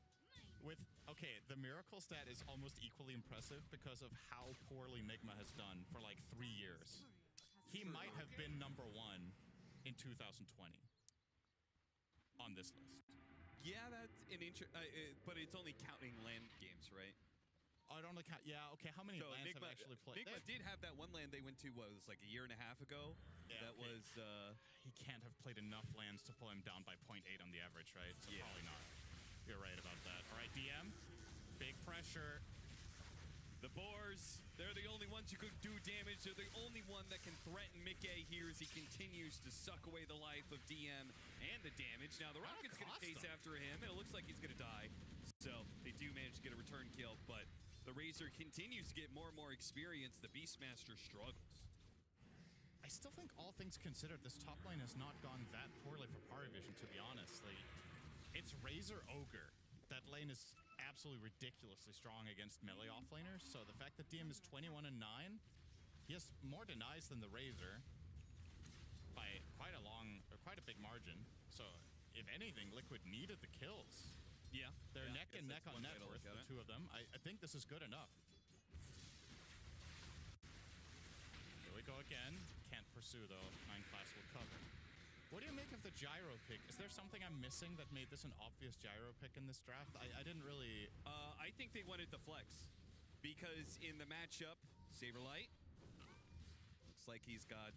the Miracle stat is almost equally impressive because of how poorly Nigma has done for like 3 years. He might have been #1 in 2020 on this list. Yeah, that's an but it's only counting land games, right? Oh, it only count. Yeah, okay. How many lands have actually played? Nigma did have that one land they went to. What, it was like a year and a half ago. Yeah, that was. He can't have played enough lands to pull him down by 0.8 on the average, right? So probably not. You're right about that. All right, DM, big pressure. The Boars, they're the only ones who could do damage. They're the only one that can threaten Mickey here as he continues to suck away the life of DM and the damage. Now, the Rocket's going to chase after him, and it looks like he's going to die. So, they do manage to get a return kill, but the Razor continues to get more and more experience. The Beastmaster struggles. I still think all things considered, this top lane has not gone that poorly for PARIV, to be honest. It's Razor Ogre. That lane is absolutely ridiculously strong against melee offlaners. So the fact that DM is 21 and 9, he has more denies than the Razor by quite a big margin. So if anything, Liquid needed the kills. Yeah. They're neck and neck on net worth, the two of them. I think this is good enough. Here we go again. Can't pursue, though. 9class will cover. What do you make of the gyro pick? Is there something I'm missing that made this an obvious gyro pick in this draft? I didn't really... I think they wanted the flex. Because in the matchup, Saberlight, looks like he's got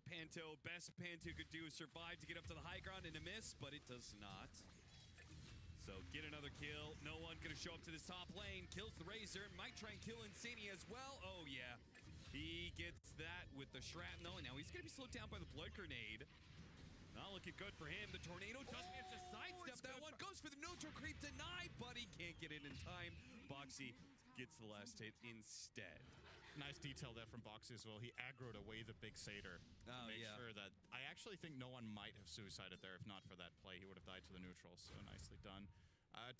Panto. Best Panto could do is survive to get up to the high ground and a miss, but it does not. So get another kill. No one gonna show up to this top lane. Kills the Razor. Might try and kill Insania as well. Oh yeah. He gets that with the shrapnel. And now he's gonna be slowed down by the blood grenade. Not looking good for him. The tornado does manage to sidestep that one. Goes for the neutral creep. Denied, but he can't get it in time. Boxy gets the last hit instead. Nice detail there from Boxy as well. He aggroed away the big Satyr to make sure that... I actually think no one might have suicided there if not for that play. He would have died to the neutral, so nicely done.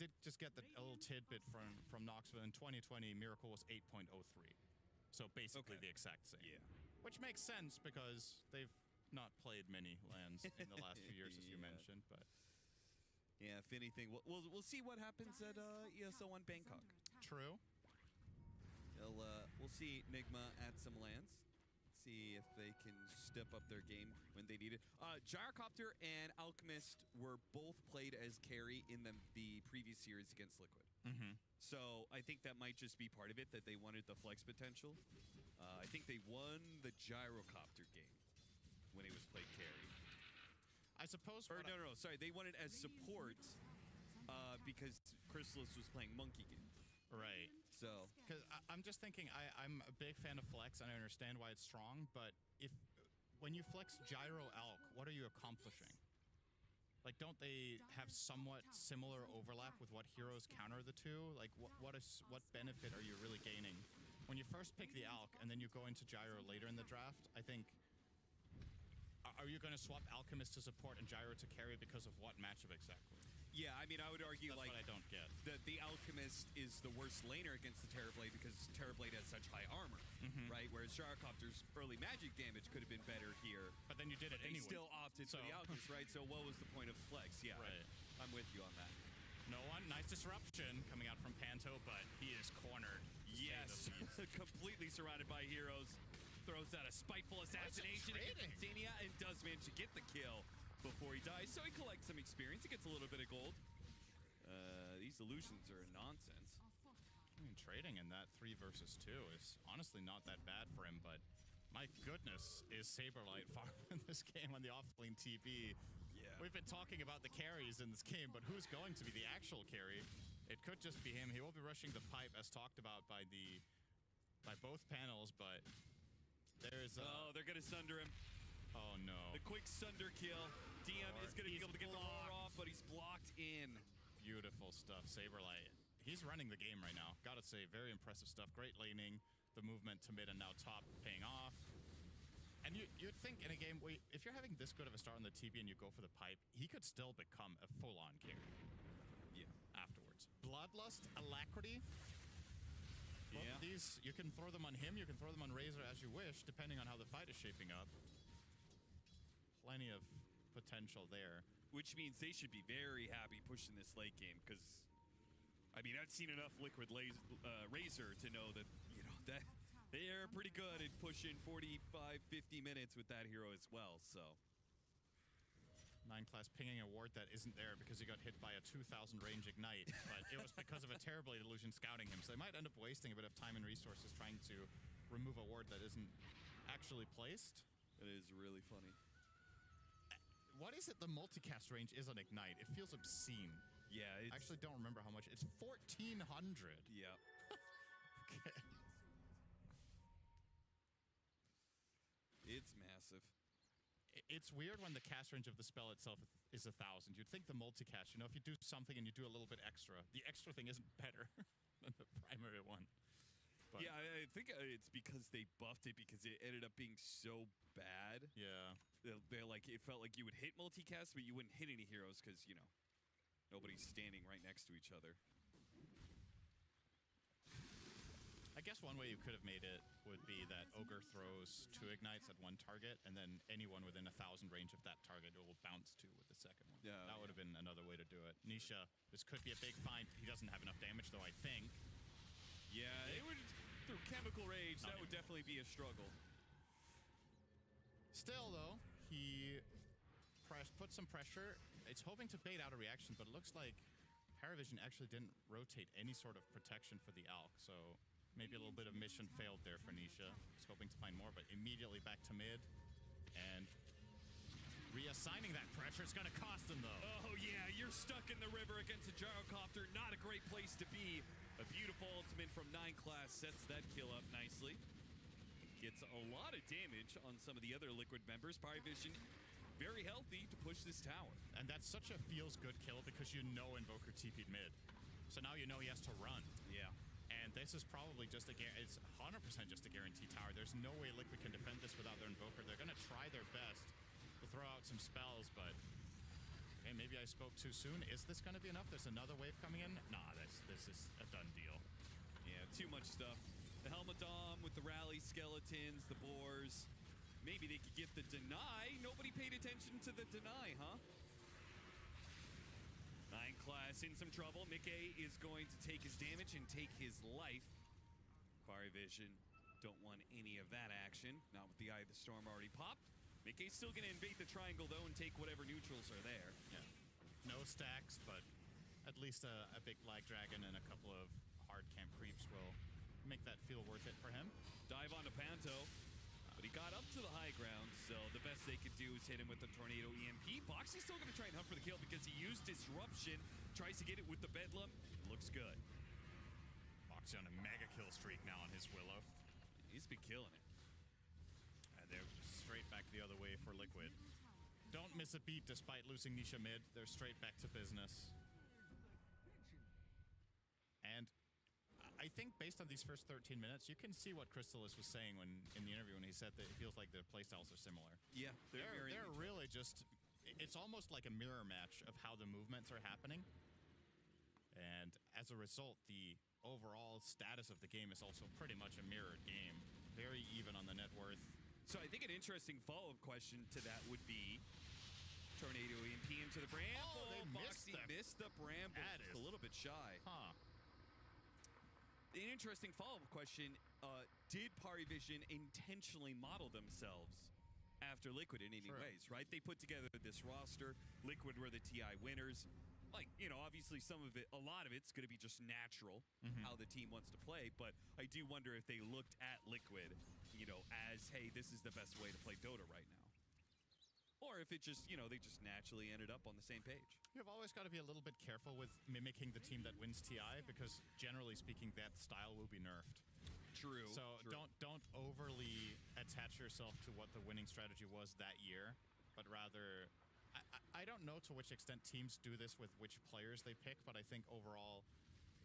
Did just get a little tidbit from Knoxville. In 2020, Miracle was 8.03. So basically the exact same. Yeah. Which makes sense because they've not played many lands in the last few years, as you mentioned. But yeah, if anything, we'll see what happens at ESL1 Bangkok. True. We'll see Nigma at some lands. See if they can step up their game when they need it. Gyrocopter and Alchemist were both played as carry in the previous series against Liquid. So I think that might just be part of it, that they wanted the flex potential. I think they won the Gyrocopter game when he was played carry. I suppose... Or no, sorry. They won it as support because Chrysalis was playing Monkey Game. Right. So, because I'm just thinking, I'm a big fan of flex, and I understand why it's strong. But when you flex Gyro Alk, what are you accomplishing? Like, don't they have somewhat similar overlap with what heroes counter the two? Like, what benefit are you really gaining when you first pick the Alk and then you go into Gyro later in the draft? I think. Are you going to swap Alchemist to support and Gyro to carry because of what matchup exactly? Yeah, I mean, I would argue That's like what I don't get. The Alchemist is the worst laner against the Terrorblade because Terrorblade has such high armor, right? Whereas Gyrocopter's early magic damage could have been better here. But then you did it anyway. Still opted for the Alchemist, right? So what was the point of flex? Yeah, right. I'm with you on that. No one. Nice disruption coming out from Panto, but he is cornered. Yes, completely surrounded by heroes. Throws out a spiteful assassination against Insania and does manage to get the kill before he dies. So he collects some experience. He gets a little bit of gold. These illusions are nonsense. I mean, trading in that 3 versus 2 is honestly not that bad for him, but my goodness, is Saberlight far in this game on the offlane TP. Yeah. We've been talking about the carries in this game, but who's going to be the actual carry? It could just be him. He will be rushing the pipe as talked about by both panels, but there's oh, they're gonna sunder him. Oh no. The quick sunder kill. DM is gonna be able to get the roar off, but he's blocked in. Beautiful stuff, Saberlight. He's running the game right now. Gotta say, very impressive stuff. Great laning. The movement to mid and now top paying off. And you'd think in a game, if you're having this good of a start on the TB and you go for the pipe, he could still become a full-on carry. Yeah. Afterwards. Bloodlust, Alacrity. Both of these, you can throw them on him, you can throw them on Razor as you wish, depending on how the fight is shaping up. Plenty of potential there. Which means they should be very happy pushing this late game, because, I mean, I've seen enough Liquid Razor to know that, that they're pretty good at pushing 45, 50 minutes with that hero as well, so. 9class pinging a ward that isn't there because he got hit by a 2,000 range ignite, but it was because of a Terrorblade illusion scouting him, so they might end up wasting a bit of time and resources trying to remove a ward that isn't actually placed. It is really funny. What is it the multicast range is on Ignite? It feels obscene. Yeah, I actually don't remember how much. It's 1,400. Yeah. Okay. It's massive. It's weird when the cast range of the spell itself is 1,000. You'd think the multicast, if you do something and you do a little bit extra, the extra thing isn't better than the primary one. But yeah, I think it's because they buffed it because it ended up being so bad. Yeah. They're like, it felt like you would hit multicast, but you wouldn't hit any heroes because, Nobody's standing right next to each other. I guess one way you could have made it would be that Ogre throws 2 ignites at one target, and then anyone within 1,000 range of that target it will bounce to with the second one. Yeah, that would have been another way to do it. Nisha, this could be a big find. He doesn't have enough damage, though, I think. Yeah, it would, through Chemical Rage, that would definitely be a struggle. Still, though, he put some pressure. It's hoping to bait out a reaction, but it looks like Paravision actually didn't rotate any sort of protection for the Alk, so maybe a little bit of mission failed there for Nisha. He's hoping to find more, but immediately back to mid. And reassigning that pressure, it's going to cost him, though. Oh, yeah, you're stuck in the river against a gyrocopter. Not a great place to be. A beautiful ultimate from 9 class sets that kill up nicely. Gets a lot of damage on some of the other Liquid members. Parivision very healthy to push this tower. And that's such a feels-good kill because you know Invoker TP'd mid. So now you know he has to run. Yeah. And this is probably just it's 100% just a guaranteed tower. There's no way Liquid can defend this without their Invoker. They're going to try their best to throw out some spells, but okay, maybe I spoke too soon. Is this going to be enough? There's another wave coming in? Nah, this is a done deal. Yeah, too much stuff. The Helmet Dom with the Rally Skeletons, the Boars. Maybe they could get the deny. Nobody paid attention to the deny, huh? 9 class in some trouble. Mickey is going to take his damage and take his life. Parivision don't want any of that action. Not with the Eye of the Storm already popped. Mickey's still going to invade the triangle, though, and take whatever neutrals are there. Yeah. No stacks, but at least a big Lag Dragon and a couple of hard camp creeps will make that feel worth it for him. Dive onto Panto. But he got up to the high ground, so the best they could do is hit him with the Tornado EMP. Boxy's still going to try and hunt for the kill because he used Disruption. Tries to get it with the Bedlam. Looks good. Boxy on a mega kill streak now on his Willow. He's been killing it. And they're straight back the other way for Liquid. Don't miss a beat despite losing Nisha mid. They're straight back to business. And I think based on these first 13 minutes, you can see what Crystallis was saying in the interview when he said that it feels like their playstyles are similar. Yeah, they're really just, it's almost like a mirror match of how the movements are happening. And as a result, the overall status of the game is also pretty much a mirrored game. Very even on the net worth. So I think an interesting follow-up question to that would be Tornado EMP into the Bramble. Oh, they missed the Bramble. That is a little bit shy. Huh. An interesting follow-up question, did Parivision intentionally model themselves after Liquid in any ways, right? They put together this roster. Liquid were the TI winners. Like, you know, obviously some of it, a lot of it's going to be just natural, how the team wants to play, but I do wonder if they looked at Liquid, you know, as, hey, this is the best way to play Dota right now. Or if it just, you know, they just naturally ended up on the same page. You've always got to be a little bit careful with mimicking the team that wins TI because generally speaking, that style will be nerfed. True. So don't overly attach yourself to what the winning strategy was that year, but rather, I don't know to which extent teams do this with which players they pick, but I think overall,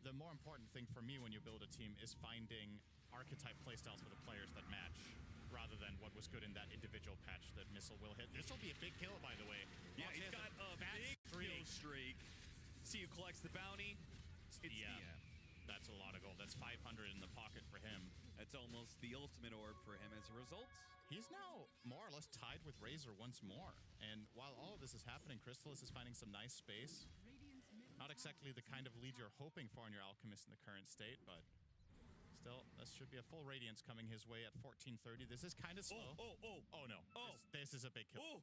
the more important thing for me when you build a team is finding archetype playstyles for the players that match, rather than what was good in that individual patch that Missile will hit. This will be a big kill, by the way. Yeah, he's got a big kill streak. See who collects the bounty. It's DM. That's a lot of gold. That's 500 in the pocket for him. That's almost the ultimate orb for him as a result. He's now more or less tied with Razor once more. And while all of this is happening, Crystallis is finding some nice space. Not exactly the kind of lead you're hoping for in your Alchemist in the current state, but still, this should be a full Radiance coming his way at 1430. This is kind of slow. Oh no. This is a big kill.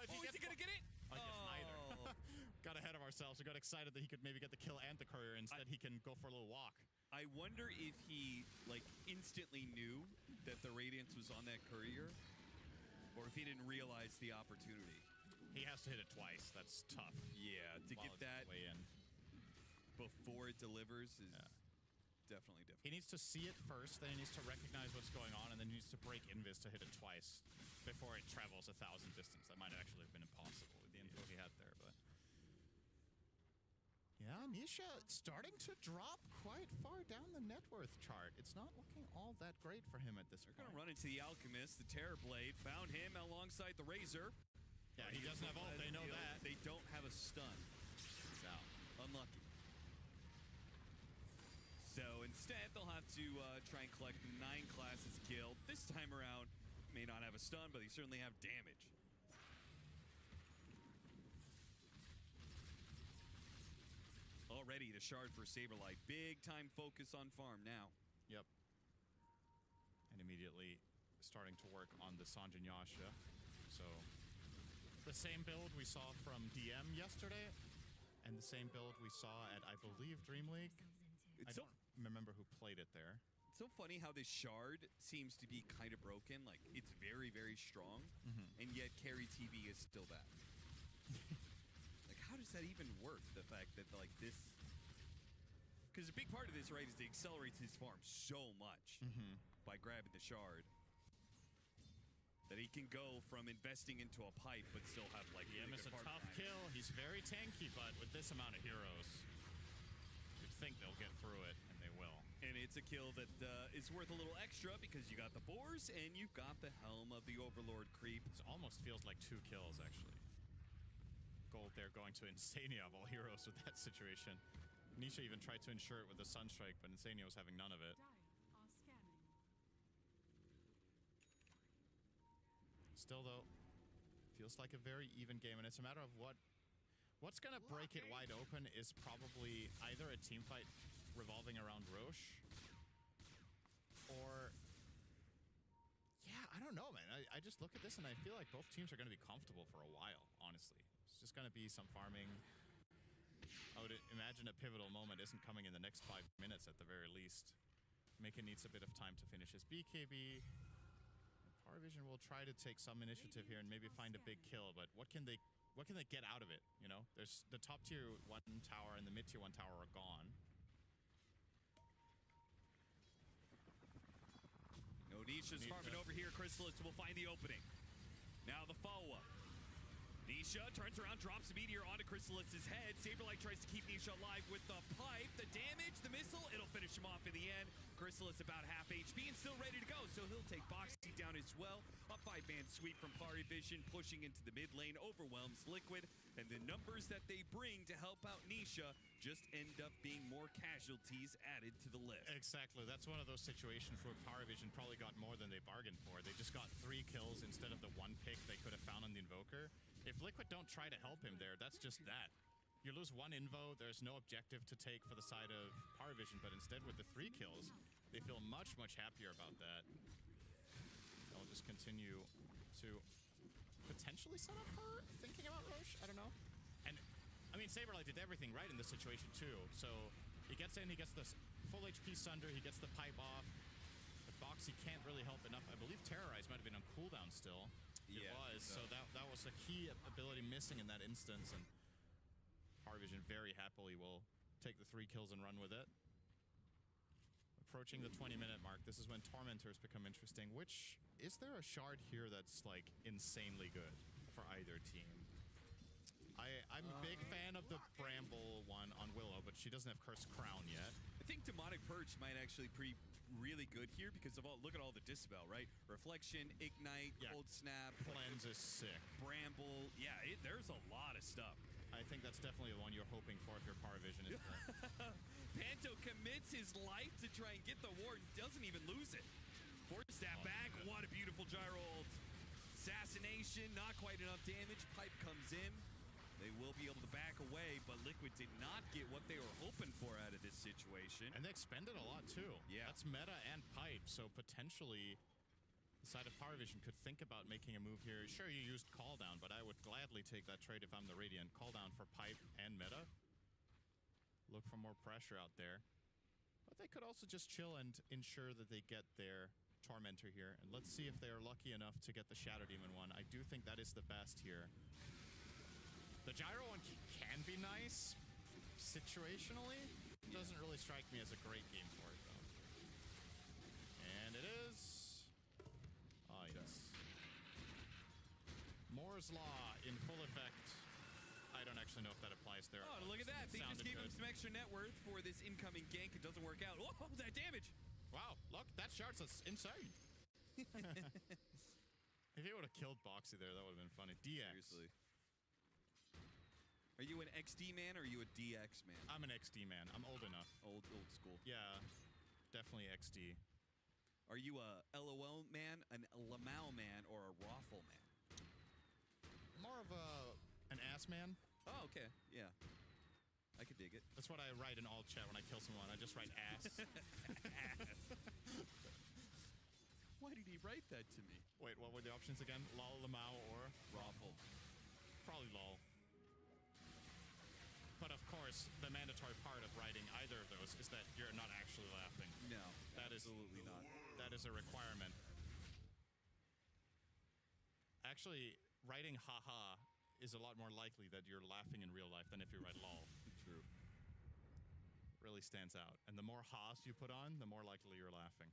Is he gonna get it? I guess neither. Got ahead of ourselves. We got excited that he could maybe get the kill and the courier. Instead, he can go for a little walk. I wonder if he, like, instantly knew that the Radiance was on that courier, or if he didn't realize the opportunity. He has to hit it twice. That's tough. Yeah, to get that way in before it delivers is definitely different. He needs to see it first, then he needs to recognize what's going on, and then he needs to break Invis to hit it twice before it travels 1,000 distance. That might actually have been impossible with the info he had there, but yeah, Nisha starting to drop quite far down the net worth chart. It's not looking all that great for him at this point. They're going to run into the Alchemist. The Terror Blade found him alongside the Razor. Yeah, he doesn't have ult. They know that. They don't have a stun. He's out. Unlucky. So instead, they'll have to try and collect 9 classes killed. This time around, may not have a stun, but they certainly have damage. Already the shard for Saberlight. Big time focus on farm now. Yep. And immediately starting to work on the Sanjin Yasha. So the same build we saw from DM yesterday, and the same build we saw at, I believe, Dream League. I don't remember who played it there. It's so funny how this shard seems to be kind of broken. Like, it's very, very strong, and yet carry TV is still bad. Like, how does that even work? The fact that, like, this... Because a big part of this, right, is it accelerates his farm so much by grabbing the shard that he can go from investing into a pipe but still have, like, Yeah, it's a tough kill. He's very tanky, but with this amount of heroes, you'd think they'll get through it, and they will. And it's a kill that is worth a little extra because you got the boars and you've got the helm of the Overlord creep. It almost feels like 2 kills, actually. Gold there going to Insania of all heroes with that situation. Nisha even tried to ensure it with the Sunstrike, but Insania was having none of it. Still, though, feels like a very even game, and it's a matter of what's going to break it wide open is probably either a team fight revolving around Roche, or... Yeah, I don't know, man. I just look at this and I feel like both teams are going to be comfortable for a while, honestly. It's just going to be some farming. I would imagine a pivotal moment isn't coming in the next 5 minutes at the very least. Mika needs a bit of time to finish his BKB. PARIVision will try to take some initiative here and maybe find a big kill, but what can they get out of it, you know? There's the top tier 1 tower and the mid tier 1 tower are gone. No, Nisha's farming over here. Chrysalis will find the opening. Now the follow-up. Nisha turns around, drops a meteor onto Chrysalis's head. Saberlight tries to keep Nisha alive with the pipe. The damage, the missile, it'll finish him off in the end. Chrysalis about half HP and still ready to go, so he'll take Boxy down as well. A 5-man sweep from PARIVision, pushing into the mid lane, overwhelms Liquid, and the numbers that they bring to help out Nisha just end up being more casualties added to the list. Exactly. That's one of those situations where PARIVision probably got more than they bargained for. They just got 3 kills instead of the 1 pick they could have found on the Invoker. If Liquid don't try to help him there, that's just that. You lose 1 Invo, there's no objective to take for the side of PARIVision, but instead with the 3 kills, they feel much, much happier about that. They'll just continue to potentially set up for thinking about Roche? I don't know. And, I mean, Saberlight did everything right in this situation, too. So, he gets in, he gets the full HP Sunder, he gets the pipe off. But Boxy can't really help enough. I believe Terrorize might have been on cooldown still. It was, so that was a key ability missing in that instance, and PARIVision very happily will take the 3 kills and run with it. Approaching the 20-minute mark, this is when Tormentors become interesting. Is there a shard here that's, like, insanely good for either team? I'm a big fan of the Bramble one on Willow, but she doesn't have Cursed Crown yet. I think Demonic Purge might actually be really good here because of look at all the Dispel, right? Reflection, Ignite, Cold Snap. Cleanse is sick. Bramble, there's a lot of stuff. I think that's definitely the one you're hoping for if you're PARIVision. Panto commits his life to try and get the ward, doesn't even lose it. Force that back, what a beautiful gyro ult. Assassination, not quite enough damage, pipe comes in. They will be able to back away, but Liquid did not get what they were hoping for out of this situation. And they expended a lot, too. Yeah. That's meta and pipe, so potentially the side of PARIVision could think about making a move here. Sure, you used Call Down, but I would gladly take that trade if I'm the Radiant. Call Down for pipe and meta. Look for more pressure out there. But they could also just chill and ensure that they get their Tormentor here. And let's see if they are lucky enough to get the Shadow Demon one. I do think that is the best here. The Gyro one can be nice, situationally. Doesn't really strike me as a great game for it, though. And it is... Oh, yes. Moore's Law in full effect. I don't actually know if that applies there. Oh, look at that. They just gave him some extra net worth for this incoming gank. It doesn't work out. Oh, that damage. Wow, look, that shard's insane. If he would have killed Boxy there, that would have been funny. DX. Seriously. Are you an XD man or are you a DX man? I'm an XD man. I'm old enough. Old school. Yeah, definitely XD. Are you a LOL man, an Lamau man, or a Raffle man? More of an ass man. Oh, okay. Yeah. I could dig it. That's what I write in all chat when I kill someone. I just write ass. Ass. Why did he write that to me? Wait, what were the options again? Lol, Lamau, or? Raffle. Probably lol. But of course, the mandatory part of writing either of those is that you're not actually laughing. No, that absolutely not. That is a requirement. Actually, writing haha is a lot more likely that you're laughing in real life than if you write lol. True. Really stands out. And the more ha's you put on, the more likely you're laughing.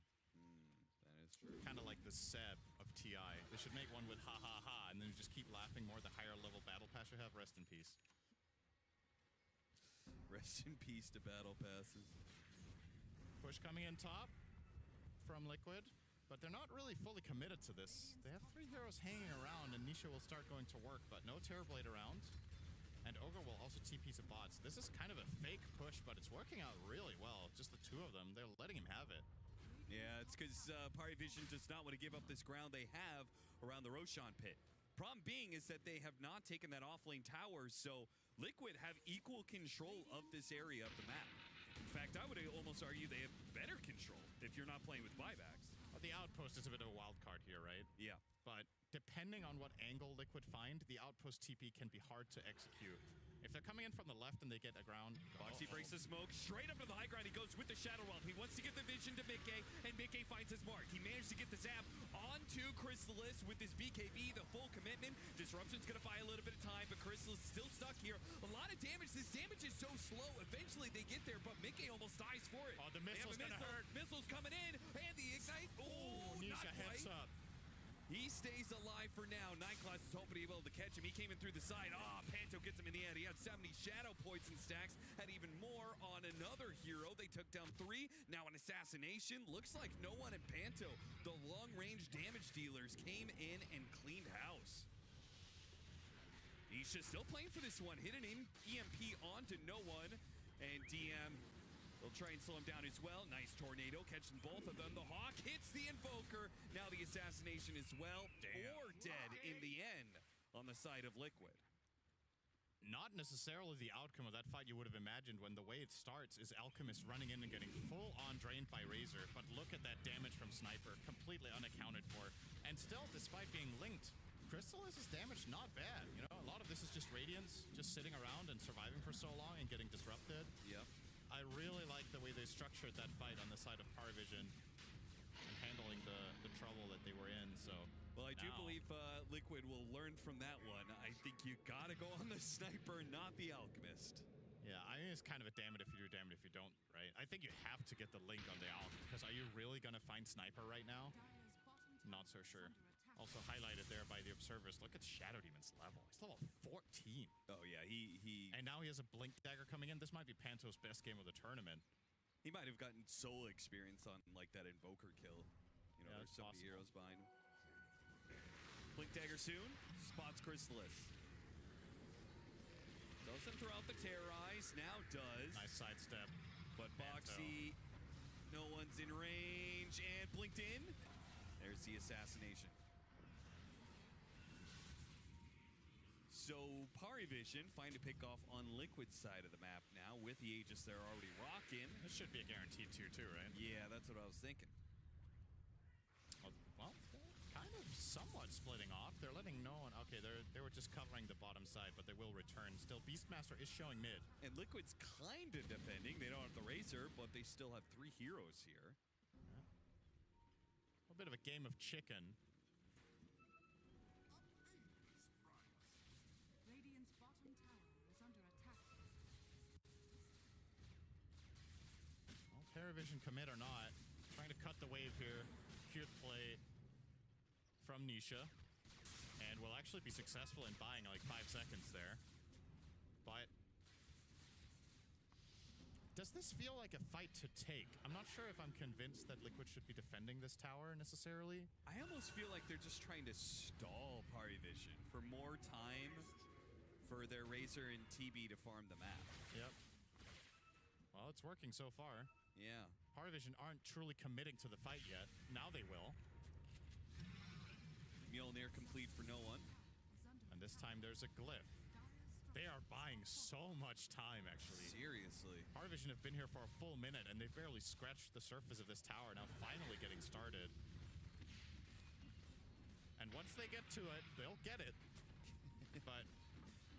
That is true. Kind of like the Seb of TI. They should make one with ha ha ha, and then you just keep laughing more the higher level battle pass you have. Rest in peace. Rest in peace to battle passes. Push coming in top from Liquid, but they're not really fully committed to this. They have 3 heroes hanging around, and Nisha will start going to work, but no Terrorblade around. And Ogre will also TP some bots. This is kind of a fake push, but it's working out really well. Just the two of them, they're letting him have it. Yeah, it's because PARIV does not want to give up this ground they have around the Roshan pit. Problem being is that they have not taken that offlane tower, so Liquid have equal control of this area of the map. In fact, I would almost argue they have better control if you're not playing with buybacks. Well, the outpost is a bit of a wild card here, right? Yeah. But depending on what angle Liquid find, the outpost TP can be hard to execute. If they're coming in from the left and they get a ground... Boxy breaks the smoke, straight up to the high ground. He goes with the Shadow Realm. He wants to get the vision to Mickey, and Mickey finds his mark. He managed to get the zap onto Chrysalis with his BKB, the full commitment. Disruption's going to buy a little bit of time, but Chrysalis still stuck here. A lot of damage. This damage is so slow. Eventually they get there, but Mickey almost dies for it. Oh, the missile's going to hurt. Missile's coming in, and the Ignite. Oh, Nisha heads up. He stays alive for now. Nineclass is hoping to be able to catch him. He came in through the side. Panto gets him in the end. He had 70 Shadow Poison stacks. Had even more on another hero. They took down 3. Now an assassination. Looks like no one in Panto. The long-range damage dealers came in and cleaned house. Nisha still playing for this one. Hit an EMP onto no one. And DM... they'll try and slow him down as well. Nice tornado, catching both of them. The Hawk hits the Invoker. Now the assassination as well. Or dead in the end on the side of Liquid. Not necessarily the outcome of that fight you would have imagined when the way it starts is Alchemist running in and getting full-on drained by Razor. But look at that damage from Sniper, completely unaccounted for. And still, despite being linked, Chrysalis' damage not bad. You know, a lot of this is just Radiance, just sitting around and surviving for so long and getting disrupted. Yep. I really like the way they structured that fight on the side of PARIV and handling the trouble that they were in, so... Well, I do believe Liquid will learn from that one. I think you gotta go on the Sniper, not the Alchemist. Yeah, I mean, it's kind of a damn it if you do, damn it if you don't, right? I think you have to get the link on the Alch, because are you really gonna find Sniper right now? Not so sure. Also highlighted there by the observers. Look at Shadow Demon's level. He's level 14. Oh, yeah, he... And now he has a Blink Dagger coming in. This might be Panto's best game of the tournament. He might have gotten solo experience on, like, that Invoker kill. You know, there's so many heroes behind him. Blink Dagger soon. Spots Chrysalis. Doesn't throw out the Terrorize. Now does. Nice sidestep. But Boxy, no one's in range. And blinked in. There's the assassination. So PARIV find a pick off on Liquid's side of the map now with the Aegis they're already rocking. This should be a guaranteed 2-2, right? Yeah, that's what I was thinking. Well, they're kind of somewhat splitting off. They're letting no one... Okay, they were just covering the bottom side, but they will return. Still, Beastmaster is showing mid. And Liquid's kind of defending. They don't have the Razor, but they still have 3 heroes here. Yeah. A bit of a game of chicken. TerraVision commit or not, trying to cut the wave here. Cute play from Nisha. And will actually be successful in buying like 5 seconds there. But does this feel like a fight to take? I'm not sure if I'm convinced that Liquid should be defending this tower necessarily. I almost feel like they're just trying to stall PARIV for more time for their Razor and TB to farm the map. Yep. Well, it's working so far. Yeah. PARIVision aren't truly committing to the fight yet. Now they will. Mjolnir complete for no one. And this time there's a glyph. They are buying so much time, actually. Seriously. PARIVision have been here for a full minute, and they've barely scratched the surface of this tower, now finally getting started. And once they get to it, they'll get it. But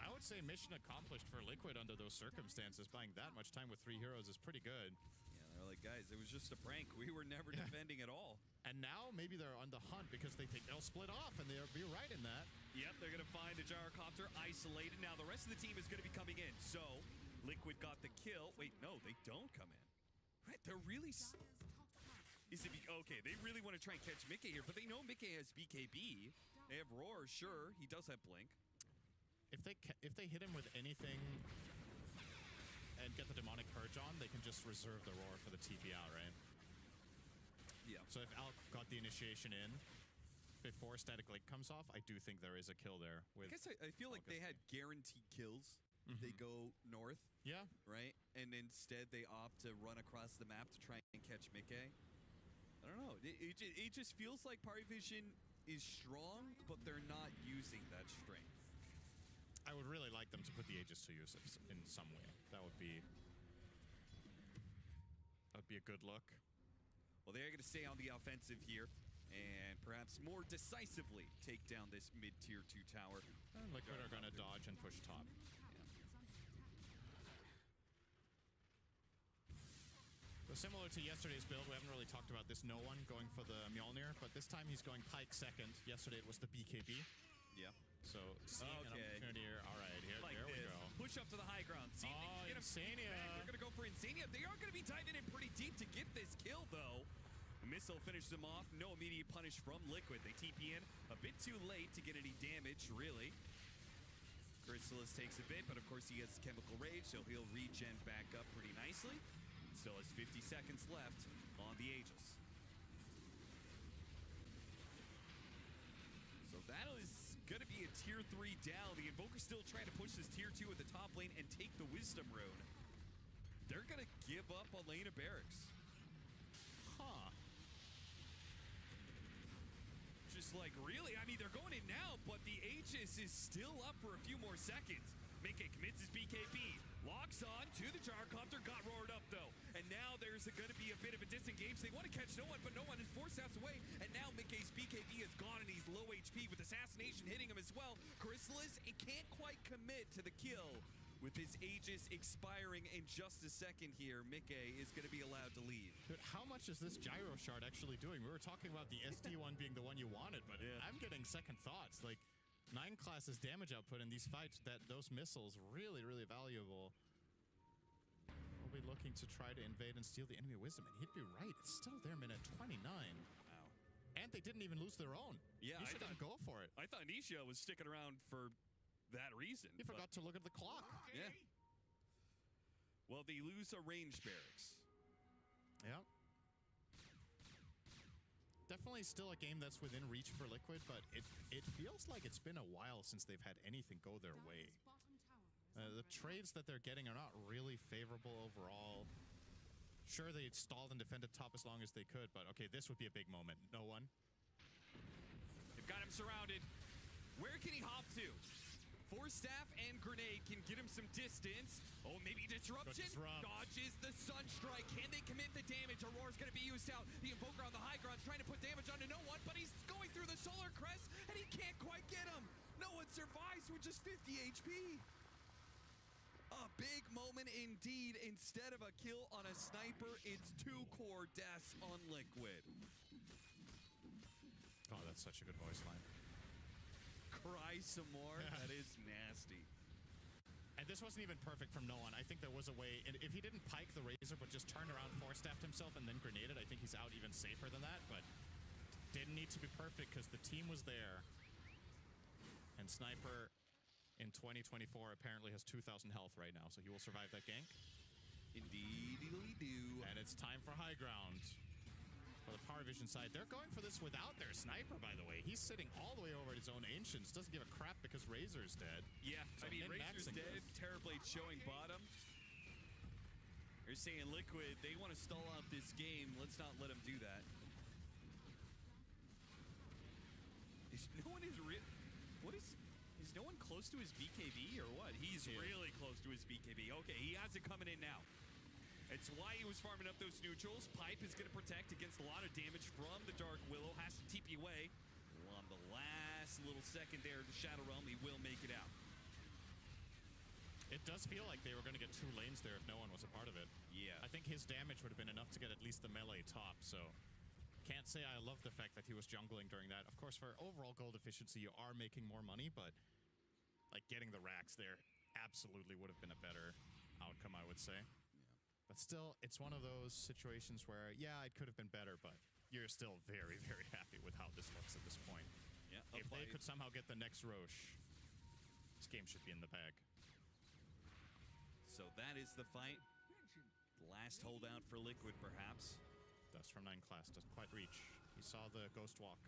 I would say mission accomplished for Liquid under those circumstances. Buying that much time with 3 heroes is pretty good. Yeah, they're like, guys, it was just a prank. We were never defending at all. And now maybe they're on the hunt because they think they'll split off, and they'll be right in that. Yep, they're going to find a gyrocopter isolated. Now the rest of the team is going to be coming in. So Liquid got the kill. Wait, no, they don't come in. Right, they're really... Okay, they really want to try and catch Mickey here, but they know Mickey has BKB. They have Roar, sure. He does have Blink. If they hit him with anything and get the Demonic Purge on, they can just reserve the Roar for the TP out, right? Yeah. So if Alk got the initiation in before Static Link comes off, I do think there is a kill there. With I guess I feel like they had guaranteed kills if they go north. Yeah. Right? And instead they opt to run across the map to try and catch Mickey. I don't know. It just feels like PARIVision is strong, but they're not using that strength. I would really like them to put the Aegis to use in some way. That would be a good look. Well, they're going to stay on the offensive here and perhaps more decisively take down this mid-tier 2 tower. And Liquid are going to dodge and push top. So similar to yesterday's build, we haven't really talked about this no one going for the Mjolnir, but this time he's going Pike second. Yesterday it was the BKB. Yeah. So seeing an opportunity here. All right, here we go. Push up to the high ground. See if they can get him. Insania. They're going to go for Insania. They are going to be diving in pretty deep to get this kill, though. A missile finishes them off. No immediate punish from Liquid. They TP in a bit too late to get any damage, really. Chrysalis takes a bit, but of course he has Chemical Rage, so he'll regen back up pretty nicely. Still has 50 seconds left on the Aegis. So that is going to be a tier 3 down. The Invoker's still trying to push this tier 2 at the top lane and take the Wisdom Rune. They're going to give up on lane of Barracks. Huh. Just like, really? I mean, they're going in now, but the Aegis is still up for a few more seconds. Mickey commits his BKB. Locks on to the gyrocopter. Got roared up, though. And now there's going to be a bit of a disengage. They want to catch no one, but no one is 4 steps away. And now Mickey's BKB is gone, and he's low HP with Assassination hitting him as well. Chrysalis, it can't quite commit to the kill. With his Aegis expiring in just a second here, Mickey is going to be allowed to leave. Dude, how much is this Gyro Shard actually doing? We were talking about the SD one being the one you wanted, but I'm getting second thoughts. Like, 9 classes damage output in these fights, those missiles, really, really valuable. We'll be looking to try to invade and steal the enemy wisdom, and he'd be right. It's still there, minute 29. Wow. And they didn't even lose their own. Yeah, Nisha didn't go for it. I thought Nisha was sticking around for that reason. He forgot to look at the clock. Yeah. Well, they lose a range barracks. Yeah. Definitely still a game that's within reach for Liquid, but it feels like it's been a while since they've had anything go their way. The trades that they're getting are not really favorable overall. Sure, they stalled and defended top as long as they could, but okay, this would be a big moment. No one. They've got him surrounded. Where can he hop to? Force Staff and Grenade can get him some distance. Oh, maybe Disruption. Dodges the Sunstrike. Can they commit the damage? Aurora's going to be used out. The Invoker on the high ground trying to put damage onto no one, but he's going through the Solar Crest, and he can't quite get him. No one survives with just 50 HP. A big moment indeed. Instead of a kill on a sniper, it's 2 core deaths on Liquid. Oh, that's such a good voice line. Cry some more. That is nasty. And this wasn't even perfect from no one. I think there was a way, and if he didn't pike the Razor but just turned around, force-staffed himself, and then grenaded, I think he's out even safer than that, but didn't need to be perfect because the team was there. And Sniper in 2024 apparently has 2,000 health right now, so he will survive that gank. Indeed, do. And it's time for high ground. For the PARIV side, they're going for this without their sniper, by the way. He's sitting all the way over at his own Ancients. Doesn't give a crap because Razor's dead. Yeah, So I mean, Razor's dead. Terrorblade showing bottom. They're saying Liquid, they want to stall out this game. Let's not let them do that. Is no one is no one close to his BKB or what? He's really close to his BKB. Okay, he has it coming in now. It's why he was farming up those neutrals. Pipe is going to protect against a lot of damage from the Dark Willow. Has to TP away. On the last little second there, the Shadow Realm, he will make it out. It does feel like they were going to get 2 lanes there if no one was a part of it. Yeah. I think his damage would have been enough to get at least the melee top, so can't say I love the fact that he was jungling during that. Of course, for overall gold efficiency, you are making more money, but like getting the racks there absolutely would have been a better outcome, I would say. But still, it's one of those situations where, yeah, it could have been better, but you're still very, very happy with how this looks at this point. Yeah. If they could somehow get the next Roche, this game should be in the bag. So that is the fight. Last holdout for Liquid, perhaps. Dust from 9 class doesn't quite reach. He saw the Ghost Walk.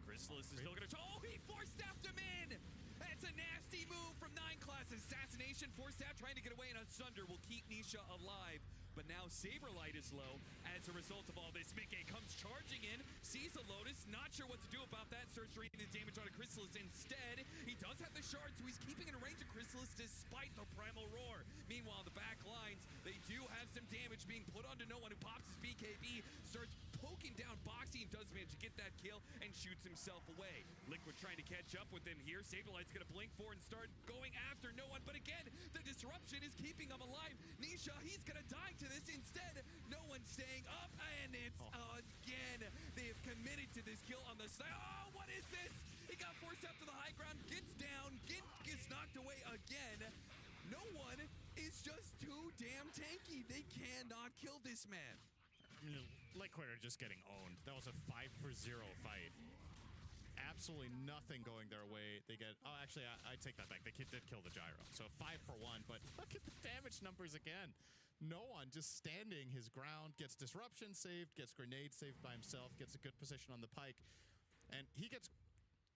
Chrysalis is still going to... Oh, he force-staffed him in! That's a nasty move from 9 class. Assassination, force-staff trying to get away, and Asunder will keep Nisha alive. But now Saberlight is low as a result of all this. Mickey comes charging in, sees the Lotus, not sure what to do about that. Starts draining the damage on a Chrysalis instead. He does have the shard, so he's keeping in range of Chrysalis despite the Primal Roar. Meanwhile, the back lines, they do have some damage being put onto no one who pops his BKB, starts poking down Boxy, and does manage to get that kill and shoots himself away. Liquid trying to catch up with him here. Saberlight's gonna blink for and start going after no one, but again, the disruption is keeping him alive. Nisha, he's gonna die to this instead. No one's staying up, and it's again, they have committed to this kill on the side. Oh, what is this? He got forced up to the high ground, gets down, gets knocked away again. No one is just too damn tanky. They cannot kill this man. I mean, Liquid are just getting owned. That was a 5-for-0 fight. Absolutely nothing going their way. They get... Oh, actually, I take that back. They did kill the Gyro. So 5-for-1, but look at the damage numbers again. No one just standing his ground, gets disruption saved, gets grenade saved by himself, gets a good position on the pike. And he gets...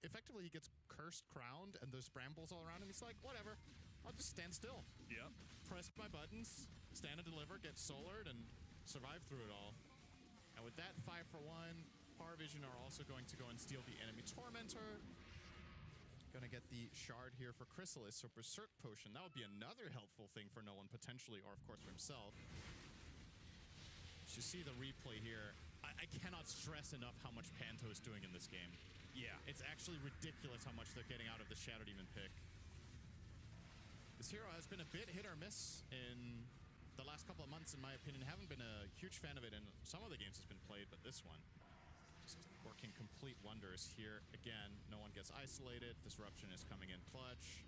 Effectively, he gets cursed crowned, and there's brambles all around him. He's like, whatever. I'll just stand still. Yep. Press my buttons, stand and deliver, get solared, and survive through it all. And with that 5-for-1, PARIV are also going to go and steal the enemy Tormentor. Gonna get the shard here for Chrysalis, so Berserk Potion. That would be another helpful thing for no one potentially, or of course for himself. You see the replay here. I cannot stress enough how much Panto is doing in this game. Yeah. It's actually ridiculous how much they're getting out of the Shadow Demon pick. This hero has been a bit hit or miss in the last couple of months, in my opinion. Haven't been a huge fan of it in some of the games it's been played, but this one just working complete wonders here. Again, no one gets isolated. Disruption is coming in clutch.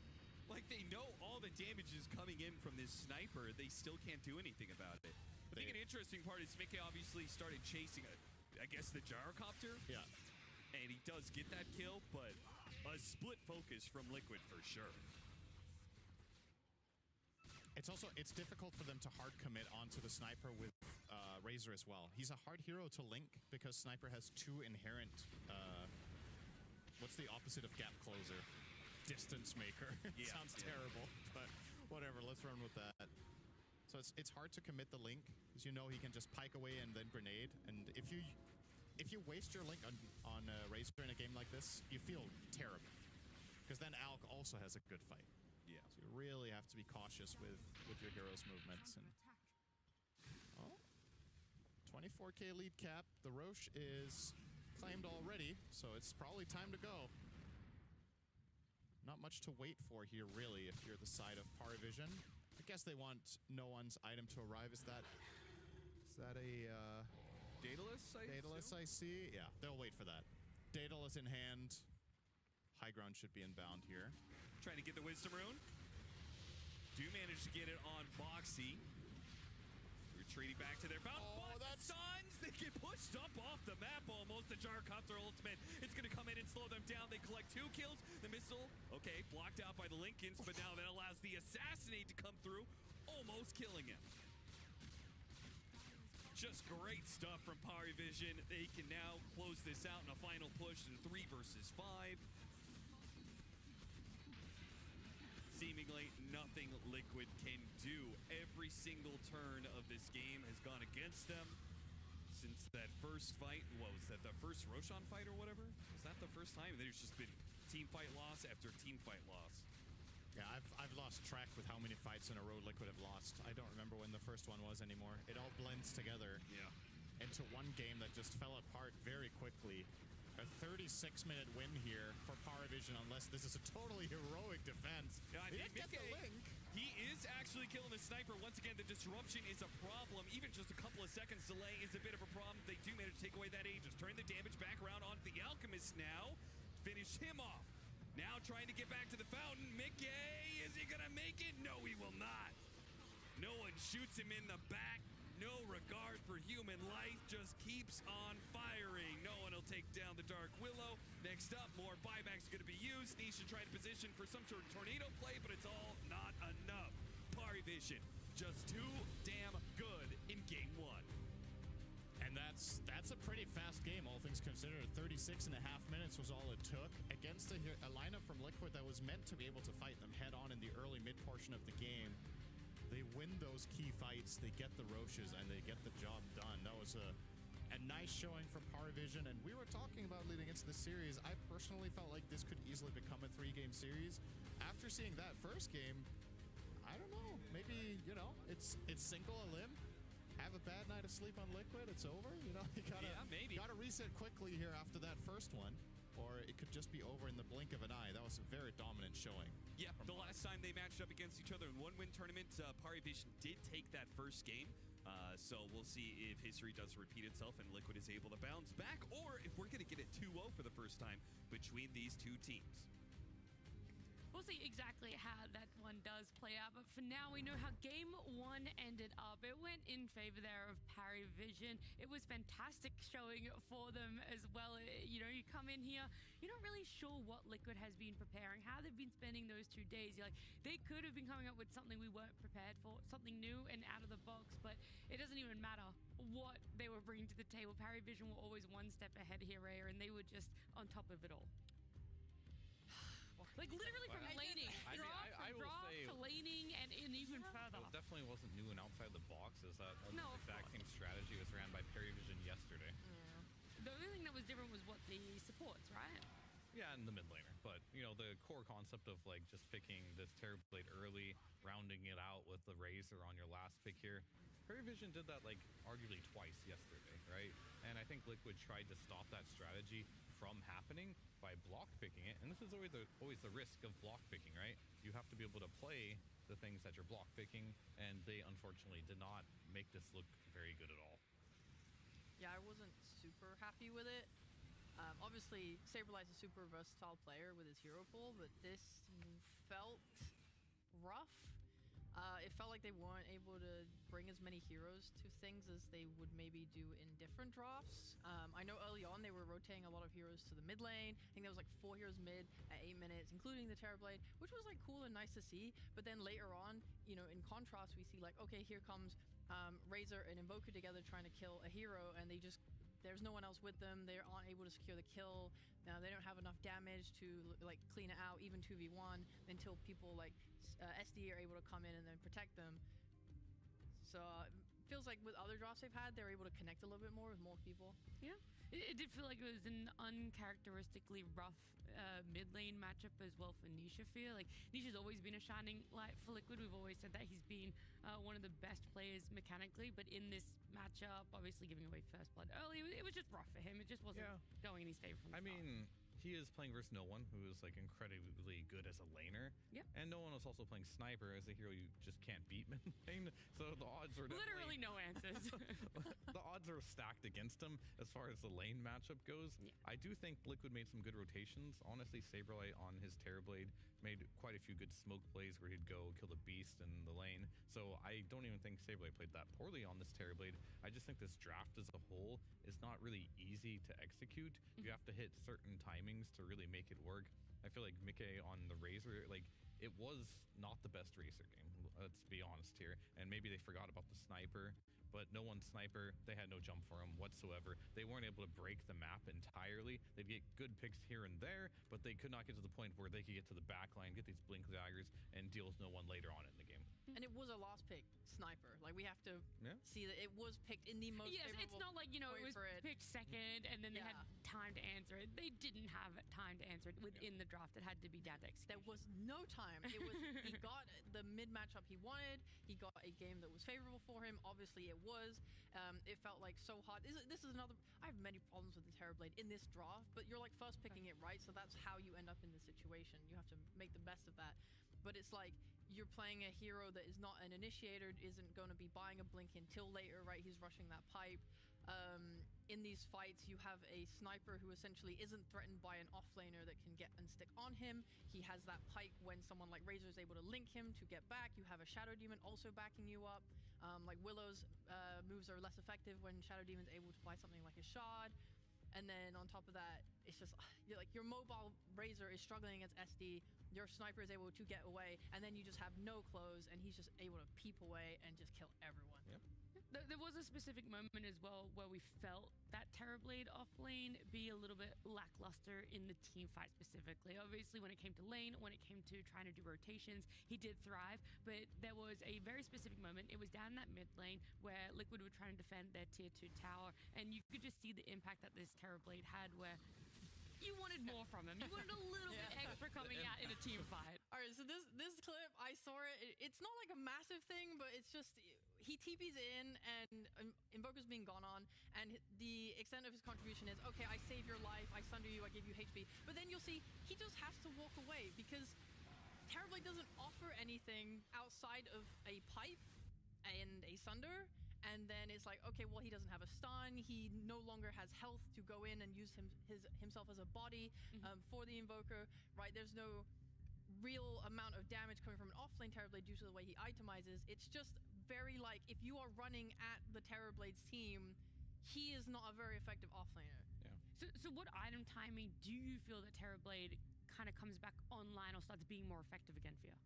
Like, they know all the damage is coming in from this sniper. They still can't do anything about it. I think an interesting part is Mickey obviously started chasing, I guess, the gyrocopter. Yeah. And he does get that kill, but a split focus from Liquid for sure. It's difficult for them to hard commit onto the sniper with Razor as well. He's a hard hero to link because sniper has 2 inherent, what's the opposite of gap closer? Distance maker. Yeah. Sounds terrible, but whatever, let's run with that. So it's hard to commit the link, because you know he can just pike away and then grenade, and if you waste your link on Razor in a game like this, you feel terrible, because then Alk also has a good fight. Yeah. So you really have to be cautious with your hero's movements. And 24k lead cap. The Roche is claimed already, so it's probably time to go. Not much to wait for here, really, if you're the side of PARIV. I guess they want no one's item to arrive. Is that a Daedalus? Daedalus, I see. Yeah, they'll wait for that. Daedalus in hand. High ground should be inbound here. Trying to get the Wisdom Rune. Do manage to get it on Boxy. Retreating back to their bound. Oh, that's Suns! They get pushed up off the map almost. The Gyrocopter ultimate. It's going to come in and slow them down. They collect 2 kills. The missile, okay, blocked out by the Lincolns, but now that allows the Assassinate to come through, almost killing him. Just great stuff from PARIV. They can now close this out in a final push in 3 versus 5. Seemingly nothing Liquid can do. Every single turn of this game has gone against them. Since that first fight, what was that, the first Roshan fight or whatever? Was that the first time? There's just been team fight loss after team fight loss. Yeah, I've lost track with how many fights in a row Liquid have lost. I don't remember when the first one was anymore. It all blends together into one game that just fell apart very quickly. A 36-minute win here for PARIV, unless this is a totally heroic defense. Yeah, I He think didn't get the link. He is actually killing the sniper. Once again, the disruption is a problem. Even just a couple of seconds delay is a bit of a problem. They do manage to take away that Aegis. Turn the damage back around onto the Alchemist now. Finish him off. Now trying to get back to the fountain. Mickey, is he gonna make it? No, he will not. No one shoots him in the back. No regard for human life, just keeps on firing. No one will take down the Dark Willow. Next up, more buybacks going to be used. Nisha trying to position for some sort of tornado play, but it's all not enough. PARIV just too damn good in game 1. And that's a pretty fast game, all things considered. 36.5 minutes was all it took against a lineup from Liquid that was meant to be able to fight them head on in the early mid portion of the game. They win those key fights, they get the Roches, and they get the job done. That was a nice showing from PARIV, and we were talking about leading into the series. I personally felt like this could easily become a 3-game series. After seeing that first game, I don't know. Maybe, you know, it's single a limb. Have a bad night of sleep on Liquid, it's over. You know, you gotta reset quickly here after that first one. Or it could just be over in the blink of an eye. That was a very dominant showing. Yeah, the last time they matched up against each other in one-win tournament, PARIV did take that first game. So we'll see if history does repeat itself and Liquid is able to bounce back, or if we're going to get it 2-0 for the first time between these two teams. We'll see exactly how that one does play out, but for now we know how game 1 ended up. It went in favor there of PARIV. It was fantastic showing for them as well. You know, you come in here, you're not really sure what Liquid has been preparing, how they've been spending those 2 days. You're like, they could have been coming up with something we weren't prepared for, something new and out of the box, but it doesn't even matter what they were bringing to the table. PARIV were always one step ahead here, Raya, and they were just on top of it all. Like literally from laning, to laning, and even further. What definitely wasn't new and outside the box is that the exact same strategy was ran by PARIV yesterday. Yeah. The only thing that was different was what the supports, right? Yeah, and the mid laner. But, you know, the core concept of, like, just picking this TRblade early, rounding it out with the Razor on your last pick here. PARIV did that, like, arguably twice yesterday, right? And I think Liquid tried to stop that strategy from happening by block picking it. And this is always the risk of block picking, right? You have to be able to play the things that you're block picking, and they unfortunately did not make this look very good at all. Yeah, I wasn't super happy with it. Obviously, Saberlight's a super versatile player with his hero pool, but this felt rough. It felt like they weren't able to bring as many heroes to things as they would maybe do in different drafts. I know early on they were rotating a lot of heroes to the mid lane. I think there was like 4 heroes mid at 8 minutes, including the TRblade, which was like cool and nice to see. But then later on, you know, in contrast, we see like, okay, here comes Razor and Invoker together trying to kill a hero, and there's no one else with them. They aren't able to secure the kill. Now they don't have enough damage to like clean it out, even 2v1, until people like SD are able to come in and then protect them. So it feels like with other drafts they've had, they're able to connect a little bit more with more people. Yeah, it did feel like it was an uncharacteristically rough mid lane matchup as well for Nisha. Like Nisha's always been a shining light for Liquid. We've always said that he's been one of the best players mechanically, but in this matchup, obviously giving away first blood early, it was just rough for him. It just wasn't going in his favor from the start. mean, he is playing versus no one who is like incredibly good as a laner. Yep. And no one is also playing sniper as a hero you just can't beat mid lane. So the odds are literally no answers. The odds are stacked against him as far as the lane matchup goes. Yeah. I do think Liquid made some good rotations. Honestly, Saberlight on his TRblade made quite a few good smoke plays where he'd go kill the beast in the lane. So I don't even think Saberlight played that poorly on this TRblade. I just think this draft as a whole is not really easy to execute. You have to hit certain timings to really make it work. I feel like Mickey on the Razor, like, it was not the best Razor game. Let's be honest here. And maybe they forgot about the sniper. but no one sniper. They had no jump for him whatsoever. They weren't able to break the map entirely. They'd get good picks here and there, but they could not get to the point where they could get to the back line, get these blink daggers, and deal with no one later on in the game. And it was a last pick sniper. Like, we have to see that it was picked in the most favorable it's not like, you know, it was picked second and then they had time to answer it. They didn't have time to answer it within the draft. It had to be down to execution. There was no time. It was he got the mid matchup he wanted. He got a game that was favorable for him. Obviously, it was. It felt like so hard. This is another. I have many problems with the Terrorblade in this draft, but you're like first picking it, right? So that's how you end up in the situation. You have to make the best of that. But it's like you're playing a hero that is not an initiator, isn't going to be buying a blink until later, right? He's rushing that pipe. In these fights, you have a sniper who essentially isn't threatened by an offlaner that can get and stick on him. He has that pike when someone like Razor is able to link him to get back. You have a Shadow Demon also backing you up. Like Willow's moves are less effective when Shadow Demon's able to buy something like a shard. And then on top of that, it's just like your mobile Razor is struggling against SD. Your sniper is able to get away, and then you just have no clothes, and he's just able to peep away and just kill everyone. Yep. There was a specific moment as well where we felt that Terrorblade off lane be a little bit lackluster in the team fight specifically. Obviously, when it came to lane, when it came to trying to do rotations, he did thrive, but there was a very specific moment. It was down that mid lane where Liquid were trying to defend their tier 2 tower, and you could just see the impact that this Terrorblade had where you wanted more from him. You wanted a little bit extra coming out in a team fight. All right, so this clip, I saw it. It's not like a massive thing, but it's just he TP's in and Invoker's being gone on, and the extent of his contribution is, okay, I save your life, I sunder you, I give you HP. But then you'll see he just has to walk away because Terrorblade doesn't offer anything outside of a pipe and a sunder. And then it's like, okay, well, he doesn't have a stun. He no longer has health to go in and use himself as a body for the Invoker, right? There's no real amount of damage coming from an offlane Terrorblade due to the way he itemizes. It's just very like, if you are running at the Terrorblade's team, he is not a very effective offlaner. Yeah. So what item timing do you feel that Terrorblade kind of comes back online or starts being more effective again for you?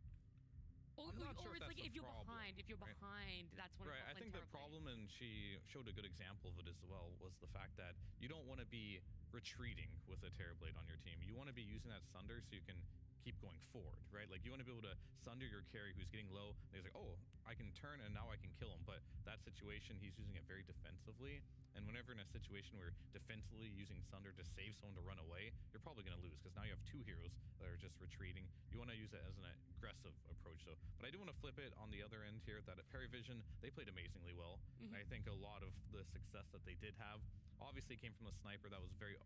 Or it's like if you're behind, that's when I think the problem, and she showed a good example of it as well, was the fact that you don't want to be retreating with a Terrorblade on your team. You want to be using that sunder so you can keep going forward, right? Like you want to be able to sunder your carry who's getting low, and he's like, oh, I can turn and now I can kill him. But that situation, he's using it very defensively. And whenever in a situation where defensively using Sunder to save someone to run away, you're probably going to lose because now you have two heroes that are just retreating. You want to use it as an aggressive approach, though. But I do want to flip it on the other end here that at PARIV, they played amazingly well. And I think a lot of the success that they did have obviously came from the sniper. That was very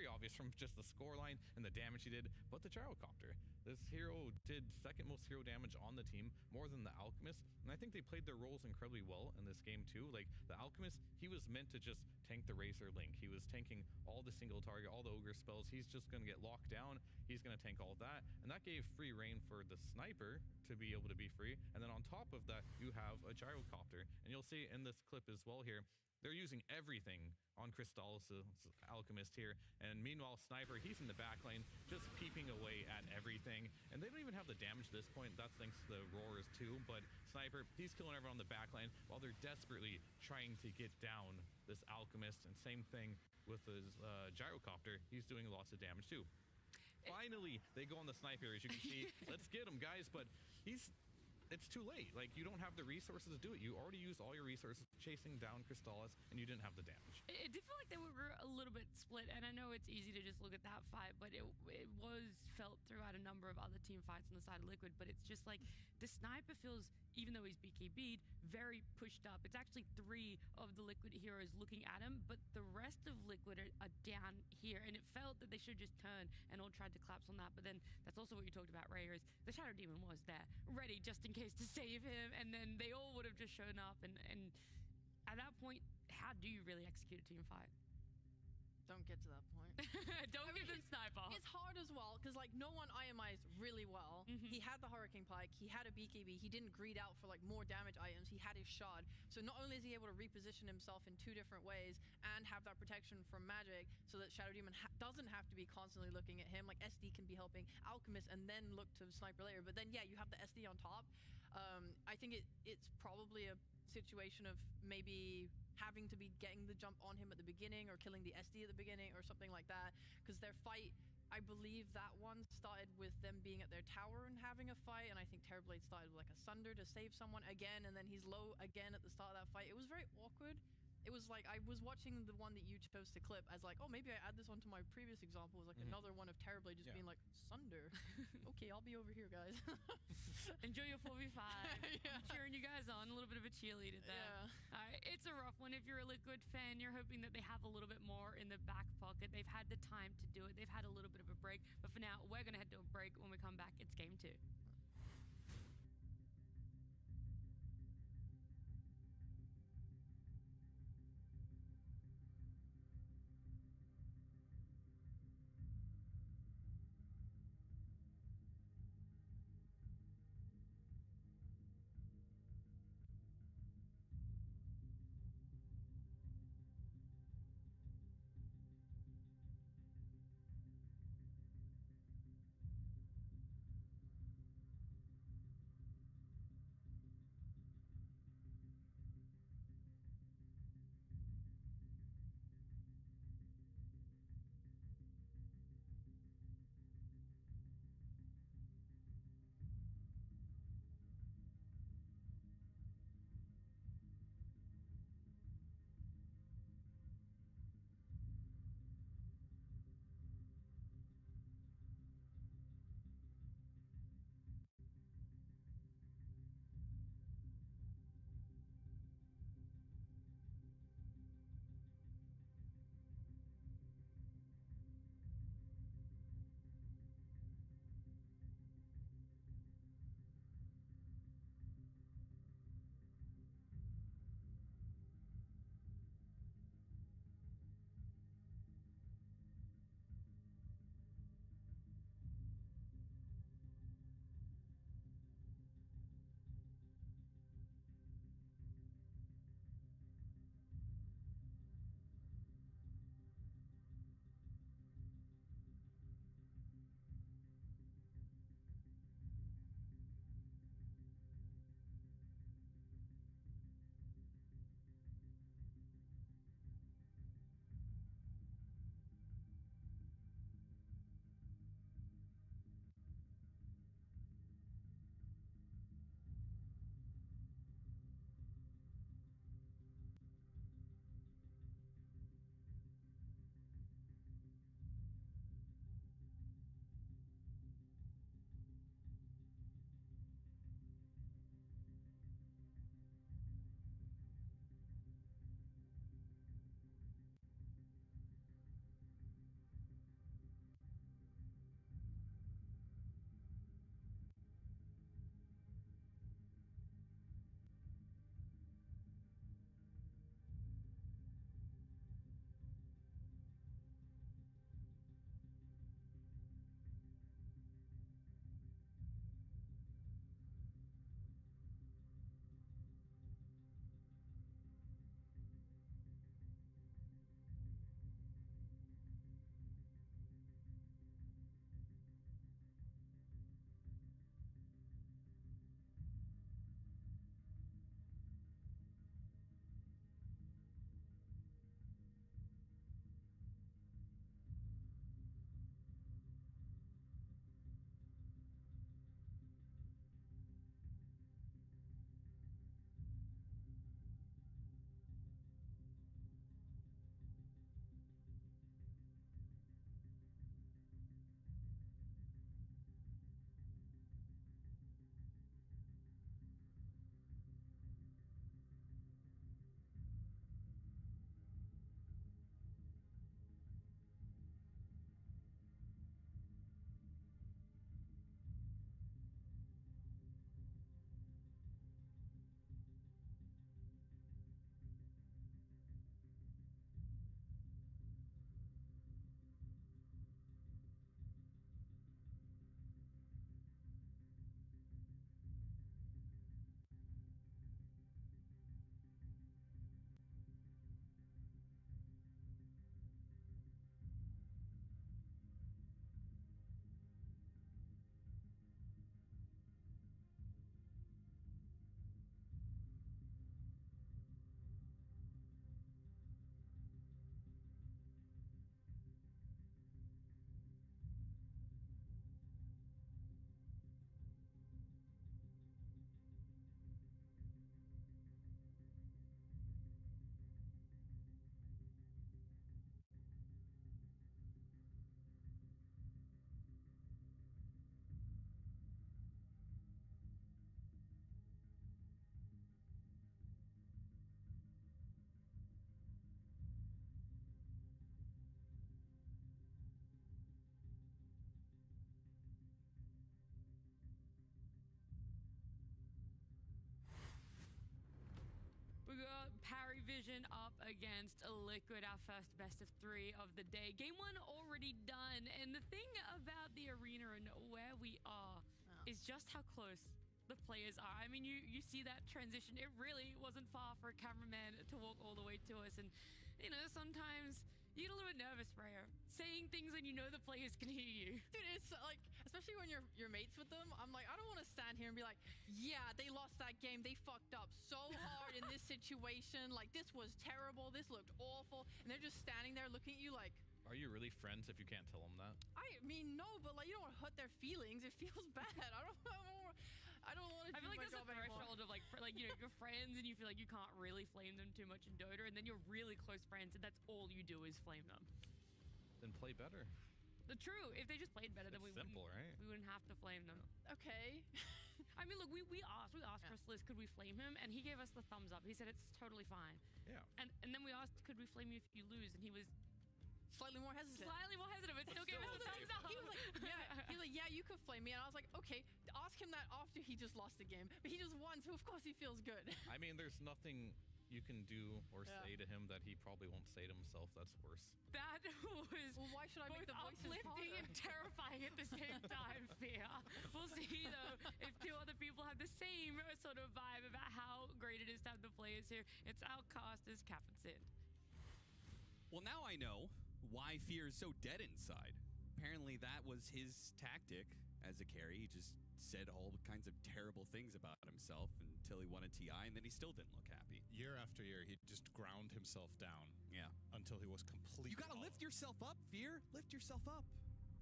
obvious from just the scoreline and the damage he did, but the gyrocopter. This hero did second most hero damage on the team, more than the Alchemist, and I think they played their roles incredibly well in this game too. Like the Alchemist, he was meant to just tank the Razor Link. He was tanking all the single target, all the Ogre spells. He's just going to get locked down. He's going to tank all that, and that gave free reign for the sniper to be able to be free. And then on top of that, you have a gyrocopter, and you'll see in this clip as well here, they're using everything on Crystallis' Alchemist here. And meanwhile, Sniper, he's in the back lane, just peeping away at everything. And they don't even have the damage at this point. That's thanks to the Roars too. But Sniper, he's killing everyone on the back lane while they're desperately trying to get down this Alchemist. And same thing with his Gyrocopter. He's doing lots of damage too. Finally, they go on the Sniper, as you can see. Let's get him, guys. But it's too late. Like, you don't have the resources to do it. You already used all your resources chasing down Crystallis, and you didn't have the damage. It did feel like they were a little bit split, and I know it's easy to just look at that fight, but it was felt throughout a number of other team fights on the side of Liquid. But it's just like the sniper feels, even though he's BKB'd, very pushed up. It's actually 3 of the Liquid heroes looking at him, but the rest of Liquid are down here, and it felt that they should just turn and all tried to collapse on that. But then that's also what you talked about, Ray, is the Shadow Demon was there, ready just in case to save him, and then they all would have just shown up, and at that point, how do you really execute a team fight? Don't get to that point. Don't give him sniper. It's hard as well, because like no one IMI'd really well. He had the Hurricane Pike, he had a BKB, he didn't greed out for like more damage items, he had his shard. So not only is he able to reposition himself in 2 different ways and have that protection from magic so that Shadow Demon doesn't have to be constantly looking at him, like SD can be helping Alchemist and then look to Sniper later. But then yeah, you have the SD on top. I think it's probably a situation of maybe having to be getting the jump on him at the beginning or killing the SD at the beginning or something like that, because their fight, I believe that one started with them being at their tower and having a fight, and I think TRBLADE started with like a Sunder to save someone again, and then he's low again at the start of that fight. It was very awkward. It was like, I was watching the one that you chose to clip as like, oh, maybe I add this onto my previous example. It was like another one of TRBLADE just being like, Sunder. Okay, I'll be over here, guys. Enjoy your 4v5. I'm cheering you guys on. A little bit of a cheerleader there. Yeah. It's a rough one. If you're a Liquid fan, you're hoping that they have a little bit more in the back pocket. They've had the time to do it. They've had a little bit of a break. But for now, we're going to head to a break. When we come back, it's game 2. against Liquid, our first best of 3 of the day. Game 1 already done, and the thing about the arena and where we are is just how close the players are. I mean, you see that transition. It really wasn't far for a cameraman to walk all the way to us, and you know, sometimes you get a little bit nervous, Freya, saying things when you know the players can hear you. Dude, it's like, especially when you're mates with them, I'm like, I don't want to stand here and be like, yeah, they lost that game. They fucked up so hard in this situation. Like, this was terrible. This looked awful. And they're just standing there looking at you like, are you really friends if you can't tell them that? I mean, no, but like, you don't want to hurt their feelings. It feels bad. I don't want to. I feel like there's a threshold of like you know, you're friends and you feel like you can't really flame them too much in Dota, and then you're really close friends and that's all you do is flame them. Then play better. The true. If they just played better, then we wouldn't have to flame them. Okay. I mean, look, we asked Chrysalis, could we flame him, and he gave us the thumbs up. He said it's totally fine. Yeah. And then we asked, could we flame you if you lose, and he was slightly more hesitant, but still gave us a thumbs up. He was like, yeah, you could flame me. And I was like, okay, ask him that after he just lost the game. But he just won, so of course he feels good. I mean, there's nothing you can do or say to him that he probably won't say to himself that's worse. That was why should I make the voices uplifting and terrifying at the same time, Fear. We'll see, though, if 2 other people have the same sort of vibe about how great it is to have the players here. It's Outcasters, Cap and Sid. Well, now I know why Fear is so dead inside. Apparently that was his tactic as a carry. He just said all kinds of terrible things about himself until he won a TI, and then he still didn't look happy. Year after year, he just ground himself down. Yeah. Until he was completely. You gotta lift yourself up, Fear. Lift yourself up.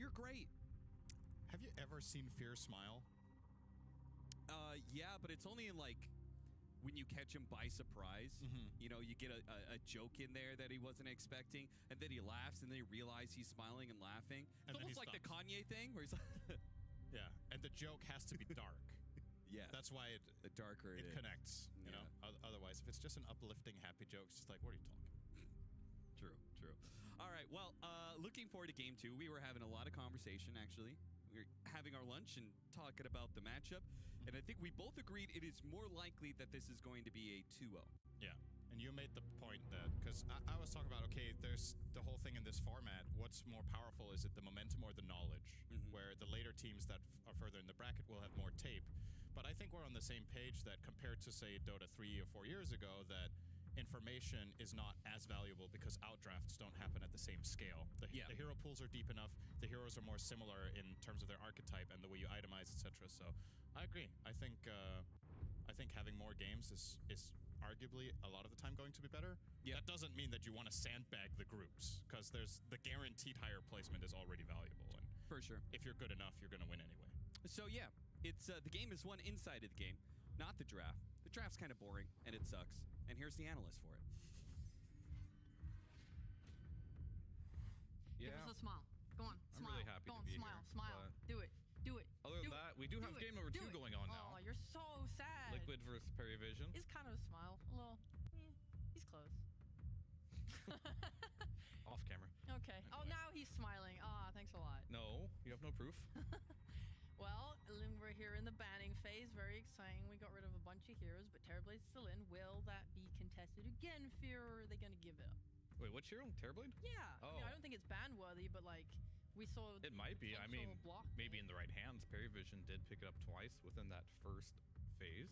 You're great. Have you ever seen Fear smile? Yeah, but it's only in like when you catch him by surprise. You know, you get a joke in there that he wasn't expecting, and then he laughs, and then you realize he's smiling and laughing. It's almost like the Kanye thing, where he's like... Yeah, and the joke has to be dark. Yeah. That's why the darker it connects, you know? Otherwise, if it's just an uplifting, happy joke, it's just like, what are you talking about? True. All right, well, looking forward to Game 2. We were having a lot of conversation, actually. We were having our lunch and talking about the matchup, and I think we both agreed it is more likely that this is going to be a 2-0. Yeah, and you made the point that, because I was talking about, okay, there's the whole thing in this format. What's more powerful? Is it the momentum or the knowledge? Where the later teams that are further in the bracket will have more tape. But I think we're on the same page that compared to, say, Dota 3 or 4 years ago, that information is not as valuable because outdrafts don't happen at the same scale. The hero pools are deep enough. The heroes are more similar in terms of their archetype and the way you itemize, etc. So I agree. I think having more games is arguably a lot of the time going to be better. That doesn't mean that you want to sandbag the groups, because there's the guaranteed higher placement is already valuable, and for sure, if you're good enough, you're going to win anyway. So yeah, it's the game is won inside of the game, not the draft. The draft's kind of boring and it sucks. And here's the analyst for it. Give us a smile. Go on, I'm smile. really happy Go to on, be smile, here, smile. Do it. Other than that, we do have game number 2 going on now. Oh, you're so sad. Liquid versus PARIV. It's kind of a smile. A little. He's close. Off camera. Okay. Oh, now he's smiling. Thanks a lot. No, you have no proof. Well, we're here in the banning phase. Very exciting. We got rid of a bunch of heroes, but Terrorblade's still in. Will that be contested again, Fear, or are they going to give it up? Wait, which hero? Terrorblade? Yeah. Oh. I mean, I don't think it's ban-worthy, but like, we saw... It might be. I mean, maybe in the right hands. PARIV did pick it up twice within that first phase.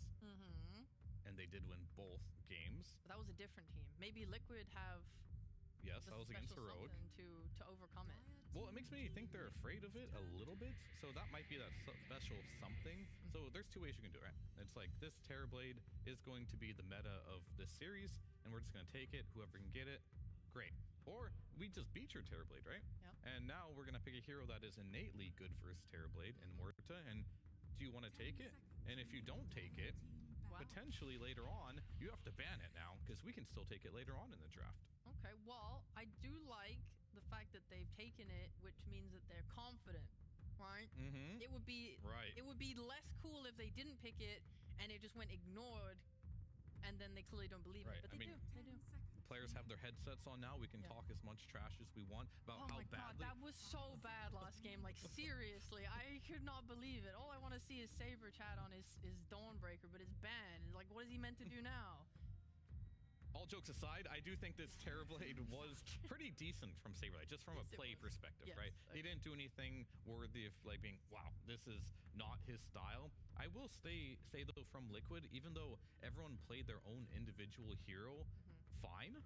And they did win both games. But that was a different team. Maybe Liquid have... Yes, that was against Heroic. To overcome it. Well, it makes me think they're afraid of it a little bit. So that might be that special something. So there's 2 ways you can do it, right? It's like this Terrorblade is going to be the meta of this series, and we're just going to take it. Whoever can get it, great. Or we just beat your Terrorblade, right? Yep. And now we're going to pick a hero that is innately good versus Terrorblade and Muerta. And do you want to take it? And if you don't take it, potentially later on, you have to ban it now, because we can still take it later on in the draft. Okay, well, I do like the fact that they've taken it, which means that they're confident, right? It would be It would be less cool if they didn't pick it and it just went ignored, and then they clearly don't believe it. But they do. Players have their headsets on now. We can talk as much trash as we want about how badly. God, that was so bad last game. Like, seriously, I could not believe it. All I want to see is Saber chat on his Dawnbreaker, but it's banned. Like, what is he meant to do now? all jokes aside, I do think this TRblade was pretty decent from Saberlight, just from a play perspective, Yes, right? He didn't do anything worthy of like being, wow, this is not his style. I will say though, from Liquid, even though everyone played their own individual hero fine,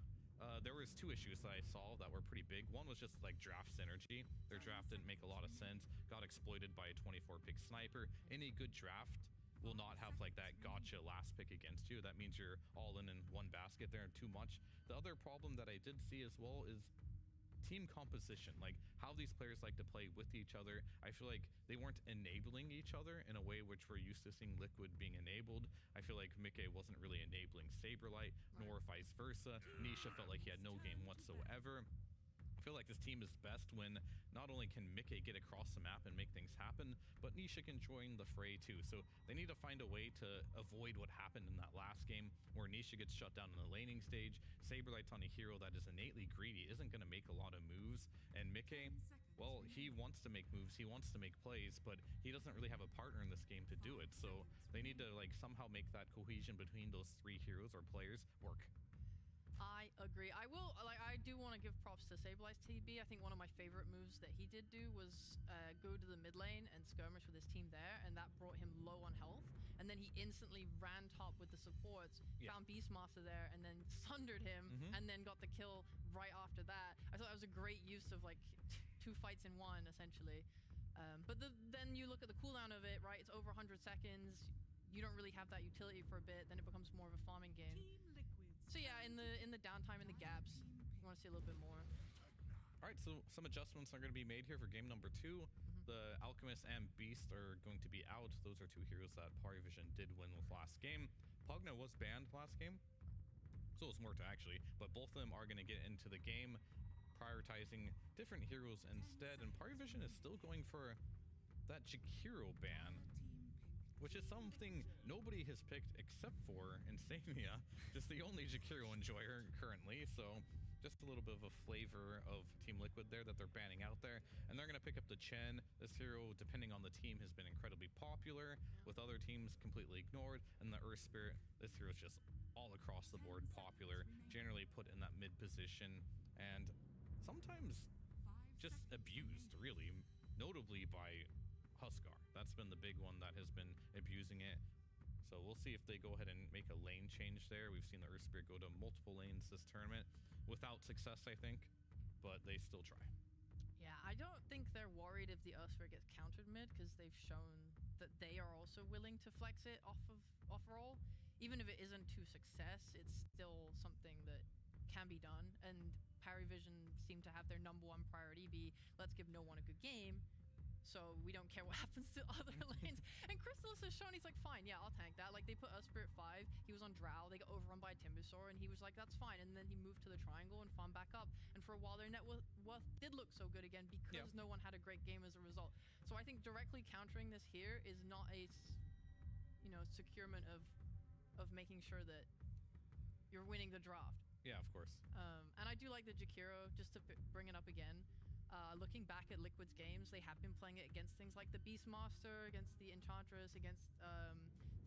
there was two issues that I saw that were pretty big. One was just like draft synergy. Their draft didn't make a lot of sense, got exploited by a 24 pick sniper. Any good draft will not have like that gotcha last pick against you. That means you're all in one basket there and too much. The other problem that I did see as well is team composition, like how these players like to play with each other. I feel like they weren't enabling each other in a way which we're used to seeing Liquid being enabled. I feel like Mickey wasn't really enabling Saberlight, nor vice versa. Nisha felt like he had no game whatsoever. I feel like this team is best when not only can Mickey get across the map and make things happen, but Nisha can join the fray too. So they need to find a way to avoid what happened in that last game where Nisha gets shut down in the laning stage. Saberlight's on a hero that is innately greedy, isn't going to make a lot of moves. And Mickey, well, he wants to make moves, he wants to make plays, but he doesn't really have a partner in this game to do it. So they need to like somehow make that cohesion between those three heroes or players work. I agree. I do want to give props to Saberlight's TB. I think one of my favorite moves that he did do was go to the mid lane and skirmish with his team there, and that brought him low on health. And then he instantly ran top with the supports, found Beastmaster there, and then sundered him, and then got the kill right after that. I thought that was a great use of like two fights in one, essentially. But then you look at the cooldown of it, right? It's over 100 seconds. You don't really have that utility for a bit. Then it becomes more of a farming game. So yeah, in the downtime, in the gaps, you want to see a little bit more. All right, so some adjustments are going to be made here for game number 2. The Alchemist and Beast are going to be out. Those are two heroes that PARIV did win with last game. Pugna was banned last game, so was Morta actually, but both of them are going to get into the game, prioritizing different heroes instead, and PARIV is still going for that Jakiro ban, which is something nobody has picked except for Insania, just the only Jakiro enjoyer currently. So just a little bit of a flavor of Team Liquid there that they're banning out there. And they're going to pick up the Chen. This hero, depending on the team, has been incredibly popular, with other teams completely ignored. And the Earth Spirit, this hero is just all across the board popular, generally put in that mid position, and sometimes just abused, really, notably by Huskar. That's been the big one that has been abusing it. So we'll see if they go ahead and make a lane change there. We've seen the Earth Spirit go to multiple lanes this tournament without success, I think, but they still try. Yeah, I don't think they're worried if the Earth Spirit gets countered mid, because they've shown that they are also willing to flex it off roll. Even if it isn't to success, it's still something that can be done. And PARIV seem to have their #1 priority be, let's give no one a good game, so we don't care what happens to other lanes. And Crystallis has shown he's like, fine, yeah, I'll tank that. Like, they put Spirit 5, he was on Drow, they got overrun by Timbersaw, and he was like, that's fine. And then he moved to the triangle and farmed back up. And for a while, their net worth did look so good again because no one had a great game as a result. So I think directly countering this here is not a, securement of making sure that you're winning the draft. Yeah, of course. And I do like the Jakiro, just to bring it up again. Looking back at Liquid's games, they have been playing it against things like the Beastmaster, against the Enchantress, against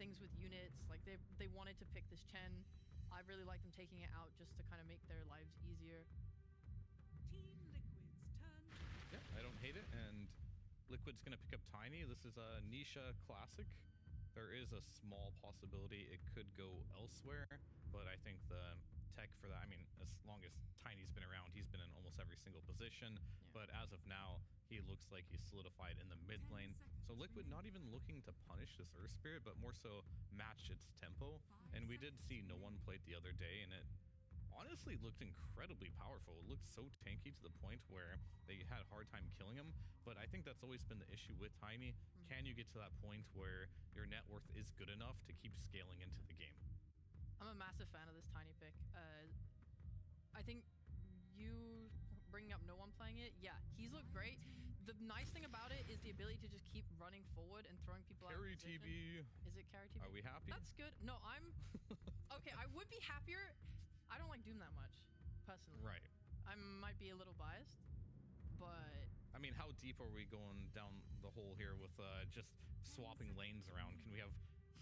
things with units. Like, they wanted to pick this Chen. I really like them taking it out just to kind of make their lives easier. Team Liquid's turn. Yeah, I don't hate it. And Liquid's going to pick up Tiny. This is a Nisha classic. There is a small possibility it could go elsewhere, but I think the tech for that, I mean, as long as Tiny's been around, he's been in almost every single position. But as of now, he looks like he's solidified in the mid lane. So Liquid not even looking to punish this Earth Spirit, but more so match its tempo. And we did see no one played the other day, and it honestly looked incredibly powerful. It looked so tanky to the point where they had a hard time killing him. But I think that's always been the issue with Tiny. Can you get to that point where your net worth is good enough to keep scaling into the game? I'm a massive fan of this Tiny pick. I think you bringing up no one playing it, yeah, he's looked great. The nice thing about it is the ability to just keep running forward and throwing people out of position. TB. Is it carry TB? Are we happy? That's good. No, I'm... Okay, I would be happier. I don't like Doom that much, personally. Right. I might be a little biased, but... I mean, how deep are we going down the hole here with just swapping lanes around? Can we have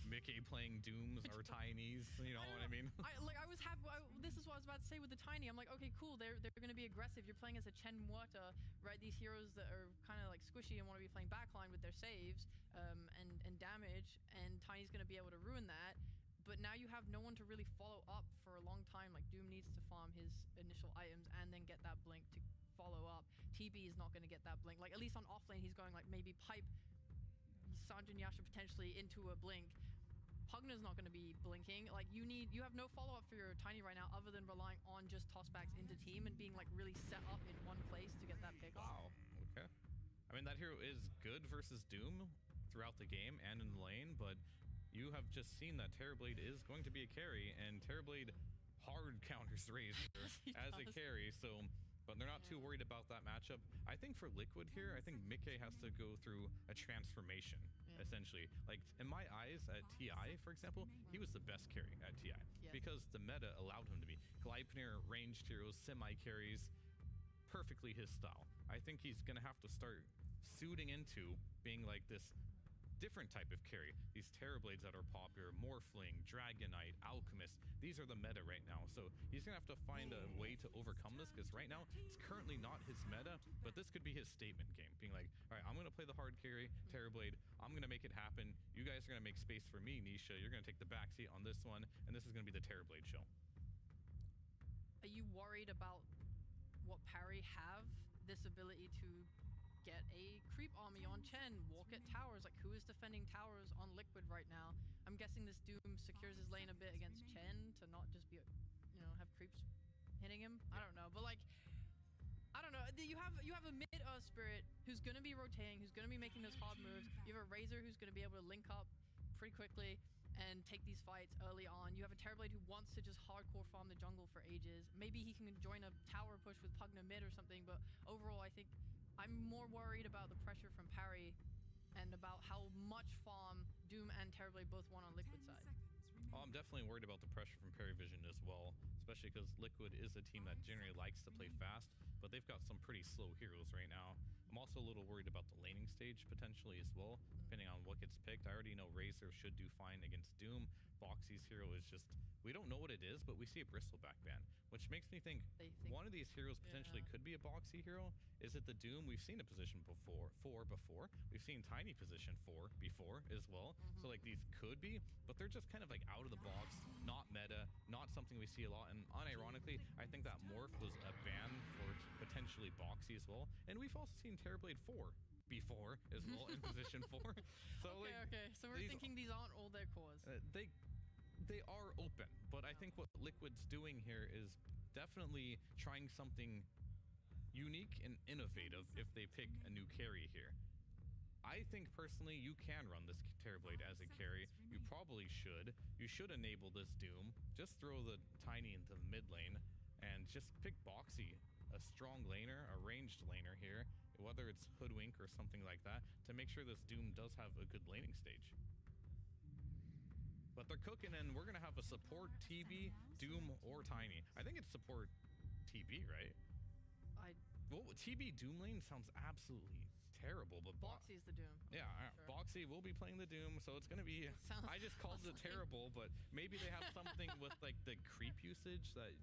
Mickey playing Dooms or Tinies. You know what I mean? I was happy. This is what I was about to say with the Tiny. I'm like, okay, cool. They're going to be aggressive. You're playing as a Chen Muerta, right? These heroes that are kind of like squishy and want to be playing backline with their saves and damage, and Tiny's going to be able to ruin that. But now you have no one to really follow up for a long time. Like Doom needs to farm his initial items and then get that blink to follow up. TB is not going to get that blink. Like at least on offlane, he's going like maybe pipe Sanjin Yasha potentially into a blink. Pugna's not going to be blinking. Like you have no follow up for your Tiny right now other than relying on just tossbacks into team and being like really set up in one place to get that pick off. Wow. Okay. I mean that hero is good versus Doom throughout the game and in the lane, but you have just seen that TRBLADE is going to be a carry, and TRBLADE hard counters Razor as a carry, so but they're not too worried about that matchup. I think for Liquid here, I think Mickey has to go through a transformation, essentially. Like, in my eyes, at TI, for example, he was the best carry at TI because the meta allowed him to be. Gleipnir, ranged heroes, semi-carries, perfectly his style. I think he's going to have to start suiting into being like this different type of carry. These TRBLADEs that are popular, Morphling, Dragonite, Alchemist, these are the meta right now. So he's going to have to find a way to overcome this because right now it's currently not his meta, but this could be his statement game. Being like, all right, I'm going to play the hard carry, TRBLADE. I'm going to make it happen. You guys are going to make space for me, Nisha. You're going to take the backseat on this one, and this is going to be the TRBLADE show. Are you worried about what Parry have? This ability to get a creep army on Chen, walk at towers. Like, who is defending towers on Liquid right now? I'm guessing this Doom secures his lane a bit against Chen to not just be, have creeps hitting him. I don't know, but like, I don't know. You have a mid Spirit who's going to be rotating, who's going to be making those hard moves. You have a Razor who's going to be able to link up pretty quickly and take these fights early on. You have a TRBLADE who wants to just hardcore farm the jungle for ages. Maybe he can join a tower push with Pugna mid or something, but overall, I think I'm more worried about the pressure from Parry and about how much farm Doom and TRBLADE both want on Liquid side. Oh, I'm definitely worried about the pressure from PARIVision as well, especially because Liquid is a team that generally likes to play fast, but they've got some pretty slow heroes right now. I'm also a little worried about the laning stage potentially as well, depending on what gets picked. I already know Razor should do fine against Doom. Boxy's hero is just, we don't know what it is, but we see a Bristleback ban, which makes me think one of these heroes potentially could be a Boxy hero. Is it the Doom? We've seen a position before. We've seen Tiny position 4 before as well. So like these could be, but they're just kind of like out of the box, not meta, not something we see a lot. And unironically, I think that Morph was a ban for potentially Boxy as well. And we've also seen TRBLADE 4 before as well in position 4. So okay. So we're thinking these aren't all their cores. They are open, but I think what Liquid's doing here is definitely trying something unique and innovative if they pick a new carry here. I think personally you can run this TRBLADE as a carry. You probably should. You should enable this Doom. Just throw the Tiny into the mid lane and just pick Boxy, a strong laner, a ranged laner here, whether it's Hoodwink or something like that, to make sure this Doom does have a good laning stage. But they're cooking, and we're going to have a support TB, Doom, or Tiny. I think it's support TB, right? Well, TB Doom lane sounds absolutely terrible, but Boxy is the Doom. Yeah, sure. Boxy will be playing the Doom, so it's going to be... I just called it terrible, but maybe they have something with like the creep usage that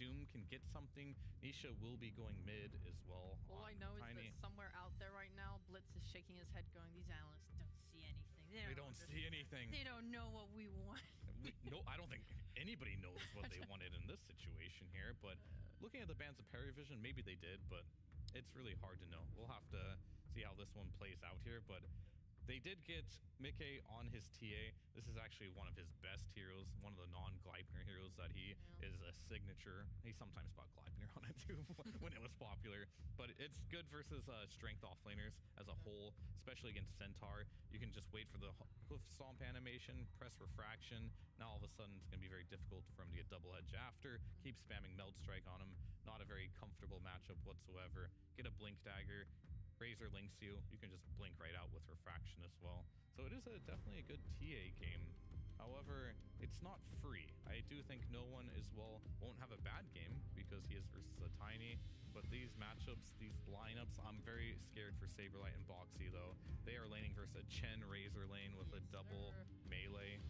Doom can get something. Nisha will be going mid as well. All I know is that somewhere out there right now, Blitz is shaking his head going, these analysts don't see anything. They don't see anything. They don't know what we want. No, I don't think anybody knows what they wanted in this situation here, but looking at the bans of PARIVision, maybe they did, but it's really hard to know. We'll have to see how this one plays out here, but they did get Mickey on his TA. This is actually one of his best heroes, one of the non-Gleipnir heroes that he is a signature. He sometimes bought Gleipnir on it too when it was popular, but it's good versus strength offlaners as a whole, especially against Centaur. You can just wait for the hoof stomp animation, press refraction. Now all of a sudden it's going to be very difficult for him to get double edge after. Keep spamming Meld Strike on him. Not a very comfortable matchup whatsoever. Get a Blink Dagger. Razor links you. You can just blink right out with refraction as well. So it is definitely a good TA game. However, it's not free. I do think no one won't have a bad game because he is versus a Tiny. But these matchups, these lineups, I'm very scared for Saberlight and Boxy though. They are laning versus a Chen Razor lane with a double melee.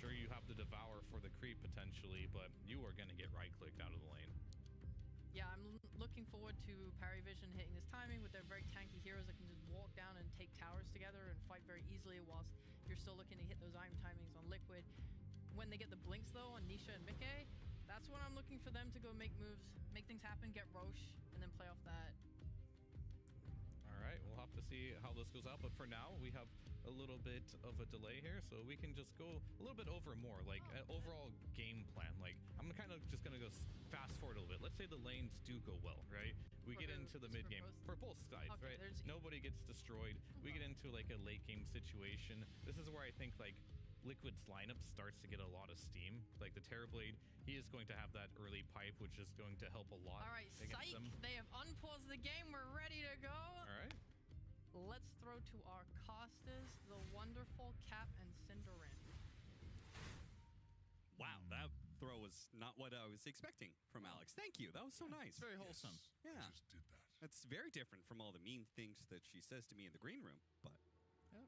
Sure, you have the Devour for the creep potentially, but you are going to get right-clicked out of the lane. Yeah, I'm looking forward to PARIV hitting this timing with their very tanky heroes that can just walk down and take towers together and fight very easily, whilst you're still looking to hit those item timings on Liquid. When they get the blinks though on Nisha and Mickey, that's when I'm looking for them to go make moves, make things happen, get Roche, and then play off that. All right, we'll have to see how this goes out, but for now we have a little bit of a delay here, so we can just go a little bit over more, like overall game plan. Like, I'm kind of just gonna go fast forward a little bit. Let's say the lanes do go well, right? We get into the mid game for both sides, okay, right? Nobody gets destroyed. We get into like a late game situation. This is where I think like Liquid's lineup starts to get a lot of steam. Like the Terrorblade, he is going to have that early pipe, which is going to help a lot. All right, against psych, them. they have unpaused the game. We're ready to go. All right. Let's throw to our casters, the wonderful Cap and Cinderin. Wow, that throw was not what I was expecting from Alex. Thank you. That was so nice. Very wholesome. Yeah. That's very different from all the mean things that she says to me in the green room, but... Yeah.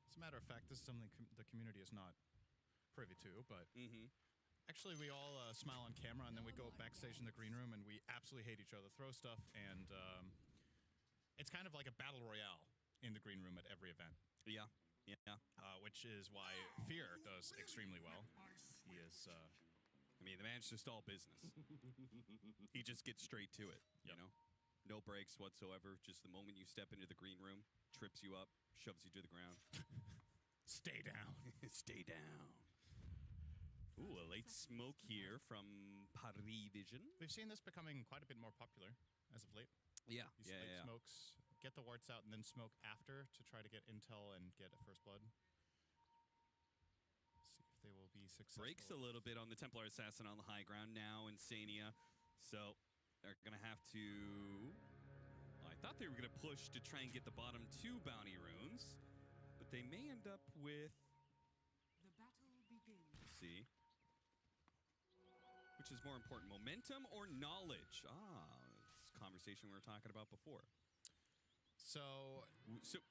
As a matter of fact, this is something the community is not privy to, but... Actually, we all smile on camera, and then we go backstage in the green room, and we absolutely hate each other, throw stuff, and... it's kind of like a battle royale in the green room at every event. Yeah, yeah. Which is why Fear does extremely well. He is, I mean, the man's just all business. He just gets straight to it, you know? No breaks whatsoever. Just the moment you step into the green room, trips you up, shoves you to the ground. Stay down. Stay down. Ooh, a late smoke here from PARIV. We've seen this becoming quite a bit more popular as of late. Yeah, These late smokes, get the warts out and then smoke after to try to get intel and get a first blood. See if they will be successful. Breaks a little bit on the Templar Assassin on the high ground now, Insania. So they're going to have to... I thought they were going to push to try and get the bottom 2 bounty runes, but they may end up with... The battle begins. Let's see. Which is more important, momentum or knowledge? Conversation we were talking about before. So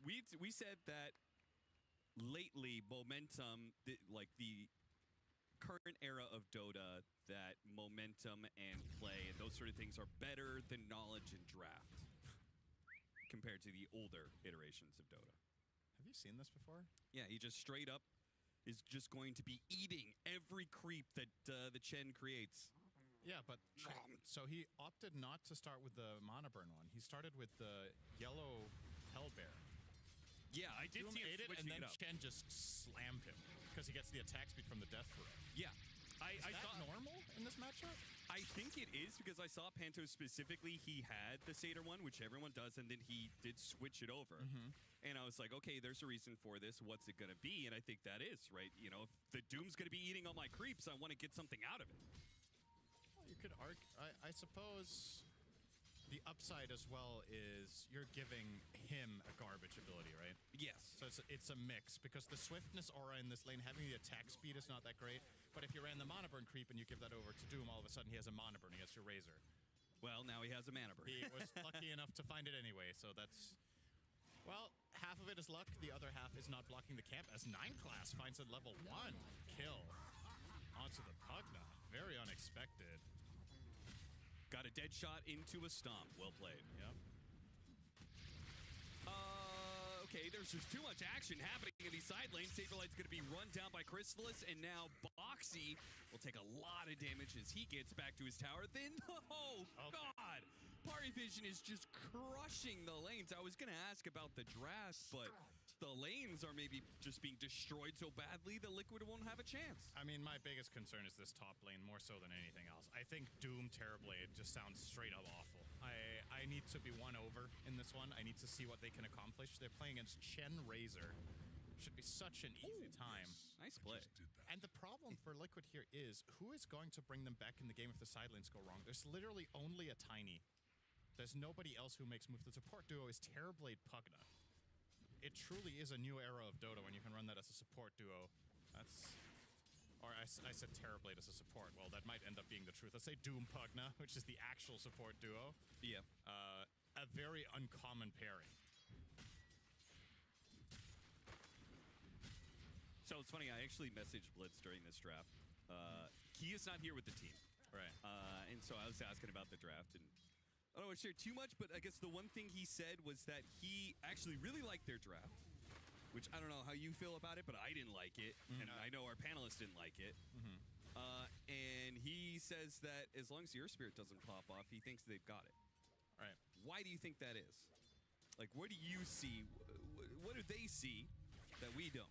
we said that lately momentum, like the current era of Dota, that momentum and play and those sort of things are better than knowledge and draft compared to the older iterations of Dota. Have you seen this before? Yeah, he just straight up is just going to be eating every creep that the Chen creates. Yeah, but so he opted not to start with the mana burn one. He started with the yellow Hellbear. Yeah, I did see him ate it, and then Chen just slammed him because he gets the attack speed from the death throw. Yeah, is that normal in this matchup? I think it is because I saw Panto specifically. He had the Satyr one, which everyone does, and then he did switch it over. And I was like, okay, there's a reason for this. What's it going to be? And I think that is, right? You know, if the Doom's going to be eating all my creeps, I want to get something out of it. You could argue, I suppose the upside as well is you're giving him a garbage ability, right? Yes. So it's a mix, because the swiftness aura in this lane, having the attack speed is not that great, but if you ran the mana burn creep and you give that over to Doom, all of a sudden he has a mana burn against your Razor. Well, now he has a mana burn. He was lucky enough to find it anyway, so that's... Well, half of it is luck, the other half is not blocking the camp, as 9 class finds it level 1 kill onto the Pugna. Very unexpected. Got a dead shot into a stomp. Well played. Yep. Okay, there's just too much action happening in these side lanes. Saberlight's going to be run down by Crystallis, and now Boxy will take a lot of damage as he gets back to his tower. Then, God! PARIV is just crushing the lanes. I was going to ask about the draft, but the lanes are maybe just being destroyed so badly that Liquid won't have a chance. I mean, my biggest concern is this top lane more so than anything else. I think Doom Terrorblade just sounds straight up awful. I need to be won over in this one. I need to see what they can accomplish. They're playing against Chen Razor. Should be such an easy time. Nice play. And the problem for Liquid here is, who is going to bring them back in the game if the side lanes go wrong? There's literally only a Tiny. There's nobody else who makes moves. The support duo is Terrorblade Pugna. It truly is a new era of Dota when you can run that as a support duo. That's... Or I said Terrorblade as a support. Well, that might end up being the truth. Let's say Doom Pugna, which is the actual support duo. Yeah. A very uncommon pairing. So know, it's funny. I actually messaged Blitz during this draft. He is not here with the team. Right. And so I was asking about the draft, and I don't want to share too much, but I guess the one thing he said was that he actually really liked their draft, which I don't know how you feel about it, but I didn't like it, and I know our panelists didn't like it. And he says that as long as your spirit doesn't pop off, he thinks they've got it. Right. Why do you think that is? Like, what do you see? What do they see that we don't?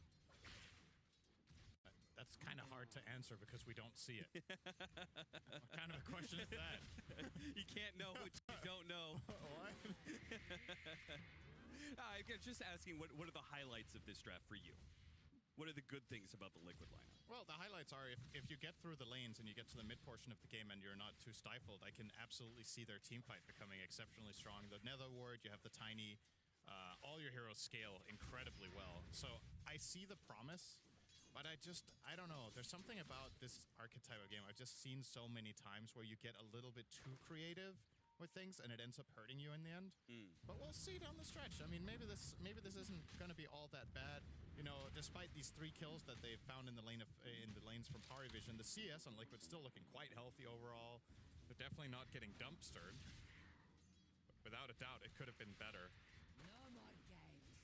That's kind of hard to answer because we don't see it. What kind of a question is that? You can't know what you don't know. What? I'm just asking, what are the highlights of this draft for you? What are the good things about the Liquid lineup? Well, the highlights are if you get through the lanes and you get to the mid portion of the game and you're not too stifled, I can absolutely see their team fight becoming exceptionally strong. The Nether Ward, you have the Tiny, all your heroes scale incredibly well. So I see the promise, but I don't know. There's something about this archetype of game I've just seen so many times where you get a little bit too creative with things and it ends up hurting you in the end. But we'll see down the stretch. I mean, maybe this isn't going to be all that bad. You know, despite these 3 kills that they've found in the lanes from PARIV, the CS on Liquid still looking quite healthy overall. They're definitely not getting dumpstered. But without a doubt, it could have been better. No more games.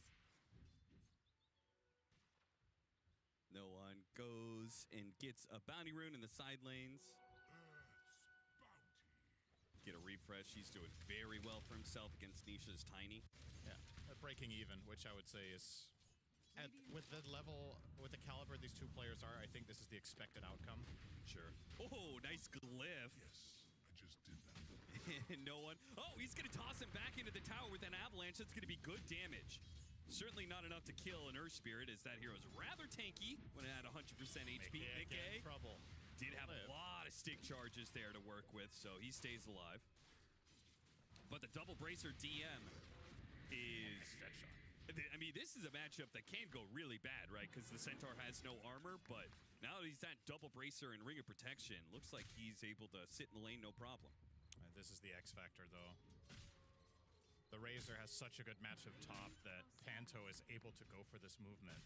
No one goes and gets a bounty rune in the side lanes. Get a refresh. He's doing very well for himself against Nisha's Tiny. Yeah, breaking even, which I would say is, with the level, with the caliber these two players are, I think this is the expected outcome. Sure. Oh, nice glyph. Yes, I just did that. No one. Oh, he's going to toss him back into the tower with an avalanche. That's going to be good damage. Certainly not enough to kill an Earth Spirit, as that hero is rather tanky when it had 100% HP. Mickey trouble. Did have a lot of stick charges there to work with, so he stays alive. But the double bracer DM is... I mean, this is a matchup that can go really bad, right? Because the Centaur has no armor, but now that he's that double bracer and Ring of Protection, looks like he's able to sit in the lane no problem. This is the X factor, though. The Razor has such a good matchup top that Panto is able to go for this movement.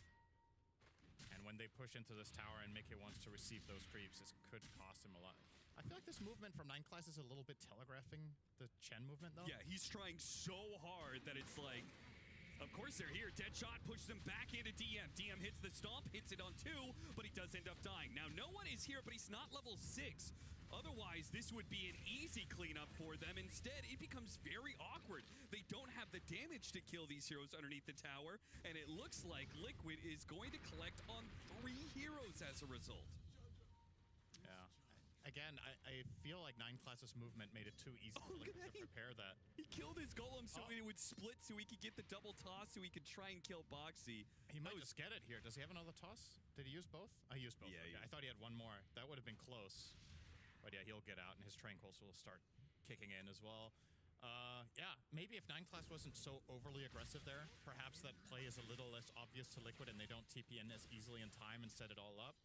And when they push into this tower and Mickey wants to receive those creeps, this could cost him a lot. I feel like this movement from 9 class is a little bit telegraphing the Chen movement, though. Yeah, he's trying so hard that it's like... Of course they're here. Deadshot pushes him back into DM. DM hits the stomp, hits it on 2, but he does end up dying. Now, no one is here, but he's not level 6. Otherwise, this would be an easy cleanup for them. Instead, it becomes very awkward. They don't have the damage to kill these heroes underneath the tower, and it looks like Liquid is going to collect on 3 heroes as a result. Yeah. Again, I feel like 9 class's movement made it too easy for Liquid to prepare that. He killed his golem so it would split so he could get the double toss so he could try and kill Boxy. He might just get it here. Does he have another toss? Did he use both? He used both. Yeah, okay. I thought he had one more. That would have been close. But yeah, he'll get out and his Tranquils will start kicking in as well. Yeah, maybe if 9 class wasn't so overly aggressive there, perhaps that play is a little less obvious to Liquid and they don't TP in as easily in time and set it all up.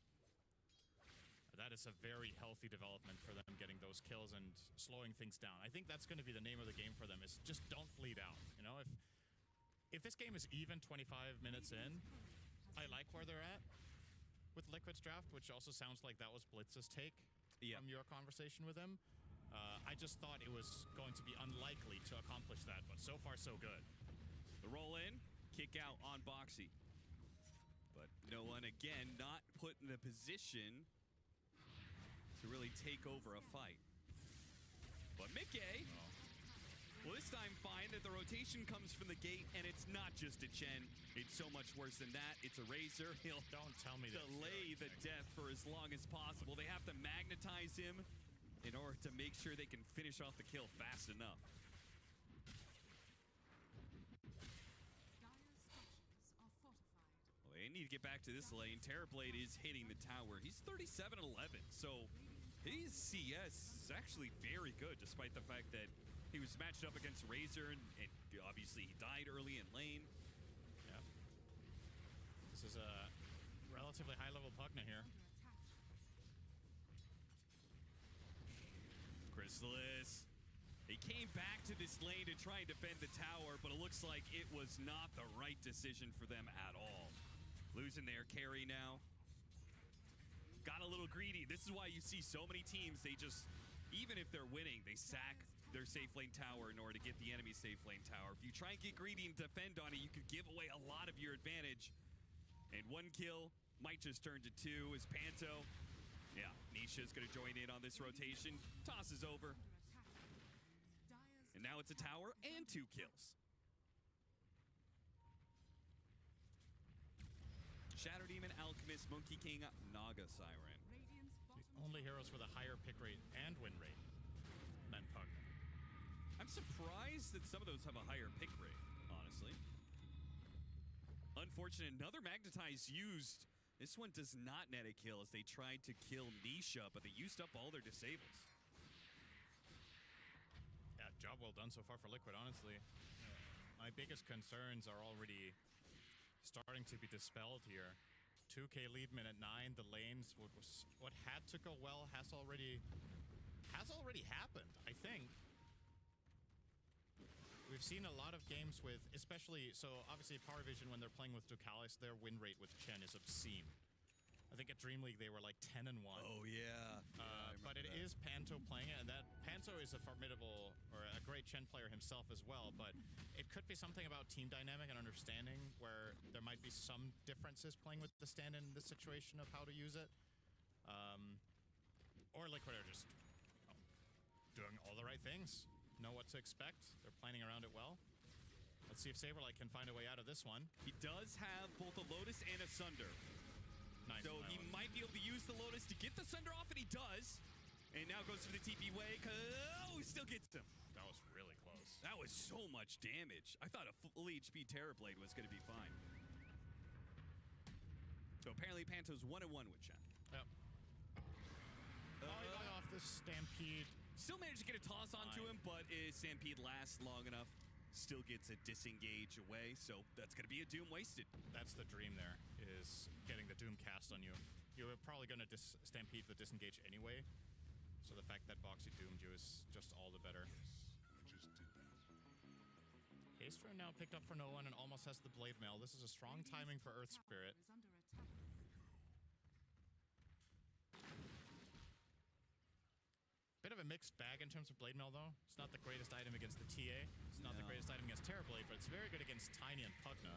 That is a very healthy development for them, getting those kills and slowing things down. I think that's going to be the name of the game for them, is just don't bleed out. You know, if this game is even 25 minutes in, I like where they're at with Liquid's draft, which also sounds like that was Blitz's take from your conversation with him. I just thought it was going to be unlikely to accomplish that, but so far so good. The roll in, kick out on Boxy. But no one, again, not put in a position to really take over a fight. But Mickey will this time find that the rotation comes from the gate, and it's not just a Chen. It's so much worse than that. It's a Razor. He'll delay the death for as long as possible. They have to magnetize him in order to make sure they can finish off the kill fast enough. Well, they need to get back to this lane. Terrorblade is hitting the tower. He's 37-11, so his CS is actually very good, despite the fact that he was matched up against Razor, and obviously he died early in lane. Yeah. This is a relatively high-level Pugna here. Chrysalis. He came back to this lane to try and defend the tower, but it looks like it was not the right decision for them at all. Losing Razor's in there, carry now. Got a little greedy. This is why you see so many teams, they just, even if they're winning, they sack their safe lane tower in order to get the enemy's safe lane tower. If you try and get greedy and defend on it, you could give away a lot of your advantage. And 1 kill might just turn to 2 as Panto. Yeah, Nisha's going to join in on this rotation. Tosses over. And now it's a tower and 2 kills. Shadow Demon, Alchemist, Monkey King, Naga Siren. The only heroes with a higher pick rate and win rate than Pug. I'm surprised that some of those have a higher pick rate, honestly. Unfortunate, another Magnetize used. This one does not net a kill as they tried to kill Nisha, but they used up all their disables. Yeah, job well done so far for Liquid, honestly. My biggest concerns are already starting to be dispelled here. 2K lead minute 9. The lanes, what had to go well has already happened, I think. We've seen a lot of games with, especially, so obviously PARIV when they're playing with Ducalis, their win rate with Chen is obscene. I think at Dream League they were like 10-1. Oh yeah. But it is Panto playing it, and that Panto is a formidable, or a great Chen player himself as well, but it could be something about team dynamic and understanding where there might be some differences playing with the stand-in in this situation of how to use it. Or Liquid are just doing all the right things, know what to expect, they're planning around it well. Let's see if Saberlight can find a way out of this one. He does have both a Lotus and a Sunder. Nice. So he might be able to use the Lotus to get the Sunder off, and he does. And now goes for the TP way. Oh, he still gets him. That was really close. That was so much damage. I thought a full HP TerraBlade was going to be fine. So apparently Panto's 1-1 with Chen. Yep. He got off the Stampede. Still managed to get a toss onto him, but Stampede lasts long enough. Still gets a disengage away, so that's going to be a Doom wasted. That's the dream there, is getting the Doom cast on you. You were probably going to Stampede the disengage anyway, so the fact that Boxy doomed you is just all the better. I just did that. Haster now picked up for no one and almost has the Blade Mail. This is a strong timing for Earth Spirit. Bit of a mixed bag in terms of Blade Mail, though. It's not the greatest item against the TA. It's not the greatest item against TerraBlade, but it's very good against Tiny and Pugna.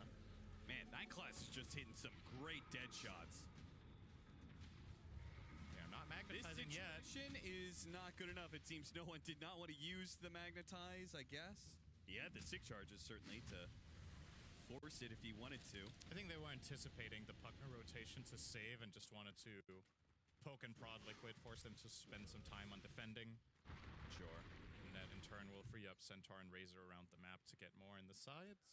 Man, Nightclass is just hitting some great dead shots. Yeah, not magnetizing yet. This situation is not good enough. It seems no one did not want to use the Magnetize, I guess. He had the 6 charges, certainly, to force it if he wanted to. I think they were anticipating the Pugna rotation to save and just wanted to poke and prod Liquid, force them to spend some time on defending. Sure. And that in turn will free up Centaur and Razor around the map to get more in the sides.